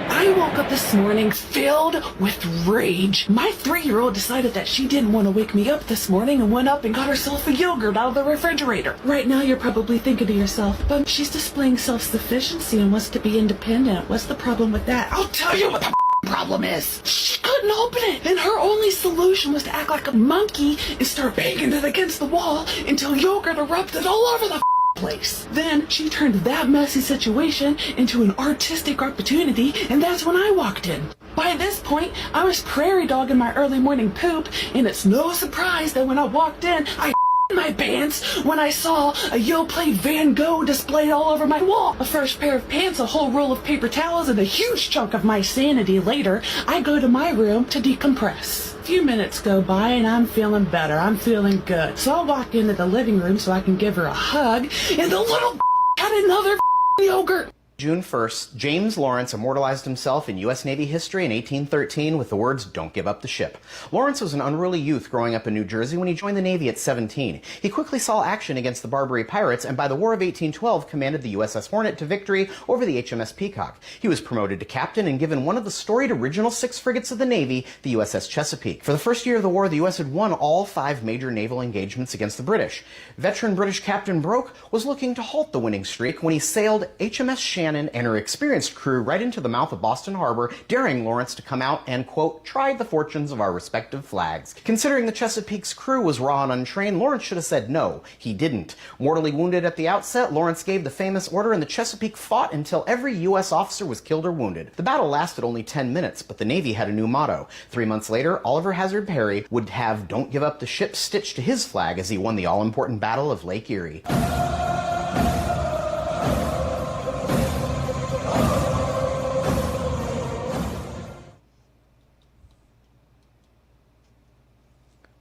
I woke up this morning filled with rage. My 3-year-old decided that she didn't want to wake me up this morning and went up and got herself a yogurt out of the refrigerator. Right now you're probably thinking to yourself, but she's displaying self-sufficiency and wants to be independent. What's the problem with that? I'll tell you what the problem is. She couldn't open it, and her only solution was to act like a monkey and start banging it against the wall until yogurt erupted all over the place. Then she turned that messy situation into an artistic opportunity, and that's when I walked in. By this point, I was prairie dogging my early morning poop, and it's no surprise that when I walked in, I my pants when I saw a Yoplait Van Gogh displayed all over my wall. A fresh pair of pants, a whole roll of paper towels, and a huge chunk of my sanity later, I go to my room to decompress. A few minutes go by and I'm feeling better. I'm feeling good. So I walk into the living room so I can give her a hug, and the little had another yogurt. June 1st, James Lawrence immortalized himself in U.S. Navy history in 1813 with the words, "Don't give up the ship." Lawrence was an unruly youth growing up in New Jersey when he joined the Navy at 17. He quickly saw action against the Barbary pirates, and by the War of 1812 commanded the USS Hornet to victory over the HMS Peacock. He was promoted to captain and given one of the storied original 6 frigates of the Navy, the USS Chesapeake. For the first year of the war, the U.S. had won all 5 major naval engagements against the British. Veteran British Captain Broke was looking to halt the winning streak when he sailed HMS Shannon and her experienced crew right into the mouth of Boston Harbor, daring Lawrence to come out and, quote, "try the fortunes of our respective flags." Considering the Chesapeake's crew was raw and untrained, Lawrence should have said no. He didn't. Mortally wounded at the outset, Lawrence gave the famous order, and the Chesapeake fought until every U.S. officer was killed or wounded. The battle lasted only 10 minutes, but the Navy had a new motto. 3 months later, Oliver Hazard Perry would have "Don't give up the ship" stitched to his flag as he won the all-important Battle of Lake Erie.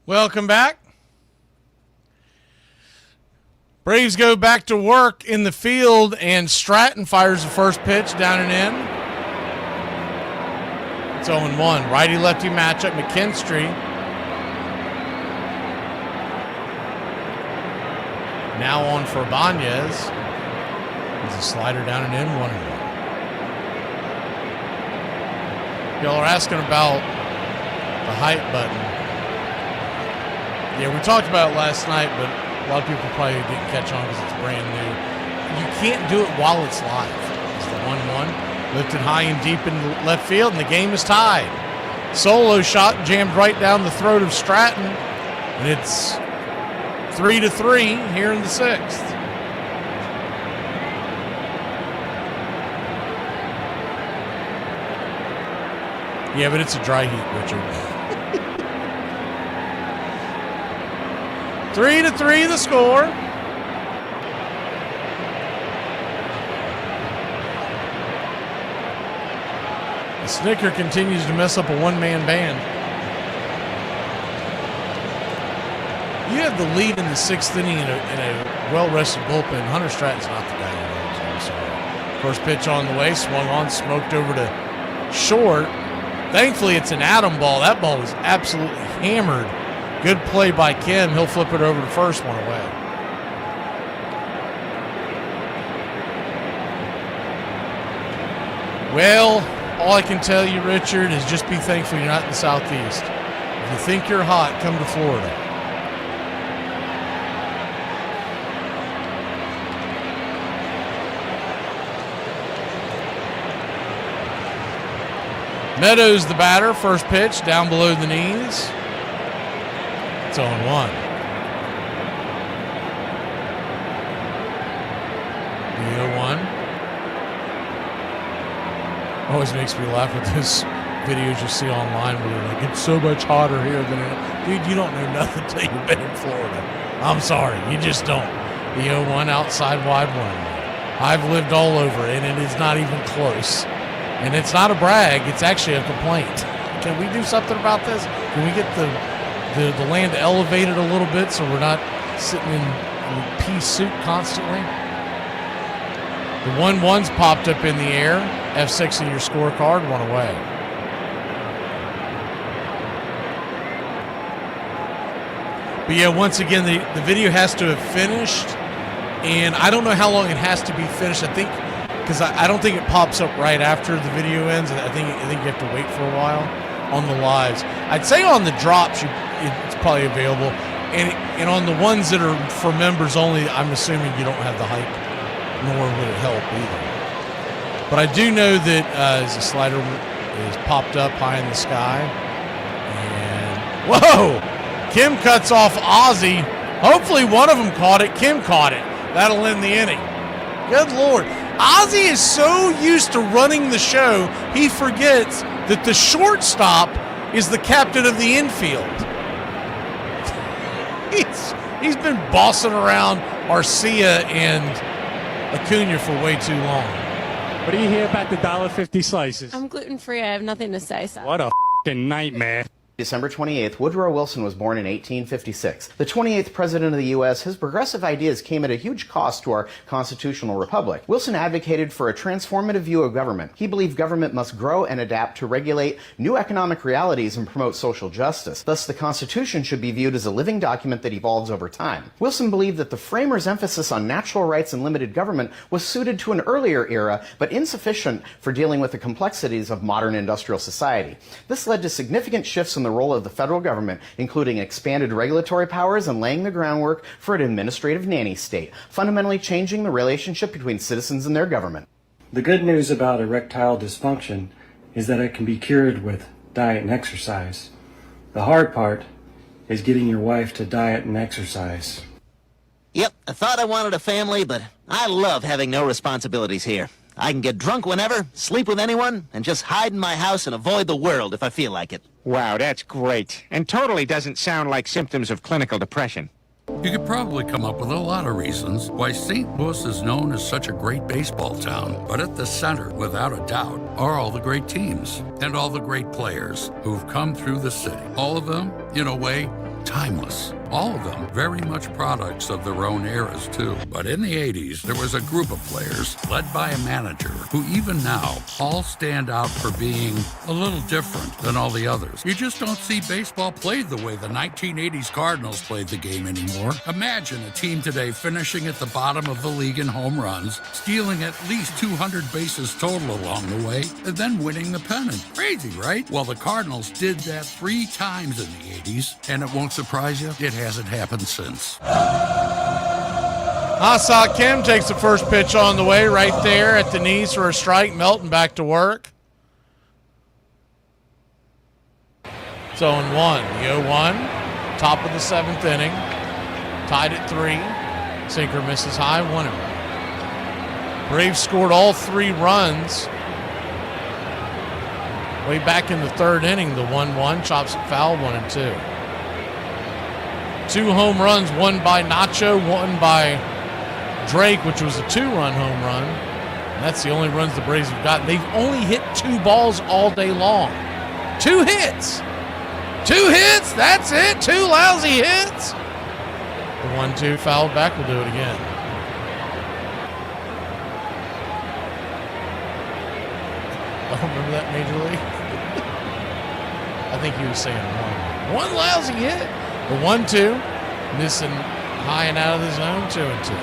Welcome back. Braves go back to work in the field, and Stratton fires the first pitch down and in. It's 0-1. Righty-lefty matchup. McKinstry now on for Ibanez. There's a slider down and in, 1-1. Y'all are asking about the hype button. Yeah, we talked about it last night, but a lot of people probably didn't catch on because it's brand new. You can't do it while it's live. It's the 1-1. Lifted high and deep in left field, and the game is tied. Solo shot jammed right down the throat of Stratton, and it's 3-3 here in the 6th. Yeah, but it's a dry heat, Richard. 3-3 the score. The Snicker continues to mess up a one-man band. You have the lead in the 6th inning in a well-rested bullpen. Hunter Stratton's not the guy you know. I'm sorry. First pitch on the way, swung on, smoked over to short. Thankfully, it's an atom ball. That ball was absolutely hammered Good play by Kim. He'll flip it over to first, one away. Well, all I can tell you, Richard, is just be thankful you're not in the Southeast. If you think you're hot, come to Florida. Meadows, the batter, first pitch, down below the knees. It's 0-1. The 0-1. Always makes me laugh with those videos you see online where they're like, it's so much hotter here than it. Dude, you don't know nothing until you've been in Florida. I'm sorry, you just don't. The 0-1 outside wide one. I've lived all over it, and it is not even close. And it's not a brag, it's actually a complaint. Can we do something about this? Can we get the land elevated a little bit so we're not sitting in pea soup constantly? The 1-1's popped up in the air. F6 in your scorecard, one away. But yeah, once again, the video has to have finished. And I don't know how long it has to be finished. I think, because I don't think it pops up right after the video ends. I think you have to wait for a while on the lives. I'd say on the drops, it's probably available. And on the ones that are for members only, I'm assuming you don't have the hype, nor would it help either. But I do know that as the slider is popped up high in the sky. And, whoa! Kim cuts off Ozzy. Hopefully one of them caught it. Kim caught it. That'll end the inning. Good Lord. Ozzy is so used to running the show, he forgets that the shortstop is the captain of the infield. He's been bossing around Arcia and Acuna for way too long. What do you hear about the $1.50 slices? I'm gluten-free. I have nothing to say, so. What a f***ing nightmare. December 28th, Woodrow Wilson was born in 1856. The 28th president of the U.S., his progressive ideas came at a huge cost to our constitutional republic. Wilson advocated for a transformative view of government. He believed government must grow and adapt to regulate new economic realities and promote social justice. Thus, the Constitution should be viewed as a living document that evolves over time. Wilson believed that the framers' emphasis on natural rights and limited government was suited to an earlier era, but insufficient for dealing with the complexities of modern industrial society. This led to significant shifts in the role of the federal government, including expanded regulatory powers and laying the groundwork for an administrative nanny state, fundamentally changing the relationship between citizens and their government. The good news about erectile dysfunction is that it can be cured with diet and exercise. The hard part is getting your wife to diet and exercise. Yep, I thought I wanted a family, but I love having no responsibilities here. I can get drunk whenever, sleep with anyone, and just hide in my house and avoid the world if I feel like it. Wow, that's great. And totally doesn't sound like symptoms of clinical depression. You could probably come up with a lot of reasons why St. Louis is known as such a great baseball town. But at the center, without a doubt, are all the great teams and all the great players who've come through the city. All of them, in a way, timeless. All of them very much products of their own eras, too. But in the 80s, there was a group of players led by a manager who even now all stand out for being a little different than all the others. You just don't see baseball played the way the 1980s Cardinals played the game anymore. Imagine a team today finishing at the bottom of the league in home runs, stealing at least 200 bases total along the way, and then winning the pennant. Crazy, right? Well, the Cardinals did that 3 times in the 80s, and it won't surprise you, it hasn't happened since. Ha-Seong Kim takes the first pitch on the way right there at the knees for a strike. Melton back to work. It's 0-1. The 0-1, top of the 7th inning. Tied at 3. Sinker misses high, 1-0. Braves scored all 3 runs way back in the 3rd inning. The 1-1 chops it foul, 1-2. 2 home runs, one by Nacho, one by Drake, which was a 2-run home run. And that's the only runs the Braves have gotten. They've only hit 2 balls all day long. 2 hits. 2 hits, that's it. 2 lousy hits. The 1-2 fouled back, we'll do it again. Oh, remember that, Major League? I think he was saying 1. 1 lousy hit. The 1-2, missing high and out of the zone, 2-2.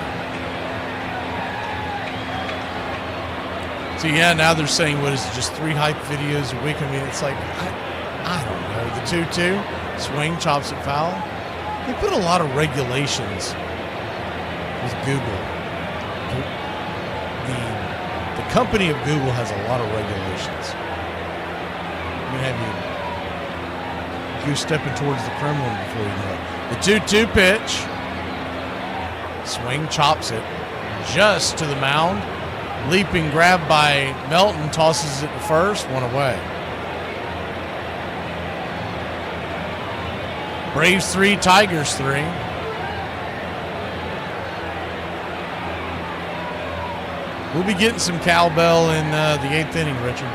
So yeah, now they're saying, what is it, just 3 hype videos a week? I mean, it's like, I don't know. The 2-2, swing, chops it foul. They put a lot of regulations with Google. The company of Google has a lot of regulations. I'm going to have you stepping towards the Kremlin before you know it. The 2-2 pitch. Swing, chops it just to the mound. Leaping grab by Melton, tosses it to first, 1 away. Braves 3, Tigers 3. We'll be getting some cowbell in the 8th inning, Richard.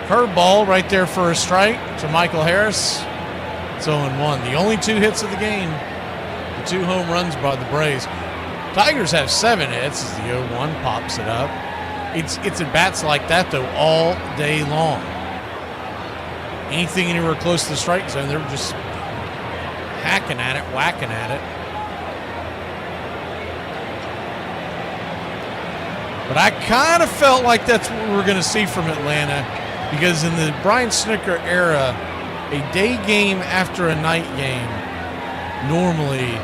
Curveball right there for a strike to Michael Harris. It's 0-1. The only 2 hits of the game. The 2 home runs by the Braves. Tigers have 7 hits as the 0-1 pops it up. It's at bats like that, though, all day long. Anything anywhere close to the strike zone, they're just hacking at it, whacking at it. But I kind of felt like that's what we were going to see from Atlanta, because in the Brian Snooker era, a day game after a night game normally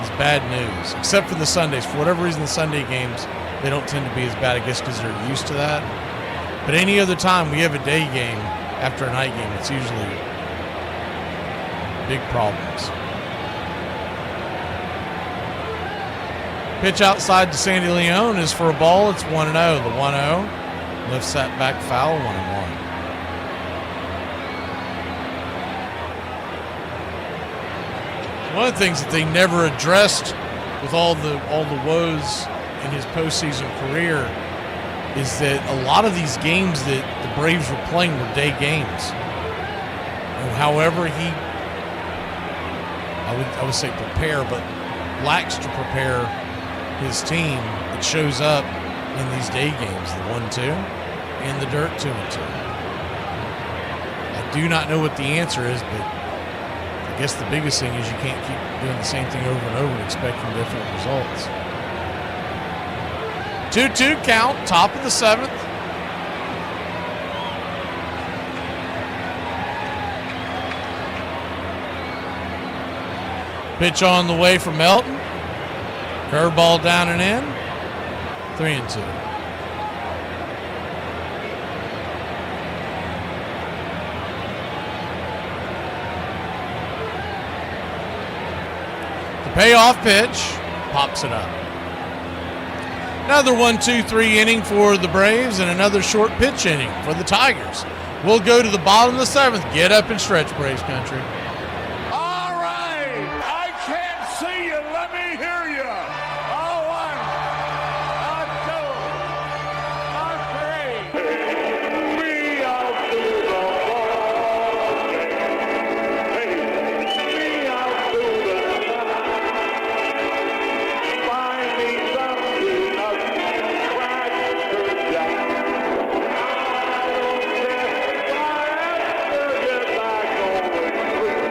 is bad news, except for the Sundays. For whatever reason, the Sunday games, they don't tend to be as bad, I guess, because they're used to that. But any other time we have a day game after a night game, it's usually big problems. Pitch outside to Sandy Leone is for a ball. It's 1-0. The 1-0 lifts that back foul, 1-1. One of the things that they never addressed with all the woes in his postseason career is that a lot of these games that the Braves were playing were day games. And however I would say prepare, but lacks to prepare his team, it shows up in these day games, the 1-2 and the dirt 2-2. I do not know what the answer is, but I guess the biggest thing is you can't keep doing the same thing over and over and expecting different results. 2-2 count, top of the 7th. Pitch on the way from Melton. Curveball down and in. 3-2. The payoff pitch pops it up. Another 1-2-3 inning for the Braves and another short pitch inning for the Tigers. We'll go to the bottom of the 7th. Get up and stretch, Braves country. All right. I can't see you. Let me hear you. All right. On 2, on 3. Me out to the morning. Hey, me out to the night. Find me something up to crack the jack. I don't care if I have to get back on the street.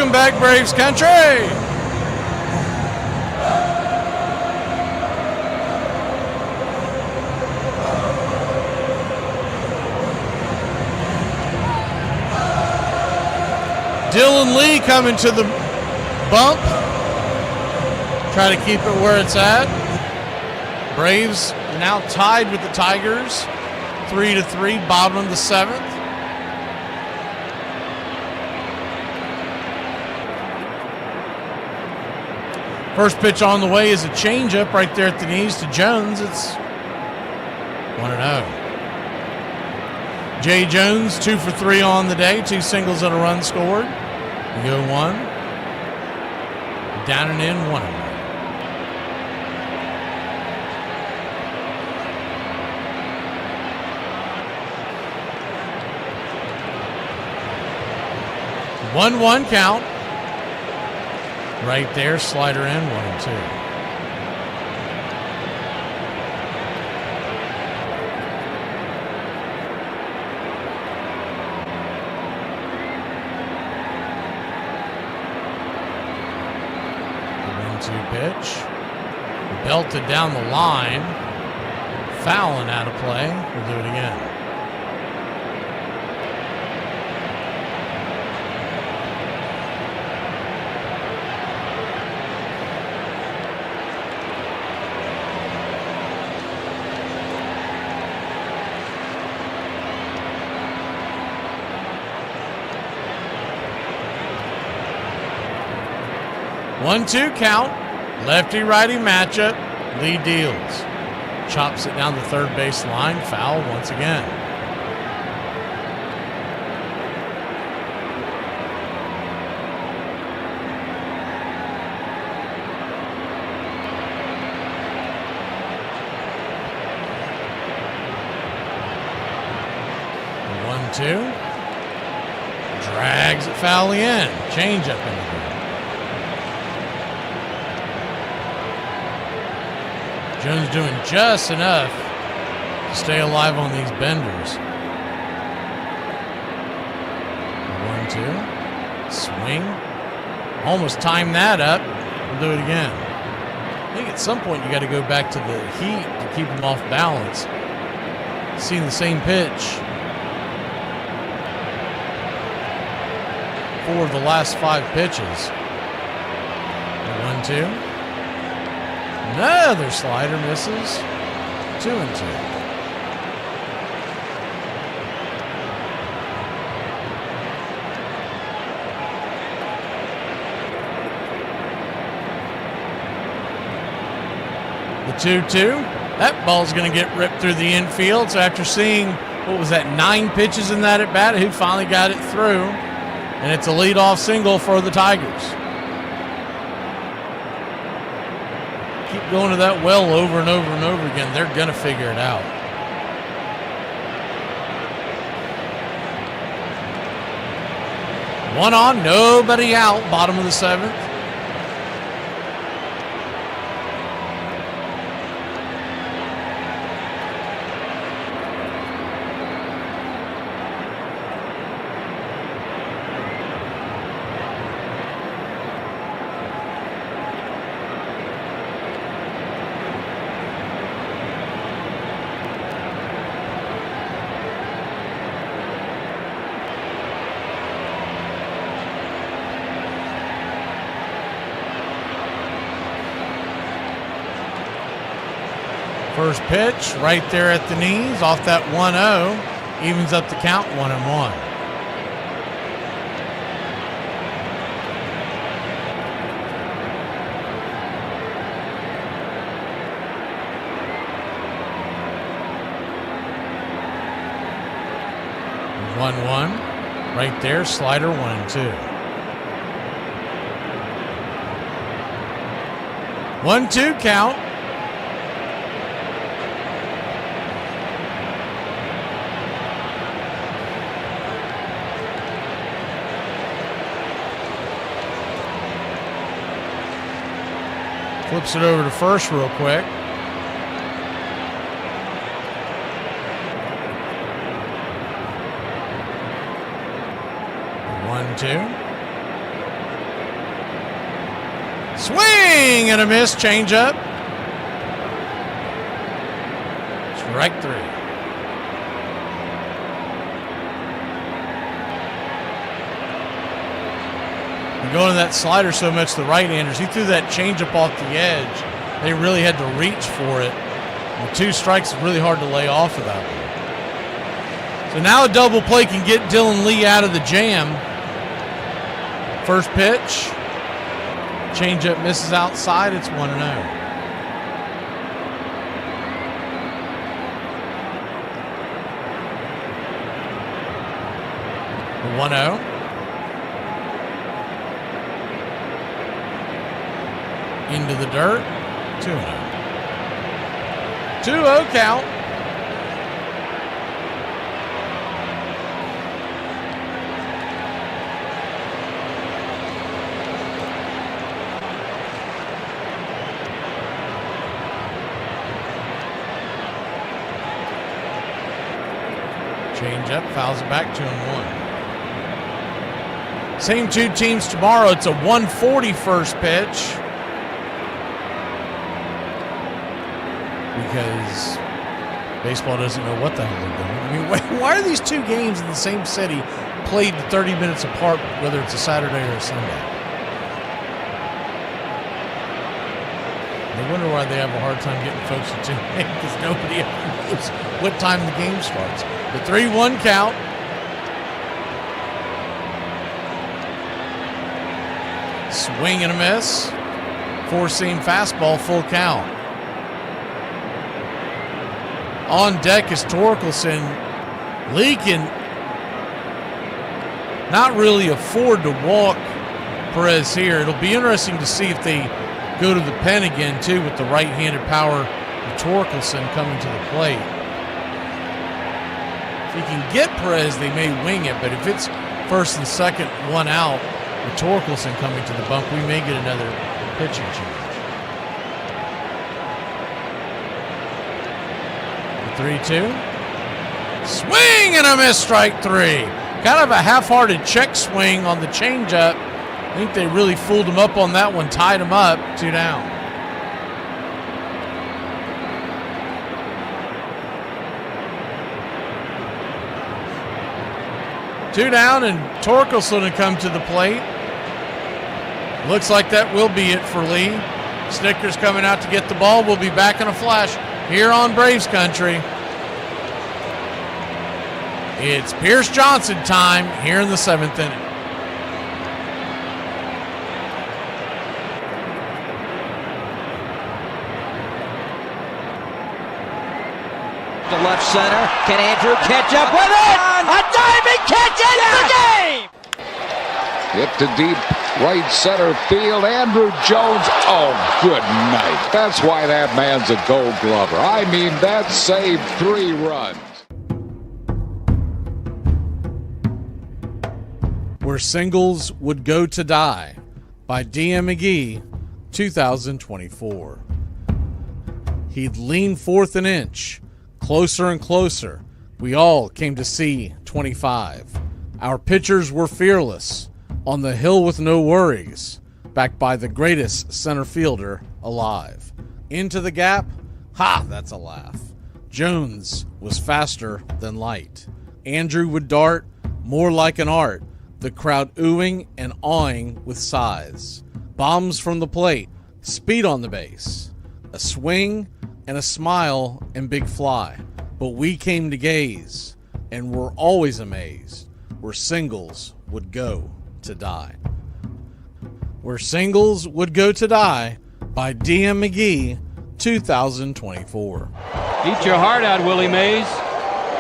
Welcome back, Braves country. Dylan Lee coming to the bump. Try to keep it where it's at. Braves now tied with the Tigers. 3-3, bottom of the 7th. First pitch on the way is a changeup right there at the knees to Jones. It's 1-0. Jay Jones, 2 for 3 on the day, 2 singles and a run scored. We go 1. Down and in, 1-0. One count. Right there, slider in, 1-2. Pitch. Belted down the line. Fouling out of play. We'll do it again. One-two count. Lefty-righty matchup. Lee deals. Chops it down the third base line. Foul once again. One-two. Drags it foully in. Change up in the game. Jones doing just enough to stay alive on these benders. 1-2. Swing. Almost timed that up. We'll do it again. I think at some point you got to go back to the heat to keep them off balance. Seeing the same pitch 4 of the last 5 pitches. 1-2. Another slider misses. 2-2. The 2-2. That ball's going to get ripped through the infield. So after seeing, 9 pitches in that at bat, he finally got it through. And it's a leadoff single for the Tigers. Keep going to that well over and over and over again. They're going to figure it out. One on, nobody out, bottom of the 7th. First pitch right there at the knees off that 1-0. Evens up the count 1-1. Right there, slider 1-2. 1-2 count. Flips it over to first real quick. One, two. Swing and a miss. Change up. Strike 3. And going to that slider so much, the right-handers, he threw that changeup off the edge. They really had to reach for it. And 2 strikes is really hard to lay off of that one. So now a double play can get Dylan Lee out of the jam. First pitch. Changeup misses outside. It's 1-0. The 1-0. Into the dirt. 2-0. 2-0 count. Change up, fouls it back, 2-1. Same 2 teams tomorrow. It's a 1:40 first pitch. Because baseball doesn't know what the hell they're doing. I mean, why are these 2 games in the same city played 30 minutes apart, whether it's a Saturday or a Sunday? I wonder why they have a hard time getting folks to tune in, because nobody ever knows what time the game starts. The 3-1 count. Swing and a miss. 4-seam fastball, full count. On deck is Torkelson. Lee can not really afford to walk Perez here. It'll be interesting to see if they go to the pen again, too, with the right-handed power of Torkelson coming to the plate. If he can get Perez, they may wing it, but if it's first and second, 1 out, with Torkelson coming to the bump, we may get another pitching change. The 3-2. Swing and a miss, strike 3. Kind of a half-hearted check swing on the changeup. I think they really fooled him up on that one, tied him up, 2 down. Two down, and Torkelson will come to the plate. Looks like that will be it for Lee. Snickers coming out to get the ball. We'll be back in a flash here on Braves Country. It's Pierce Johnson time here in the 7th inning. To left center. Can Andrew catch up with it? A diving catch ends the game! Hit to deep right center field. Andrew Jones. Oh, good night. That's why that man's a Gold Glover. I mean, that saved 3 runs. Where Singles Would Go to Die by D.M. McGee, 2024. He'd lean forth an inch, closer and closer. We all came to see 25. Our pitchers were fearless, on the hill with no worries, backed by the greatest center fielder alive. Into the gap? Ha, that's a laugh. Jones was faster than light. Andrew would dart more like an art, the crowd oohing and awing with sighs. Bombs from the plate, speed on the base, a swing and a smile and big fly. But we came to gaze, and were always amazed, where Singles Would Go to Die. Where Singles Would Go to Die by D.M. McGee, 2024. Eat your heart out, Willie Mays.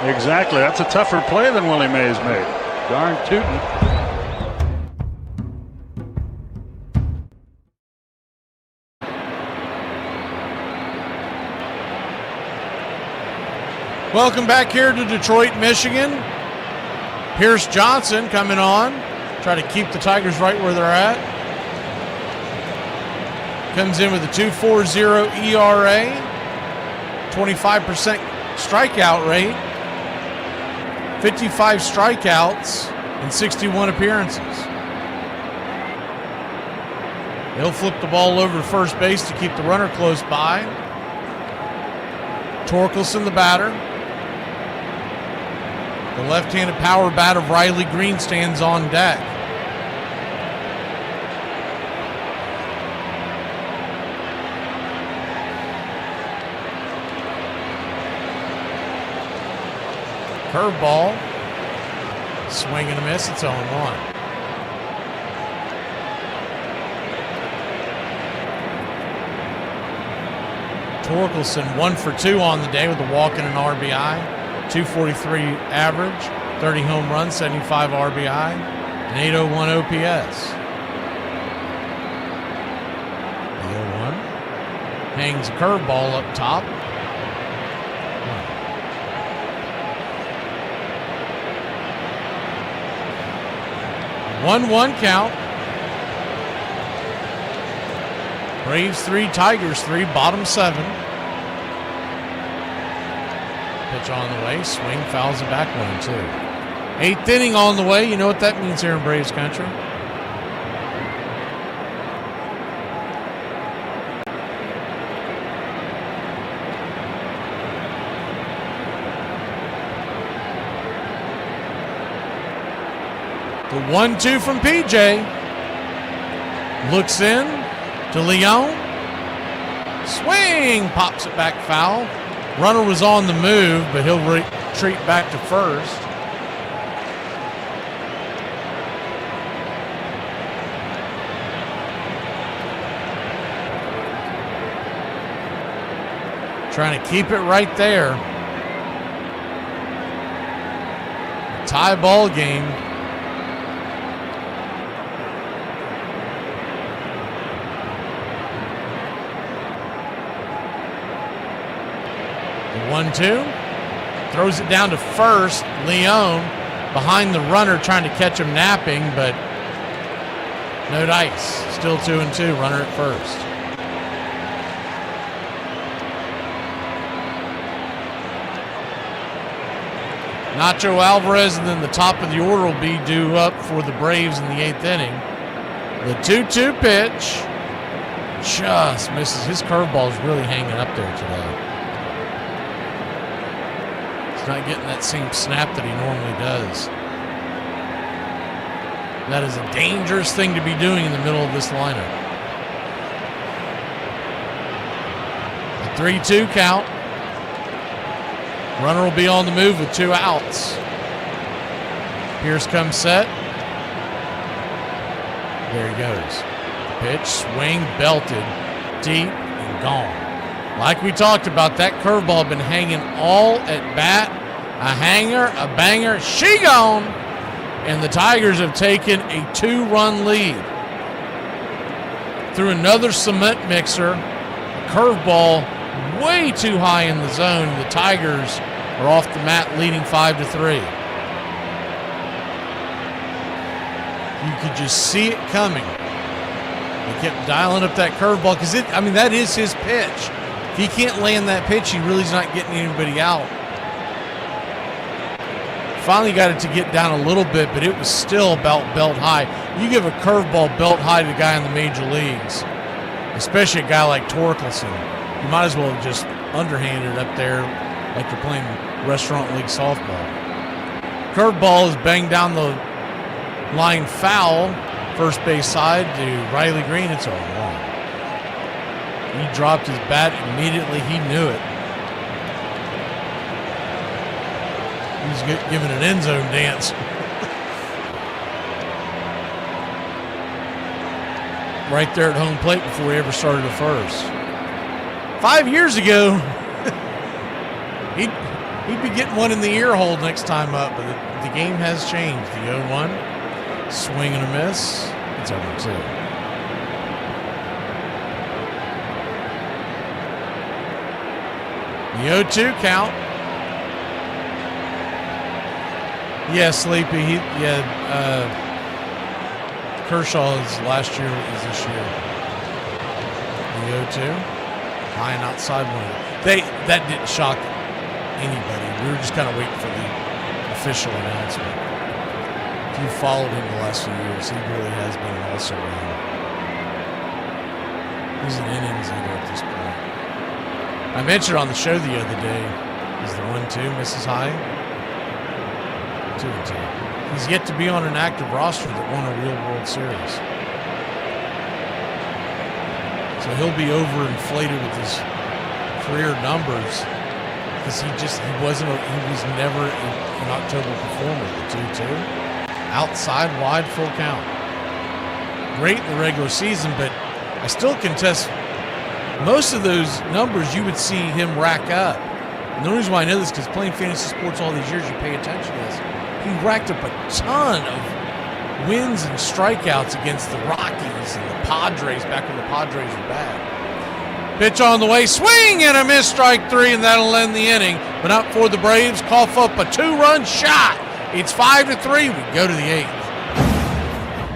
Exactly. That's a tougher play than Willie Mays made. Darn tootin'. Welcome back here to Detroit, Michigan. Pierce Johnson coming on. Try to keep the Tigers right where they're at. Comes in with a 2.40 ERA. 25% strikeout rate. 55 strikeouts in 61 appearances. He'll flip the ball over to first base to keep the runner close by. Torkelson, the batter. The left-handed power bat of Riley Green stands on deck. Curveball. Swing and a miss. It's 0-1. Torkelson 1 for 2 on the day with a walk and an RBI. 243 average, 30 home runs, 75 RBI, and 801 OPS. The 0-1 hangs a curveball up top. 1-1 count. Braves 3, Tigers 3, bottom 7. Pitch on the way, swing, fouls it back, 1-2. 8th inning on the way. You know what that means here in Braves country. The 1-2 from PJ. Looks in to Leon. Swing, pops it back foul. Runner was on the move, but he'll retreat back to first. Trying to keep it right there. Tie ball game. The 1-2. Throws it down to first. Leon behind the runner trying to catch him napping, but no dice. Still 2-2. Runner at first. Nacho Alvarez, and then the top of the order will be due up for the Braves in the 8th inning. The 2-2 pitch just misses. His curveball is really hanging up there today. He's not getting that same snap that he normally does. That is a dangerous thing to be doing in the middle of this lineup. The 3-2 count. Runner will be on the move with 2 outs. Pierce comes set. There he goes. Pitch, swing, belted, deep, and gone. Like we talked about, that curveball been hanging all at bat. A hanger, a banger, she gone. And the Tigers have taken a 2-run lead. Through another cement mixer, a curveball way too high in the zone. The Tigers are off the mat leading 5-3. You could just see it coming. They kept dialing up that curveball because that is his pitch. If he can't land that pitch, he really is not getting anybody out. Finally got it to get down a little bit, but it was still about belt high. You give a curveball belt high to a guy in the major leagues, especially a guy like Torkelson, you might as well have just underhanded up there like you're playing restaurant league softball. Curveball is banged down the line foul, first base side to Riley Green. It's 0-1. He dropped his bat immediately. He knew it. He's giving an end zone dance. Right there at home plate before he ever started at first. 5 years ago, he'd be getting one in the ear hole next time up, but the game has changed. The 0-1, swing and a miss. It's 0-2. The 0-2 count. Yeah, Sleepy. Kershaw is last year, is this year. The 0-2. High and outside one. That didn't shock anybody. We were just kind of waiting for the official announcement. If you followed him the last few years, he really has been an also-ran. He's an innings eater at this point. I mentioned on the show the other day, he's the 1-2, misses high. 2-2. He's yet to be on an active roster that won a real World Series. So he'll be overinflated with his career numbers because he was never an October performer. The 2-2. Outside, wide, full count. Great in the regular season, but I still contest most of those numbers you would see him rack up. And the only reason why I know this is because playing fantasy sports all these years, you pay attention to this. He racked up a ton of wins and strikeouts against the Rockies and the Padres back when the Padres were bad. Pitch on the way, swing and a miss, strike 3, and that'll end the inning. But not for the Braves, cough up a 2-run shot. It's 5-3. We go to the 8th.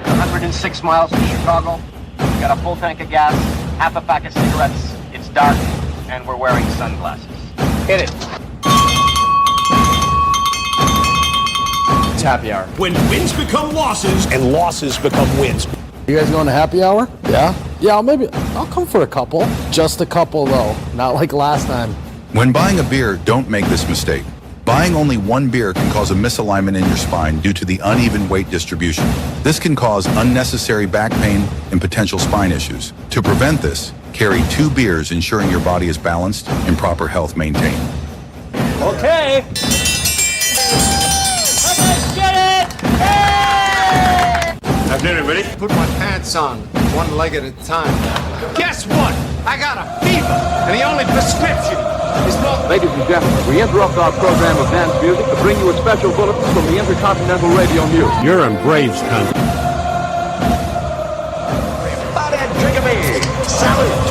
106 miles to Chicago. We've got a full tank of gas, half a pack of cigarettes. It's dark, and we're wearing sunglasses. Hit it. It's happy hour. When wins become losses and losses become wins. You guys going to happy hour? Yeah? Yeah, I'll come for a couple. Just a couple, though. Not like last time. When buying a beer, don't make this mistake. Buying only one beer can cause a misalignment in your spine due to the uneven weight distribution. This can cause unnecessary back pain and potential spine issues. To prevent this, carry 2 beers, ensuring your body is balanced and proper health maintained. Okay. Let's get it! Hey! Afternoon, everybody. Put my pants on, one leg at a time. Guess what? I got a fever, and the only prescription is not... Ladies and gentlemen, we interrupt our program of dance music to bring you a special bulletin from the Intercontinental Radio News. You're in Braves country. Drink a beer. Salute.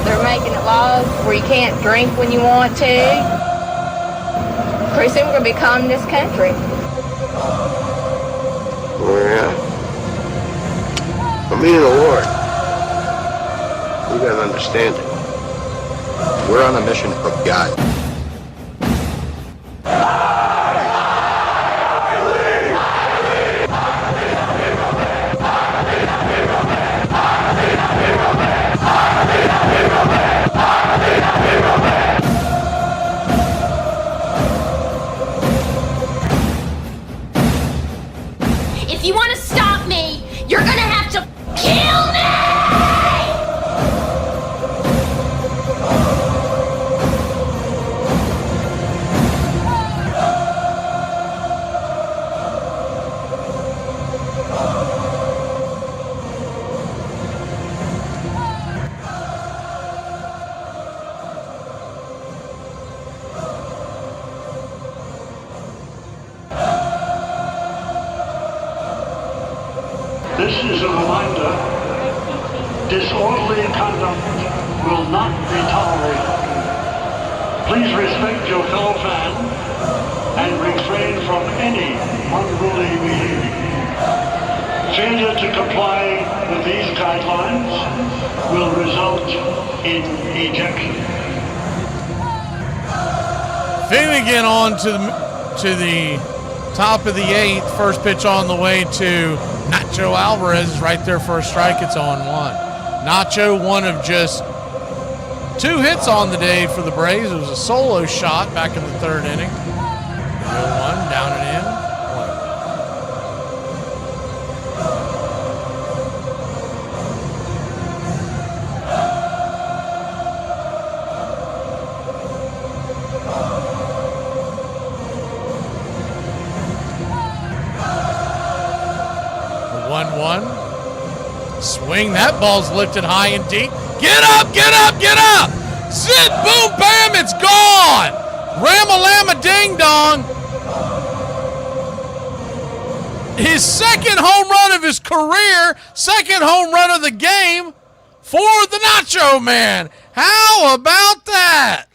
They're making it laws where you can't drink when you want to. Pretty soon we're going to be communist country. Yeah. For me and the Lord, we gotta understand it. We're on a mission from God. If you want to stop me, you're gonna have to kill me! This is a reminder. Disorderly conduct will not be tolerated. Please respect your fellow fan and refrain from any unruly behavior. Failure to comply with these guidelines will result in ejection. Finnegan on to the top of the 8th. First pitch on the way to Nacho Alvarez is right there for a strike. It's on 1. Nacho, one of just 2 hits on the day for the Braves. It was a solo shot back in the 3rd inning. 0-1, down and in. 1-1. Swing. That ball's lifted high and deep. Get up, get up, get up! Zip, boom, bam, it's gone! Ram-a-lam-a ding-dong. His second home run of his career, second home run of the game for the Nacho Man. How about that?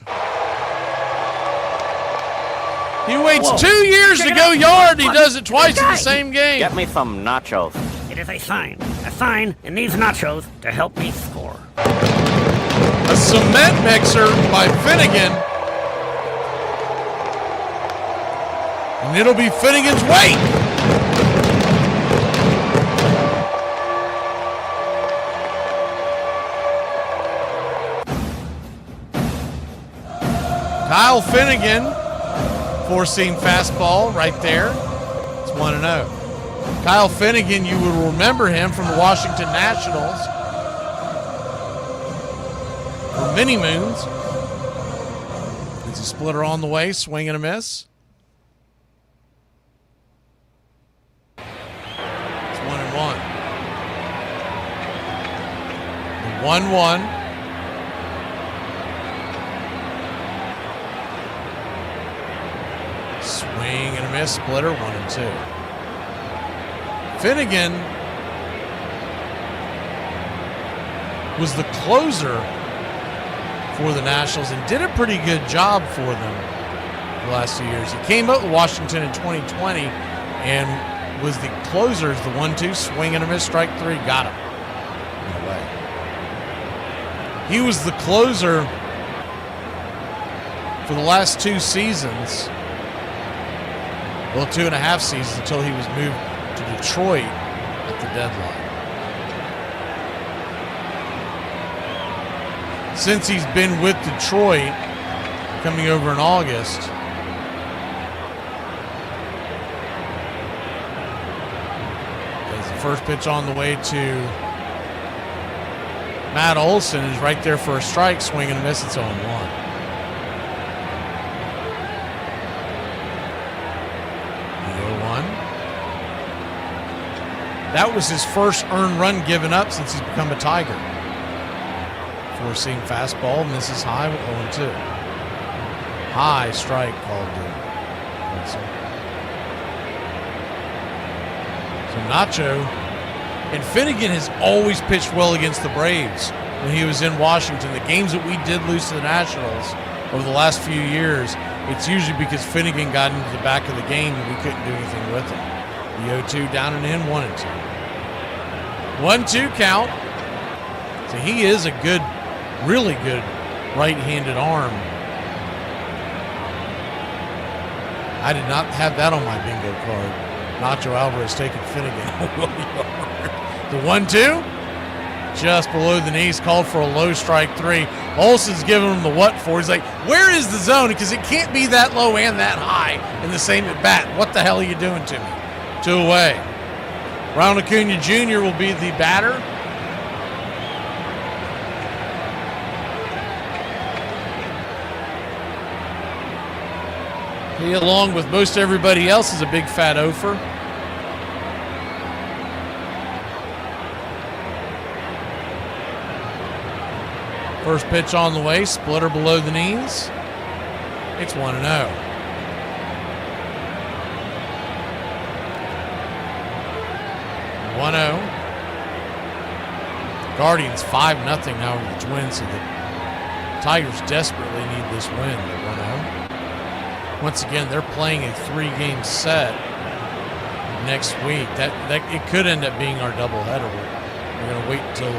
He waits 2 years to go yard. He does it twice in the same game. Get me some nachos. It is a sign. A sign in these nachos to help me score. A cement mixer by Finnegan. And it'll be Finnegan's weight. Kyle Finnegan, four-seam fastball right there. It's 1-0. Kyle Finnegan, you will remember him from the Washington Nationals for many moons. It's a splitter on the way, swing and a miss. It's 1-1. The 1-1. Swing and a miss, splitter, 1-2. Finnegan was the closer for the Nationals and did a pretty good job for them the last 2 years. He came up with Washington in 2020 and was the closer, the 1-2, swing and a miss, strike three, got him. No way. He was the closer for the last 2 seasons. Well, 2.5 seasons until he was moved to Detroit at the deadline. Since he's been with Detroit, coming over in August, as the first pitch on the way to Matt Olson is right there for a strike, swing and a miss, it's 0-1. That was his first earned run given up since he's become a Tiger. Four-seam fastball, misses high with 0-2. High strike called to. So Nacho and Finnegan has always pitched well against the Braves when he was in Washington. The games that we did lose to the Nationals over the last few years, it's usually because Finnegan got into the back of the game and we couldn't do anything with him. The 0-2 down and in, 1-2. 1-2 count. So he is a good, really good right-handed arm. I did not have that on my bingo card. Nacho Alvarez taking Finnegan. The 1-2, just below the knees, called for a low strike three. Olson's giving him the what for. He's like, where is the zone? Because it can't be that low and that high in the same at bat. What the hell are you doing to me? 2 away. Ronald Acuna Jr. will be the batter. He, along with most everybody else, is a big fat ofer. First pitch on the way, splitter below the knees. It's 1-0. Guardians 5-0 now over the Twins, so the Tigers desperately need this win. 1-0. Once again, they're playing a 3-game set next week. That it could end up being our doubleheader. We're going to wait until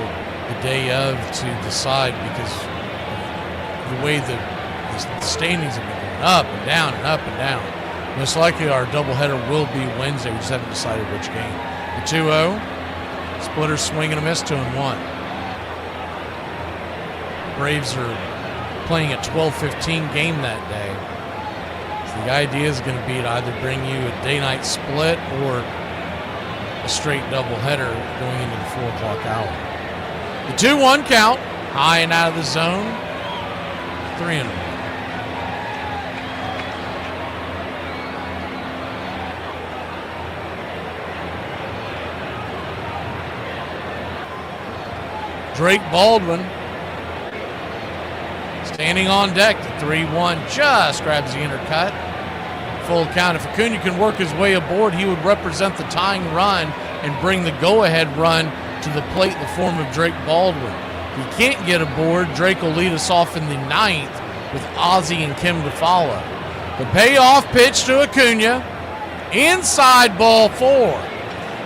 the day of to decide because of the way the standings have been going up and down and up and down. Most likely our doubleheader will be Wednesday. We just haven't decided which game. The 2-0, splitter swing and a miss, 2-1. Braves are playing a 12-15 game that day. So the idea is going to be to either bring you a day-night split or a straight doubleheader going into the 4 o'clock hour. The 2-1 count, high and out of the zone, 3-1. Drake Baldwin standing on deck. The 3-1 just grabs the inner cut. Full count. If Acuna can work his way aboard, he would represent the tying run and bring the go-ahead run to the plate in the form of Drake Baldwin. If he can't get aboard, Drake will lead us off in the 9th with Ozzie and Kim to follow. The payoff pitch to Acuna. Inside ball 4.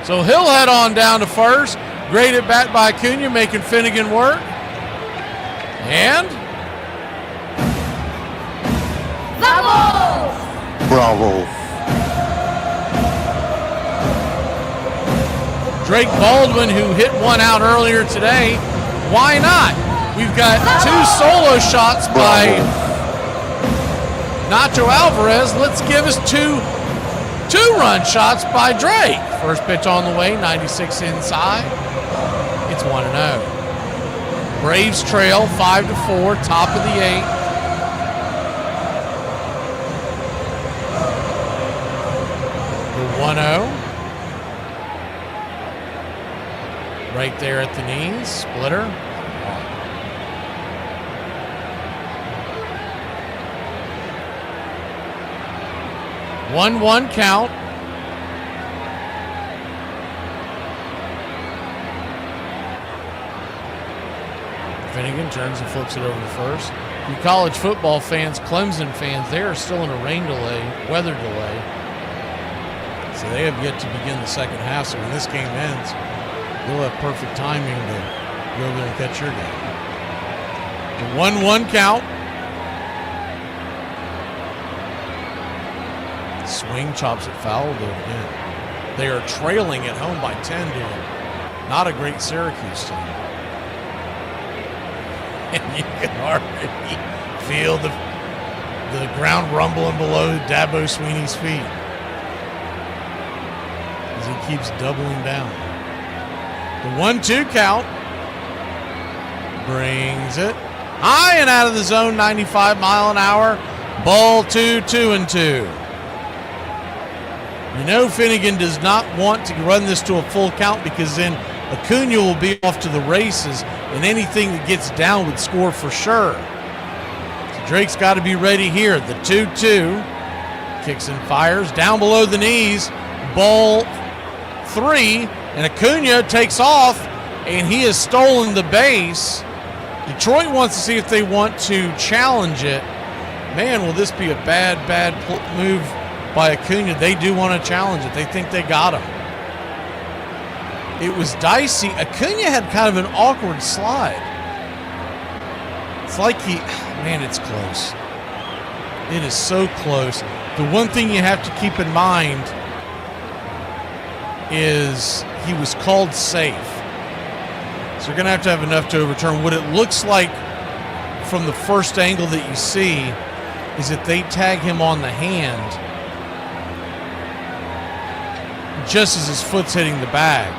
So he'll head on down to first. Great at bat by Acuna, making Finnegan work. And Bravo. Drake Baldwin, who hit one out earlier today, why not? We've got 2 solo shots by Nacho Alvarez, let's give us two-run shots by Drake. First pitch on the way, 96 inside. It's 1-0. Braves trail 5-4, top of the 8th. The 1-0. Right there at the knees. Splitter. 1-1 count. Finnegan turns and flips it over to first. You college football fans, Clemson fans, they are still in a rain delay, weather delay. So they have yet to begin the second half. So when this game ends, you'll have perfect timing to go over there and catch your game. The 1-1 count. Swing, chops it foul again. They are trailing at home by 10 to not a great Syracuse team. And you can already feel the ground rumbling below Dabo Sweeney's feet as he keeps doubling down. The 1-2 count brings it high and out of the zone, 95 mile an hour. Ball 2-2-2. You know Finnegan does not want to run this to a full count because then Acuna will be off to the races, and anything that gets down would score for sure. So Drake's got to be ready here. The 2-2. Kicks and fires. Down below the knees. Ball 3. And Acuna takes off, and he has stolen the base. Detroit wants to see if they want to challenge it. Man, will this be a bad move by Acuna. They do want to challenge it. They think they got him. It was dicey. Acuna had kind of an awkward slide. It's like it's close. It is so close. The one thing you have to keep in mind is he was called safe. So you're going to have enough to overturn. What it looks like from the first angle that you see is that they tag him on the hand just as his foot's hitting the bag.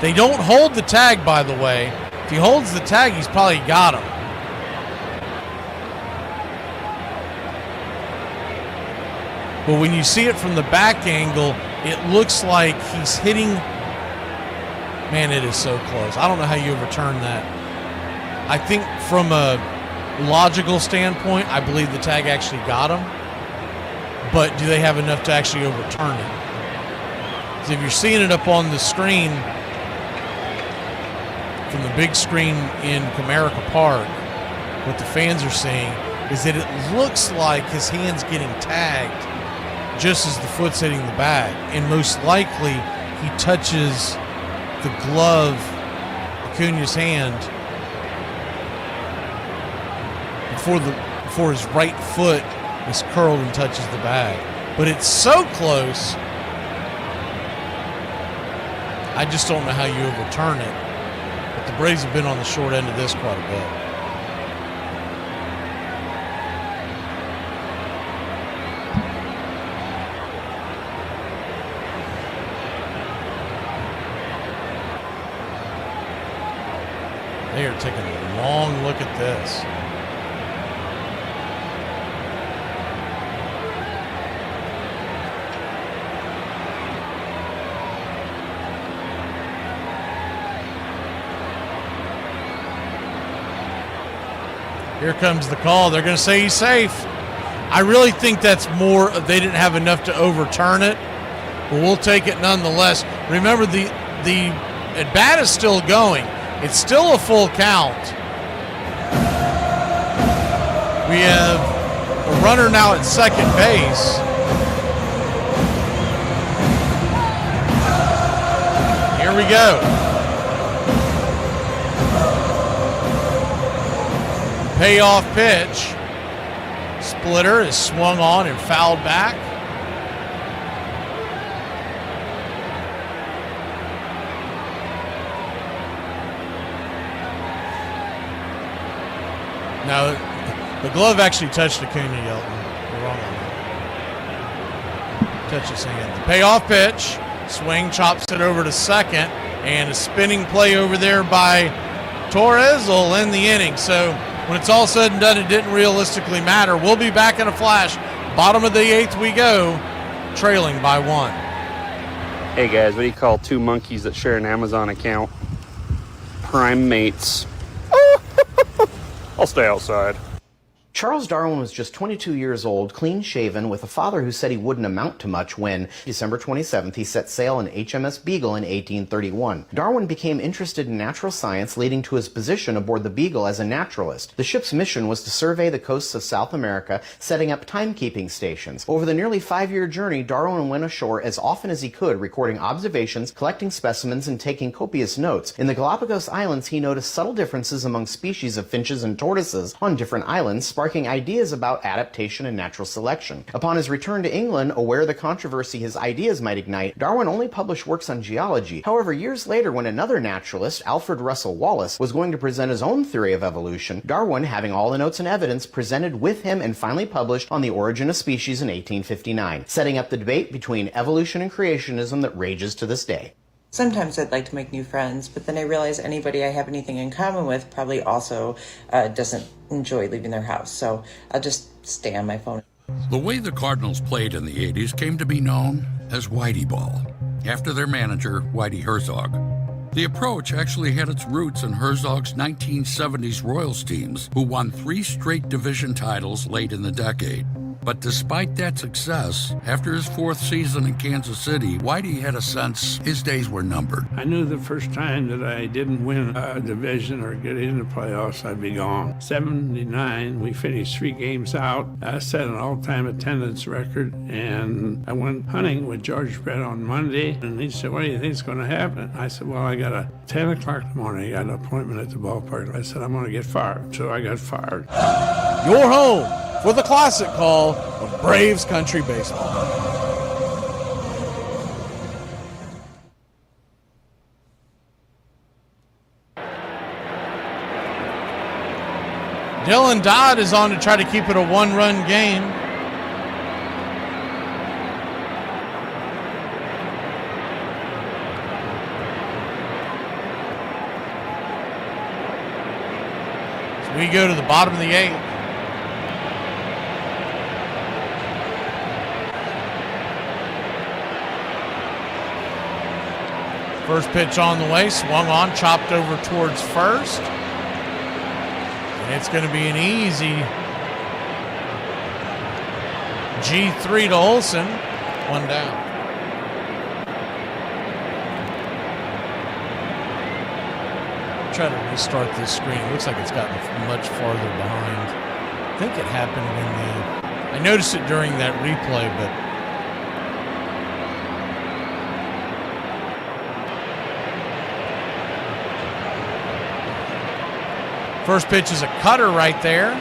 They don't hold the tag, by the way. If he holds the tag, he's probably got him. But when you see it from the back angle, it looks like he's hitting. Man, it is so close. I don't know how you overturn that. I think from a logical standpoint, I believe the tag actually got him. But do they have enough to actually overturn it? Because if you're seeing it up on the screen, from the big screen in Comerica Park, what the fans are seeing is that it looks like his hand's getting tagged just as the foot's hitting the bag. And most likely, he touches the glove, Acuna's hand, before his right foot is curled and touches the bag. But it's so close, I just don't know how you overturn it. But the Braves have been on the short end of this quite a bit. They are taking a long look at this. Here comes the call. They're going to say he's safe. I really think that's more, they didn't have enough to overturn it, but we'll take it nonetheless. Remember, the at-bat is still going. It's still a full count. We have a runner now at second base. Here we go. Payoff pitch. Splitter is swung on and fouled back. Now, the glove actually touched Acuna, Yelton. You're wrong on touch his hand. The payoff pitch. Swing, chops it over to second, and a spinning play over there by Torres will end the inning. So when it's all said and done, it didn't realistically matter. We'll be back in a flash. Bottom of the 8th we go, trailing by 1. Hey guys, what do you call two monkeys that share an Amazon account? Prime mates. I'll stay outside. Charles Darwin was just 22 years old, clean-shaven, with a father who said he wouldn't amount to much when, December 27th, he set sail in HMS Beagle in 1831. Darwin became interested in natural science, leading to his position aboard the Beagle as a naturalist. The ship's mission was to survey the coasts of South America, setting up timekeeping stations. Over the nearly 5-year journey, Darwin went ashore as often as he could, recording observations, collecting specimens, and taking copious notes. In the Galapagos Islands, he noticed subtle differences among species of finches and tortoises on different islands, sparking ideas about adaptation and natural selection. Upon his return to England, aware of the controversy his ideas might ignite, Darwin only published works on geology. However, years later, when another naturalist, Alfred Russel Wallace, was going to present his own theory of evolution, Darwin, having all the notes and evidence, presented with him and finally published On the Origin of Species in 1859, setting up the debate between evolution and creationism that rages to this day. Sometimes I'd like to make new friends, but then I realize anybody I have anything in common with probably also doesn't enjoy leaving their house. So I'll just stay on my phone. The way the Cardinals played in the 80s came to be known as Whitey Ball, after their manager, Whitey Herzog. The approach actually had its roots in Herzog's 1970s Royals teams, who won 3 straight division titles late in the decade. But despite that success, after his 4th season in Kansas City, Whitey had a sense his days were numbered. I knew the first time that I didn't win a division or get into playoffs, I'd be gone. 79, we finished 3 games out. I set an all-time attendance record, and I went hunting with George Brett on Monday, and he said, what do you think is going to happen? I said, well, I got a 10 o'clock in the morning, I got an appointment at the ballpark. I said, I'm going to get fired. So I got fired. You're home for the classic call of Braves Country Baseball. Dylan Dodd is on to try to keep it a 1-run game. So we go to the bottom of the 8th. First pitch on the way, swung on, chopped over towards first. And it's going to be an easy G3 to Olsen. 1 down. Try to restart this screen. It looks like it's gotten much farther behind. I think it happened when I noticed it during that replay, but first pitch is a cutter right there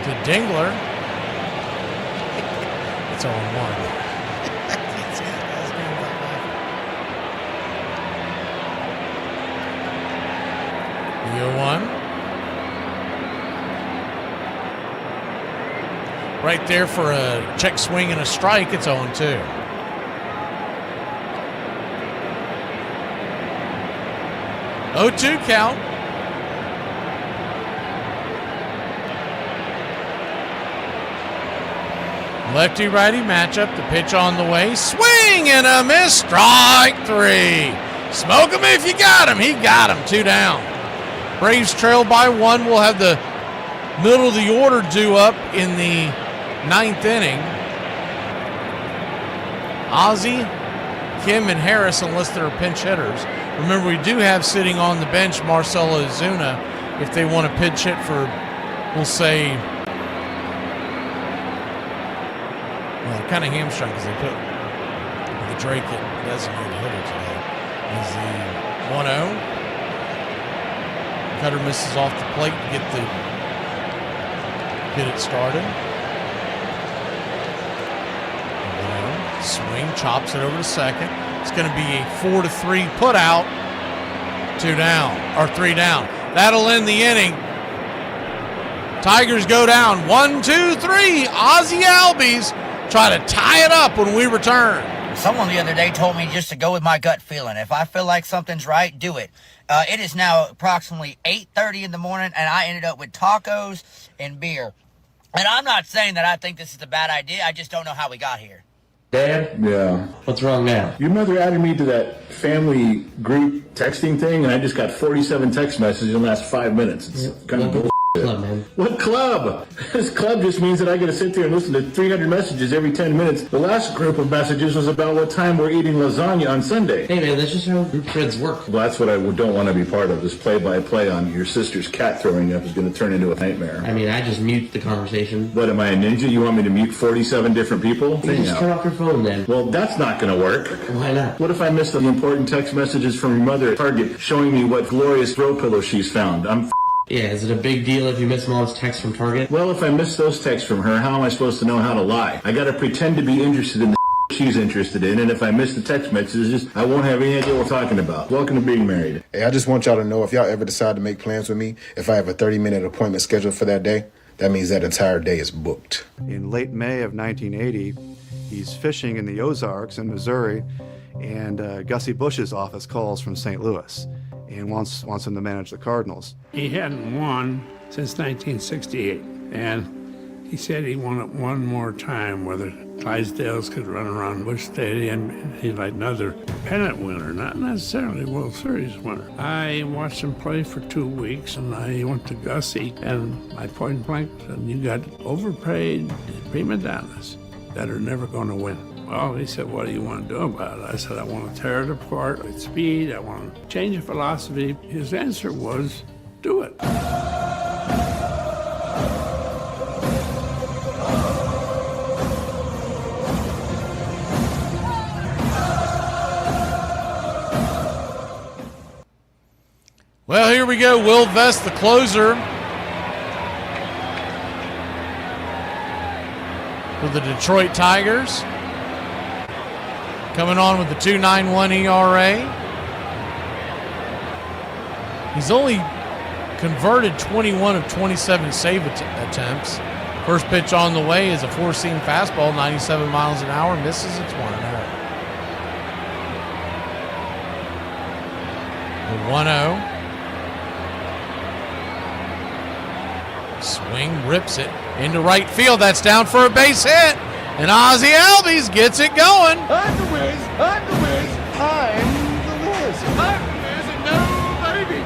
to Dingler. It's 0-1. The 0-1. Right there for a check swing and a strike. It's 0-2. Oh-2 count. Lefty-righty matchup. The pitch on the way. Swing and a miss. Strike 3. Smoke him if you got him. He got him. 2 down. Braves trail by 1. We'll have the middle of the order due up in the 9th inning. Ozzie, Kim, and Harris, unless they're pinch hitters. Remember, we do have sitting on the bench Marcelo Ozuna if they want to pitch hit for, we'll say, well, kind of hamstrung because they put the Drake at designated hitter today. Is the 1-0. Cutter misses off the plate to get it started. Swing, chops it over to second. It's going to be a 4-3 put out. 2 down, or 3 down. That'll end the inning. Tigers go down 1, 2, 3. Ozzie Albies try to tie it up when we return. Someone the other day told me just to go with my gut feeling. If I feel like something's right, do it. It is now approximately 8:30 in the morning, and I ended up with tacos and beer. And I'm not saying that I think this is a bad idea. I just don't know how we got here. Dad? Yeah. What's wrong now? Your mother added me to that family group texting thing, and I just got 47 text messages in the last 5 minutes. It's kind of bullshit. Club, man. What club? This club just means that I got to sit there and listen to 300 messages every 10 minutes. The last group of messages was about what time we're eating lasagna on Sunday. Hey, man, that's just how group threads work. Well, that's what I don't want to be part of. This play-by-play on your sister's cat throwing up is going to turn into a nightmare. I mean, I just mute the conversation. What, am I a ninja? You want me to mute 47 different people? You just turn off your phone then. Well, that's not going to work. Why not? What if I missed the important text messages from your mother at Target showing me what glorious throw pillow she's found? Yeah, is it a big deal if you miss Mom's text from Target? Well, if I miss those texts from her, how am I supposed to know how to lie? I gotta pretend to be interested in the she's interested in, and if I miss the text messages, I won't have any idea what we're talking about. Welcome to being married. Hey, I just want y'all to know, if y'all ever decide to make plans with me, if I have a 30-minute appointment scheduled for that day, that means that entire day is booked. In late May of 1980, he's fishing in the Ozarks in Missouri, and Gussie Bush's office calls from St. Louis and wants him to manage the Cardinals. He hadn't won since 1968, and he said he wanted one more time whether Clydesdales could run around Busch Stadium. He'd like another pennant winner, not necessarily World Series winner. I watched him play for 2 weeks, and I went to Gussie, and I point blank said, "You got overpaid prima donnas that are never going to win." Well, he said, "What do you want to do about it?" I said, "I want to tear it apart with speed. I want to change the philosophy." His answer was, "Do it." Well, here we go. Will Vest, the closer for the Detroit Tigers. Coming on with the 2.91 ERA. He's only converted 21 of 27 save attempts. First pitch on the way is a four-seam fastball, 97 miles an hour. Misses, it's 1-0. The 1-0. Swing, rips it into right field. That's down for a base hit. And Ozzie Albies gets it going. I'm the Wiz, I'm the Wiz, I'm the Wiz, I'm the Wiz, and no baby.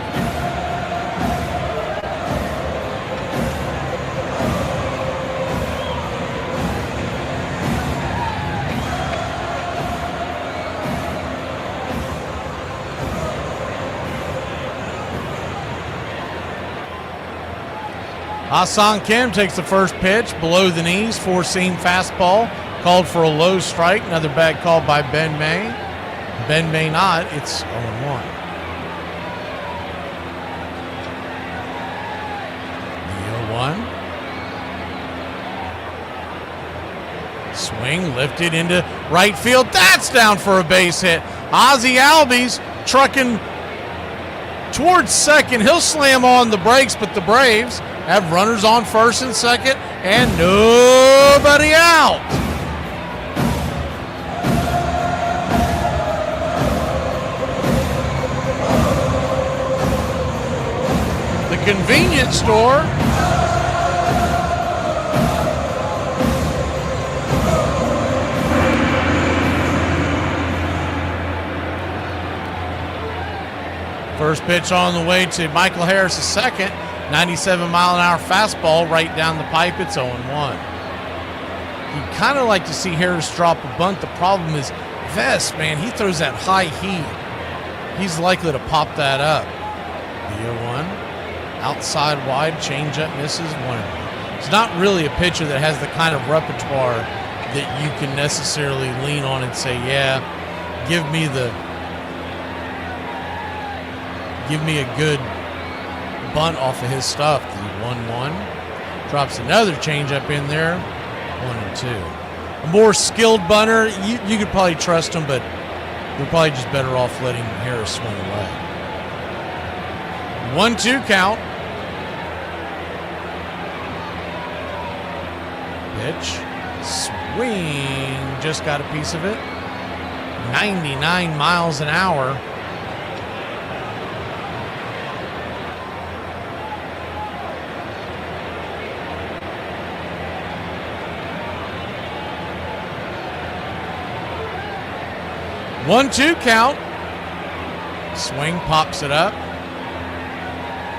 Ha-Seong Kim takes the first pitch, below the knees, four-seam fastball, called for a low strike. Another bad call by Ben May. Ben May not, it's 0-1. The 0-1. Swing, lifted into right field. That's down for a base hit. Ozzie Albies trucking towards second. He'll slam on the brakes, but the Braves have runners on first and second, and nobody out. The convenience store. First pitch on the way to Michael Harris, the second. 97-mile-an-hour fastball right down the pipe. It's 0-1. You'd kind of like to see Harris drop a bunt. The problem is Vest, man, he throws that high heat. He's likely to pop that up. The 0-1. Outside wide, changeup misses, 1-1. It's not really a pitcher that has the kind of repertoire that you can necessarily lean on and say, yeah, give me a good bunt off of his stuff. The 1-1. Drops another changeup in there. 1-2. A more skilled bunter, you could probably trust him, but you're probably just better off letting Harris swing away. 1-2 count. Pitch. Swing. Just got a piece of it. 99 miles an hour. One-two count. Swing, pops it up.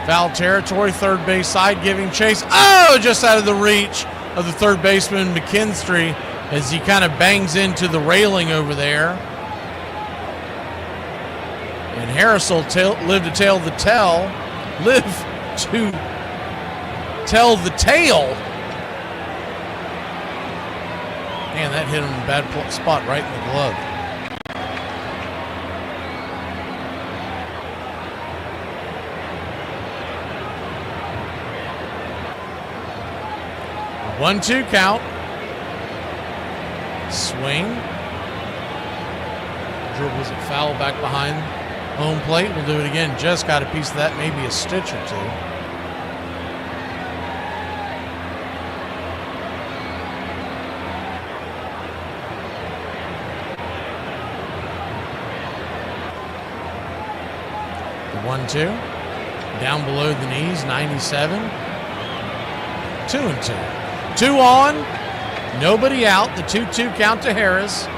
Foul territory, third base side, giving chase. Oh, just out of the reach of the third baseman, McKinstry, as he kind of bangs into the railing over there. And Harris will live to tell the tale. Live to tell the tale. Man, that hit him in a bad spot right in the glove. One-two count. Swing. Dribbles it foul back behind home plate. We'll do it again. Just got a piece of that, maybe a stitch or two. The 1-2. Down below the knees, 97. 2-2. 2 on, nobody out. The 2-2 count to Harris.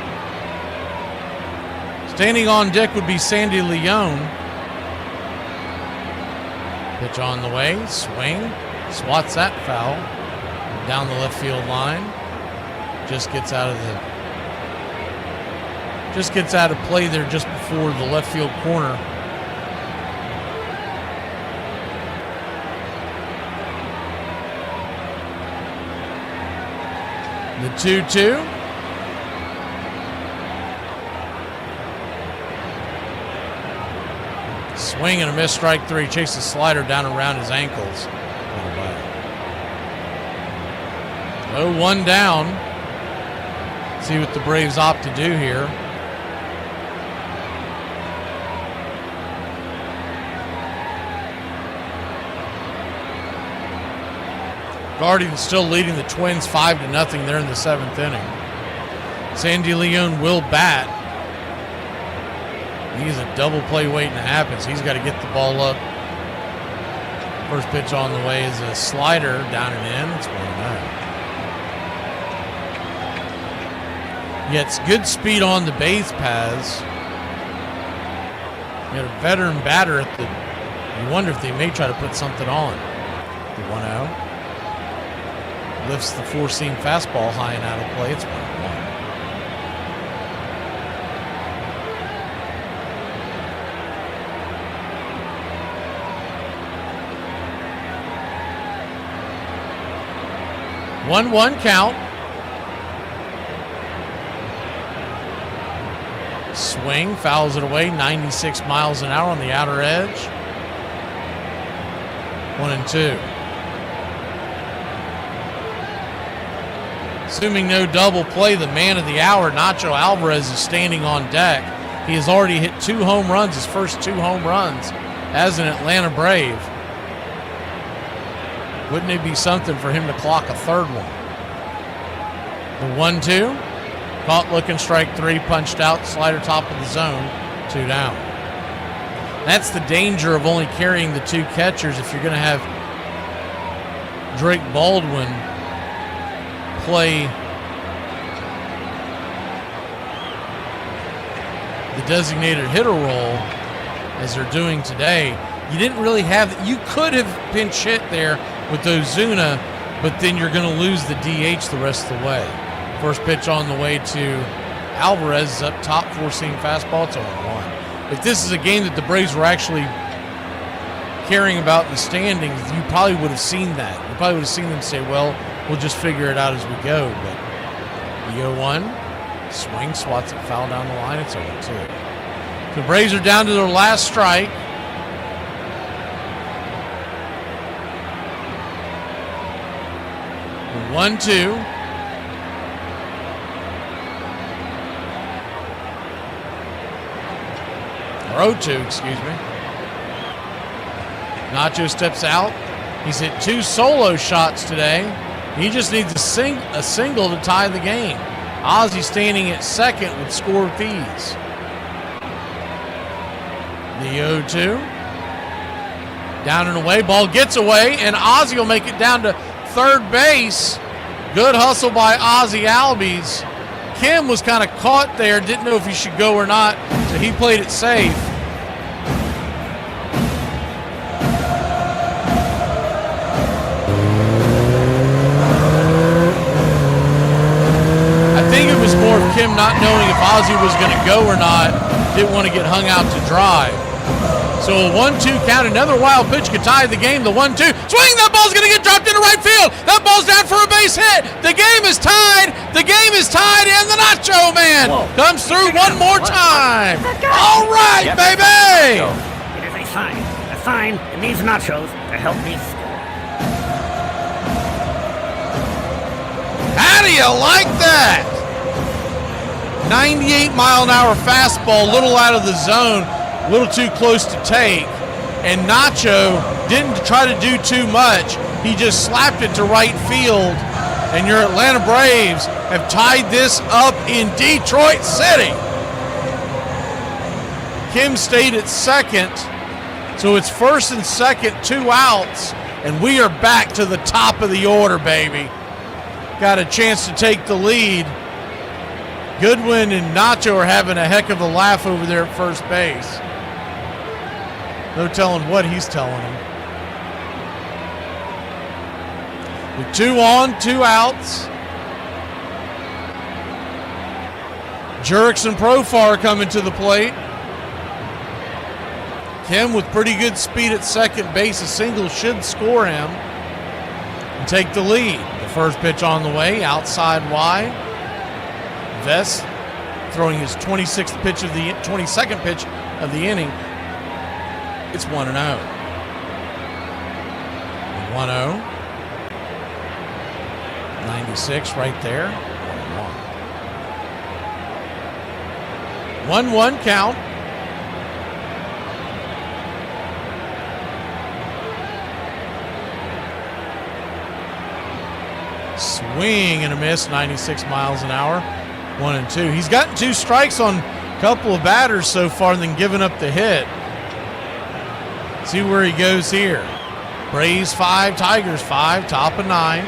Standing on deck would be Sandy Leone. Pitch on the way, swing, swats that foul down the left field line. Just gets out of play there just before the left field corner. The 2-2. Swing and a miss, strike three. Chases slider down around his ankles. 0-1 down. See what the Braves opt to do here. Guardians still leading the Twins 5-0 there in the 7th inning. Sandy Leone will bat. He's a double play waiting to happen, so he's got to get the ball up. First pitch on the way is a slider down and in. It's 1-0. Gets good speed on the base paths. You got a veteran batter at the. You wonder if they may try to put something on. The 1-0. Lifts the four-seam fastball high and out of play. It's 1-1. 1-1 count. Swing, fouls it away, 96 miles an hour on the outer edge. 1-2. Assuming no double play, the man of the hour, Nacho Alvarez, is standing on deck. He has already hit 2 home runs, his first 2 home runs as an Atlanta Brave. Wouldn't it be something for him to clock a third one? The 1-2. Caught looking, strike three, punched out, slider top of the zone, 2 down. That's the danger of only carrying the 2 catchers if you're going to have Drake Baldwin play the designated hitter role as they're doing today. You didn't really have, you could have pinch hit there with Ozuna, but then you're going to lose the DH the rest of the way. First pitch on the way to Alvarez is up top, four-seam fastball. It's 0-1. If this is a game that the Braves were actually caring about in the standings, you probably would have seen that. You probably would have seen them say, well, we'll just figure it out as we go. But the 0-1, swing, swats it foul down the line. It's 0-2. The Braves are down to their last strike. The 1-2. Or 0-2, excuse me. Nacho steps out. He's hit 2 solo shots today. He just needs a single to tie the game. Ozzy standing at second would score with ease. The 0-2. Down and away. Ball gets away, and Ozzy will make it down to third base. Good hustle by Ozzy Albies. Kim was kind of caught there, didn't know if he should go or not, so he played it safe. I think it was more of Kim not knowing if Ozzy was going to go or not, didn't want to get hung out to dry. So a 1-2 count, another wild pitch could tie the game. The 1-2, swing, that ball's going to get dropped into right field. That ball's down for a base hit. The game is tied. The game is tied, and the Nacho Man comes through one more time. All right, baby. It is a sign. A sign that needs nachos to help me score. How do you like that? 98-mile-an-hour fastball, little out of the zone. A little too close to take, and Nacho didn't try to do too much. He just slapped it to right field, and your Atlanta Braves have tied this up in Detroit City. Kim stayed at second, so it's first and second, 2 outs, and we are back to the top of the order, baby. Got a chance to take the lead. Goodwin and Nacho are having a heck of a laugh over there at first base. No telling what he's telling him. With 2 on, 2 outs. Jurix and Profar coming to the plate. Kim with pretty good speed at second base. A single should score him and take the lead. The first pitch on the way, outside wide. Vest throwing his 22nd pitch of the inning. It's 1-0. 1-0. 96 right there. 1-1 count. Swing and a miss, 96 miles an hour. 1-2. He's gotten 2 strikes on a couple of batters so far and then given up the hit. See where he goes here. Braves 5, Tigers 5, top of 9.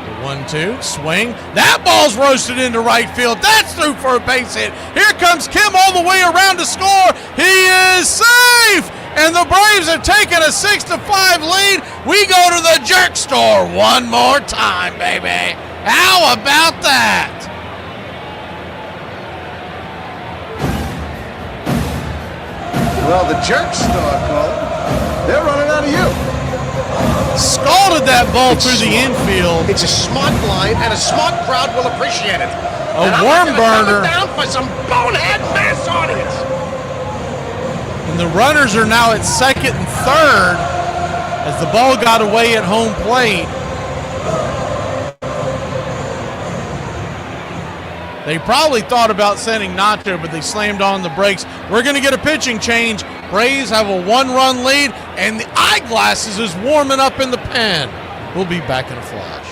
The 1-2, swing. That ball's roasted into right field. That's through for a base hit. Here comes Kim all the way around to score. He is safe! And the Braves have taken a 6-5 lead. We go to the jerk store one more time, baby. How about that? Well, the jerk store, Cole. They're running out of you. Scalded that ball through the infield. It's a smart line, and a smart crowd will appreciate it. A worm burner. Down for some bonehead mass audience. And the runners are now at second and third as the ball got away at home plate. They probably thought about sending Nacho, but they slammed on the brakes. We're going to get a pitching change. Braves have a 1-run lead, and the eyeglasses is warming up in the pen. We'll be back in a flash.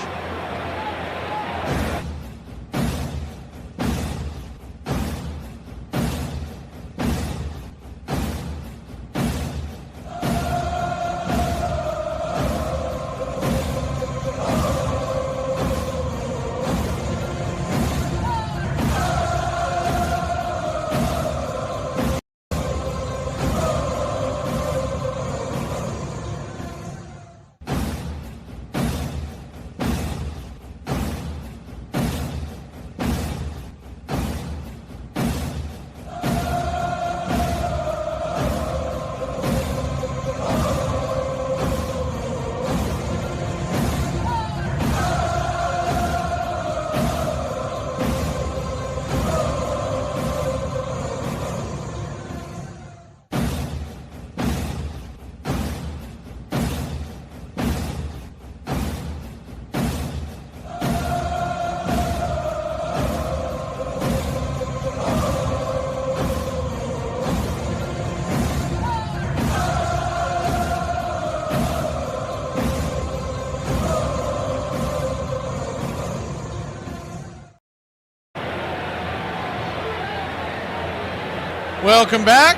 Welcome back.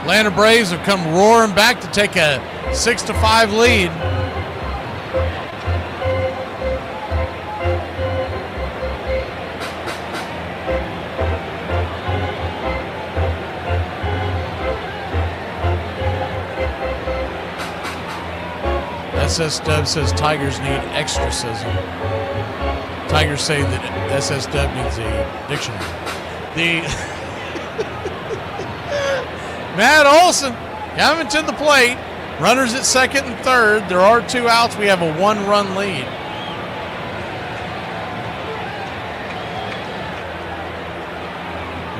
Atlanta Braves have come roaring back to take a 6-5 lead. SS Dub says Tigers need exorcism. Tigers say that SS Dub needs a dictionary. The Matt Olson coming to the plate. Runners at second and third. There are 2 outs. We have a 1-run lead.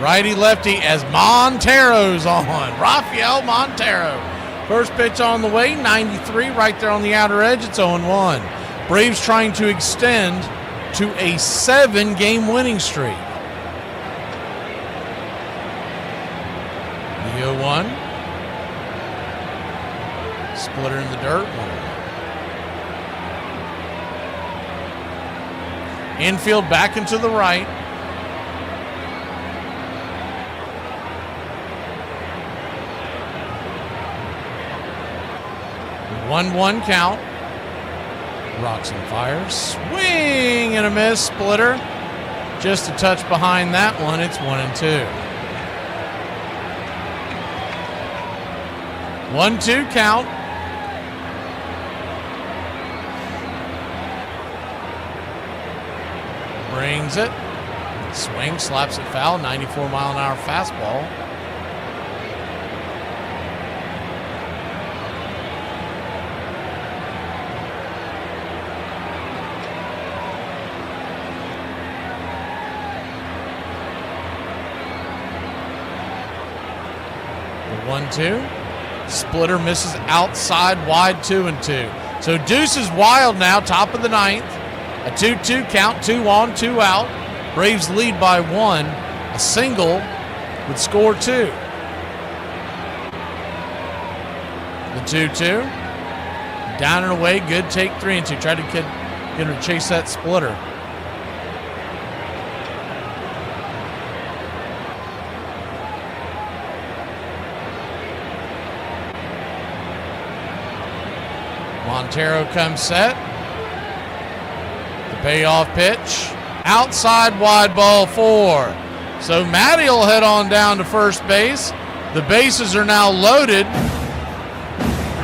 Righty-lefty as Montero's on. Rafael Montero. First pitch on the way, 93, right there on the outer edge. It's 0-1. Braves trying to extend to a 7-game winning streak. The 0-1. Splitter in the dirt. Infield back into the right. The 1-1 count. Rocks and fires. Swing and a miss. Splitter. Just a touch behind that one. It's 1-2. 1-2 count. Brings it. Swing, slaps it foul. 94-mile-an-hour fastball. The 1-2. Splitter misses outside, wide, 2-2. So Deuce is wild now, top of the ninth. A 2-2 count, 2 on, 2 out. Braves lead by 1. A single would score 2. The 2-2. Down and away, good take 3-2. Tried to get her to chase that splitter. Montero comes set. The payoff pitch. Outside wide ball 4. So Matty will head on down to first base. The bases are now loaded.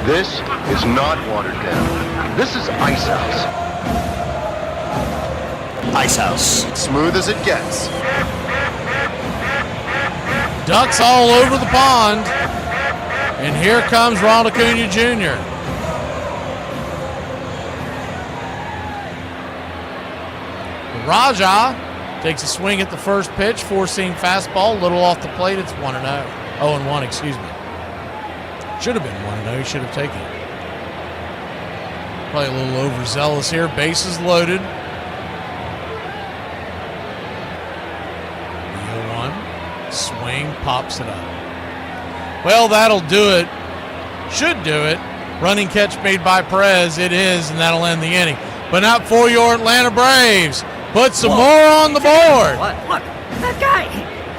This is not watered down. This is Ice House. Ice House. Smooth as it gets. Ducks all over the pond. And here comes Ronald Acuna Jr. Raja takes a swing at the first pitch, 4-seam fastball, a little off the plate. It's 1-0. 0-1, excuse me. Should have been 1-0. He should have taken it. Probably a little overzealous here. Bases loaded. The 0-1. Swing, pops it up. Well, that'll do it. Should do it. Running catch made by Perez. It is, and that'll end the inning. But not for your Atlanta Braves. Put some more on the board. Look, that guy.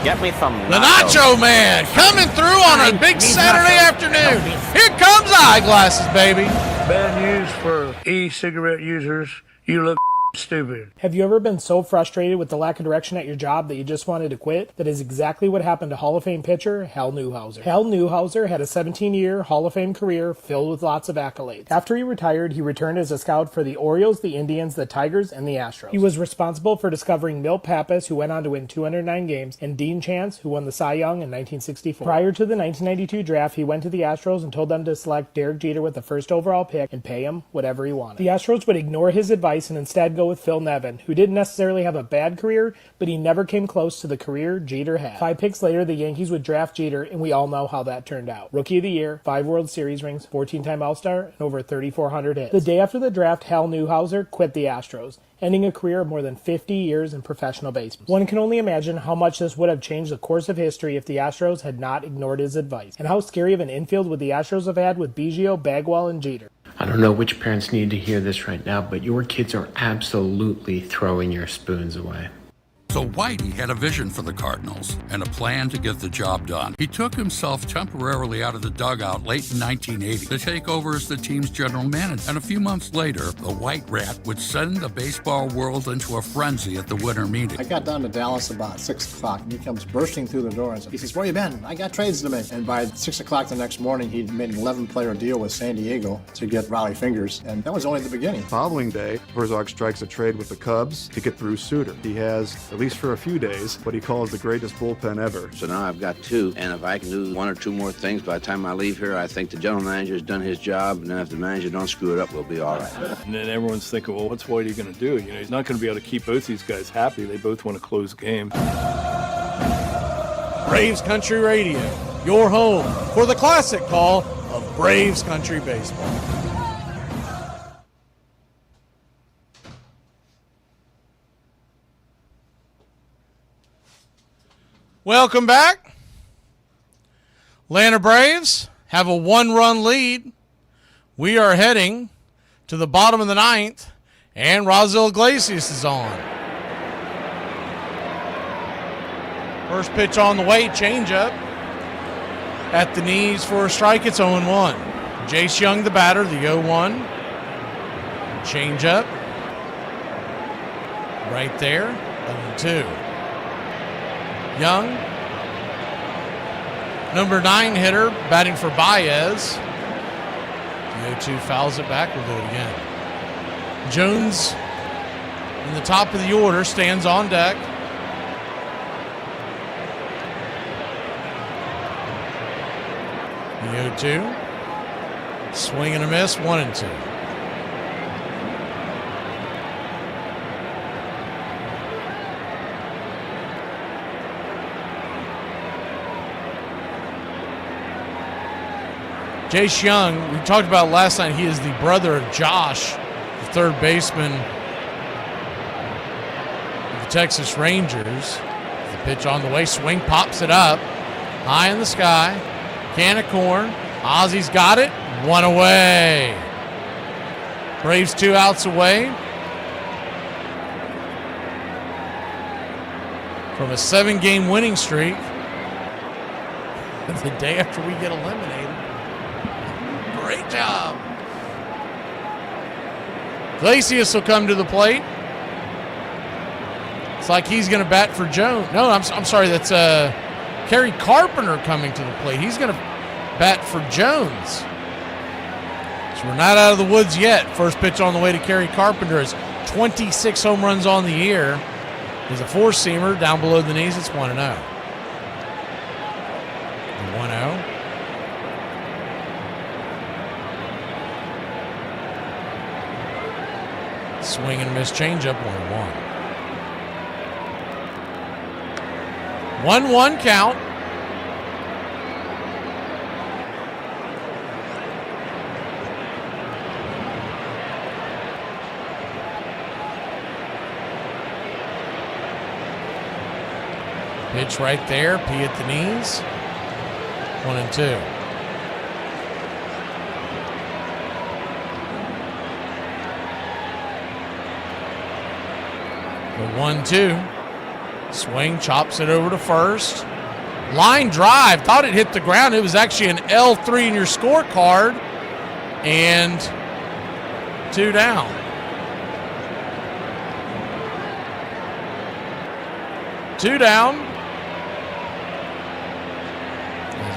Get me some The Nacho Man coming through on a big Saturday afternoon. Here comes eyeglasses, baby. Bad news for e-cigarette users. You look stupid. Have you ever been so frustrated with the lack of direction at your job that you just wanted to quit? That is exactly what happened to Hall of Fame pitcher Hal Newhouser. Hal Newhouser had a 17-year Hall of Fame career filled with lots of accolades. After he retired, he returned as a scout for the Orioles, the Indians, the Tigers, and the Astros. He was responsible for discovering Milt Pappas, who went on to win 209 games, and Dean Chance, who won the Cy Young in 1964. Prior to the 1992 draft, he went to the Astros and told them to select Derek Jeter with the first overall pick and pay him whatever he wanted. The Astros would ignore his advice and instead go with Phil Nevin, who didn't necessarily have a bad career, but he never came close to the career Jeter had. 5 picks later, the Yankees would draft Jeter, and we all know how that turned out. Rookie of the Year, 5 World Series rings, 14-time All-Star, and over 3,400 hits. The day after the draft, Hal Newhouser quit the Astros, ending a career of more than 50 years in professional baseball. One can only imagine how much this would have changed the course of history if the Astros had not ignored his advice, and how scary of an infield would the Astros have had with Biggio, Bagwell, and Jeter. I don't know which parents need to hear this right now, but your kids are absolutely throwing your spoons away. So Whitey had a vision for the Cardinals and a plan to get the job done. He took himself temporarily out of the dugout late in 1980 to take over as the team's general manager. And a few months later, the White Rat would send the baseball world into a frenzy at the winter meeting. I got down to Dallas about 6 o'clock, and he comes bursting through the door and he says, "Where you been? I got trades to make." And by 6 o'clock the next morning, he'd made an 11-player deal with San Diego to get Raleigh Fingers, and that was only the beginning. Following day, Herzog strikes a trade with the Cubs to get through Suter. He has, at least for a few days, what he calls the greatest bullpen ever. So now I've got 2, and if I can do 1 or 2 more things by the time I leave here, I think the general manager's done his job, and then if the manager don't screw it up, we'll be all right. And then everyone's thinking, well, what's Whitey going to do? You know, he's not going to be able to keep both these guys happy. They both want to close the game. Braves Country Radio, your home for the classic call of Braves Country Baseball. Welcome back. Atlanta Braves have a 1-run lead. We are heading to the bottom of the 9th, and Raisel Iglesias is on. First pitch on the way, changeup. At the knees for a strike, it's 0-1. Jace Young, the batter, the 0-1. Changeup. Right there, 0-2. Young, number 9 hitter, batting for Baez. The 0-2 fouls it back. We'll do it again. Jones, in the top of the order, stands on deck. The 0-2. Swing and a miss, 1-2. Jace Young, we talked about last night, he is the brother of Josh, the third baseman of the Texas Rangers. The pitch on the way, swing, pops it up, high in the sky, can of corn. Ozzy's got it, 1 away. Braves 2 outs away from a 7-game winning streak. The day after we get eliminated. Great job. Iglesias will come to the plate. It's like he's going to bat for Jones. No, I'm sorry. That's Kerry Carpenter coming to the plate. He's going to bat for Jones. So we're not out of the woods yet. First pitch on the way to Kerry Carpenter is 26 home runs on the year. He's a 4-seamer down below the knees. It's 1-0. 1-0. Swing and miss changeup, 1-1. 1-1 count. Pitch right there, P at the knees. 1-2. The 1-2. Swing, chops it over to first. Line drive. Thought it hit the ground. It was actually an L3 in your scorecard. And 2 down. Two down.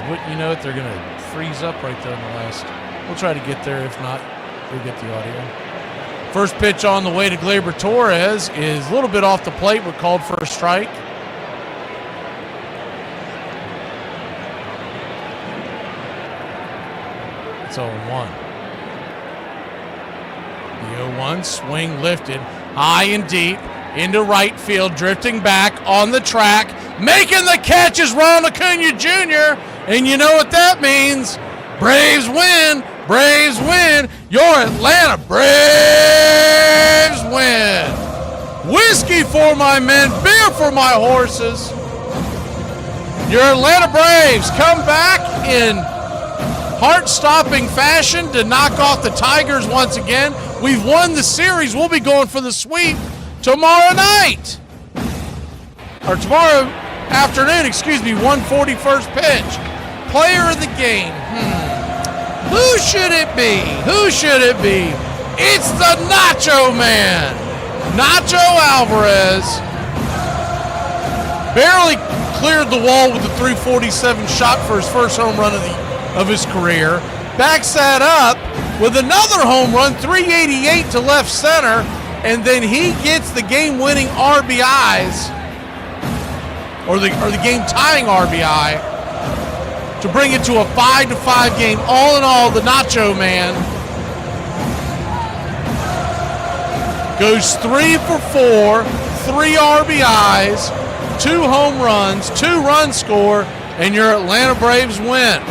Wouldn't you know it, they're going to freeze up right there in the last. We'll try to get there. If not, we'll get the audio. First pitch on the way to Gleyber Torres is a little bit off the plate. We're called for a strike. It's 0-1. The 0-1 swing lifted high and deep into right field, drifting back on the track. Making the catch is Ron Acuna Jr., and you know what that means. Braves win. Braves win. Your Atlanta Braves win. Whiskey for my men, beer for my horses. Your Atlanta Braves come back in heart-stopping fashion to knock off the Tigers once again. We've won the series. We'll be going for the sweep tomorrow night. Or tomorrow afternoon, 141st pitch. Player of the game. Who should it be? Who should it be? It's the Nacho Man. Nacho Alvarez barely cleared the wall with a .347 shot for his first home run of his career. Backs that up with another home run, .388 to left center, and then he gets the game-winning RBIs, or the game-tying RBI, to bring it to a 5-5 game. All in all, the Nacho Man goes 3 for 4, 3 RBIs, 2 home runs, 2 runs score, and your Atlanta Braves win.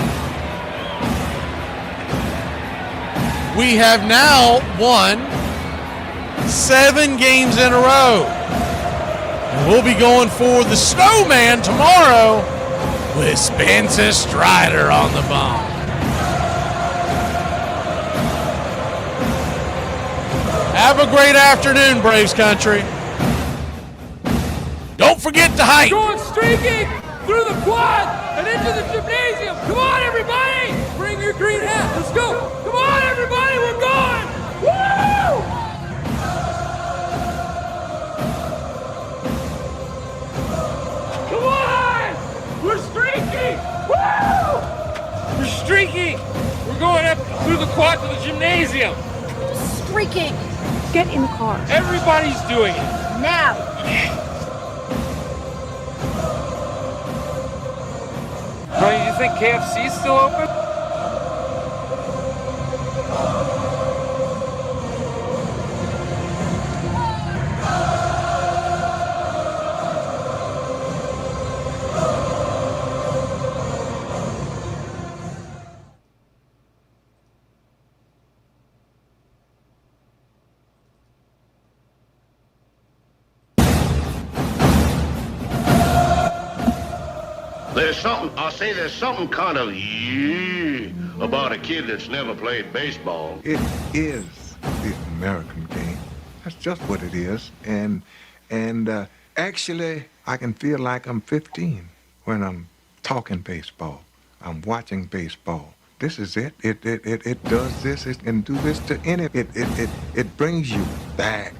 We have now won 7 games in a row. And we'll be going for the Snowman tomorrow with Spencer Strider on the bump. Have a great afternoon, Braves country. Don't forget to hike. Going streaking through the quad and into the gymnasium. Come on, everybody. Bring your green hat. Let's go. Come on, everybody. We're going. Woo! Come on. We're streaking. Woo! We're streaking. We're going up through the quad to the gymnasium. Streaking. Get in the car. Everybody's doing it. Now. Ronnie, do you think KFC's still open? There's something kind of about a kid that's never played baseball. It is the American game. That's just what it is. And actually, I can feel like I'm 15 when I'm talking baseball. I'm watching baseball. This is it. It does this. It can do this to any. It brings you back.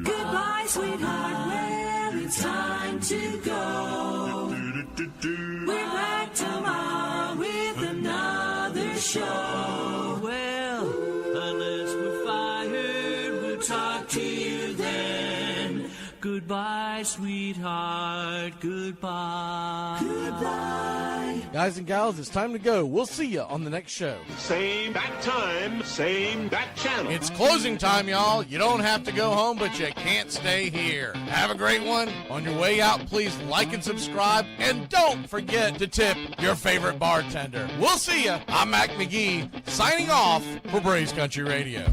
Goodbye, sweetheart. it's time to go. We're back tomorrow with another show. Well, unless we're fired, we'll talk to you then. Goodbye, sweetheart. Goodbye. Goodbye. Guys and gals, it's time to go. We'll see you on the next show. Same bat time, same bat channel. It's closing time, y'all. You don't have to go home, but you can't stay here. Have a great one. On your way out, please like and subscribe, and don't forget to tip your favorite bartender. We'll see you. I'm Mac McGee, signing off for Braves Country Radio.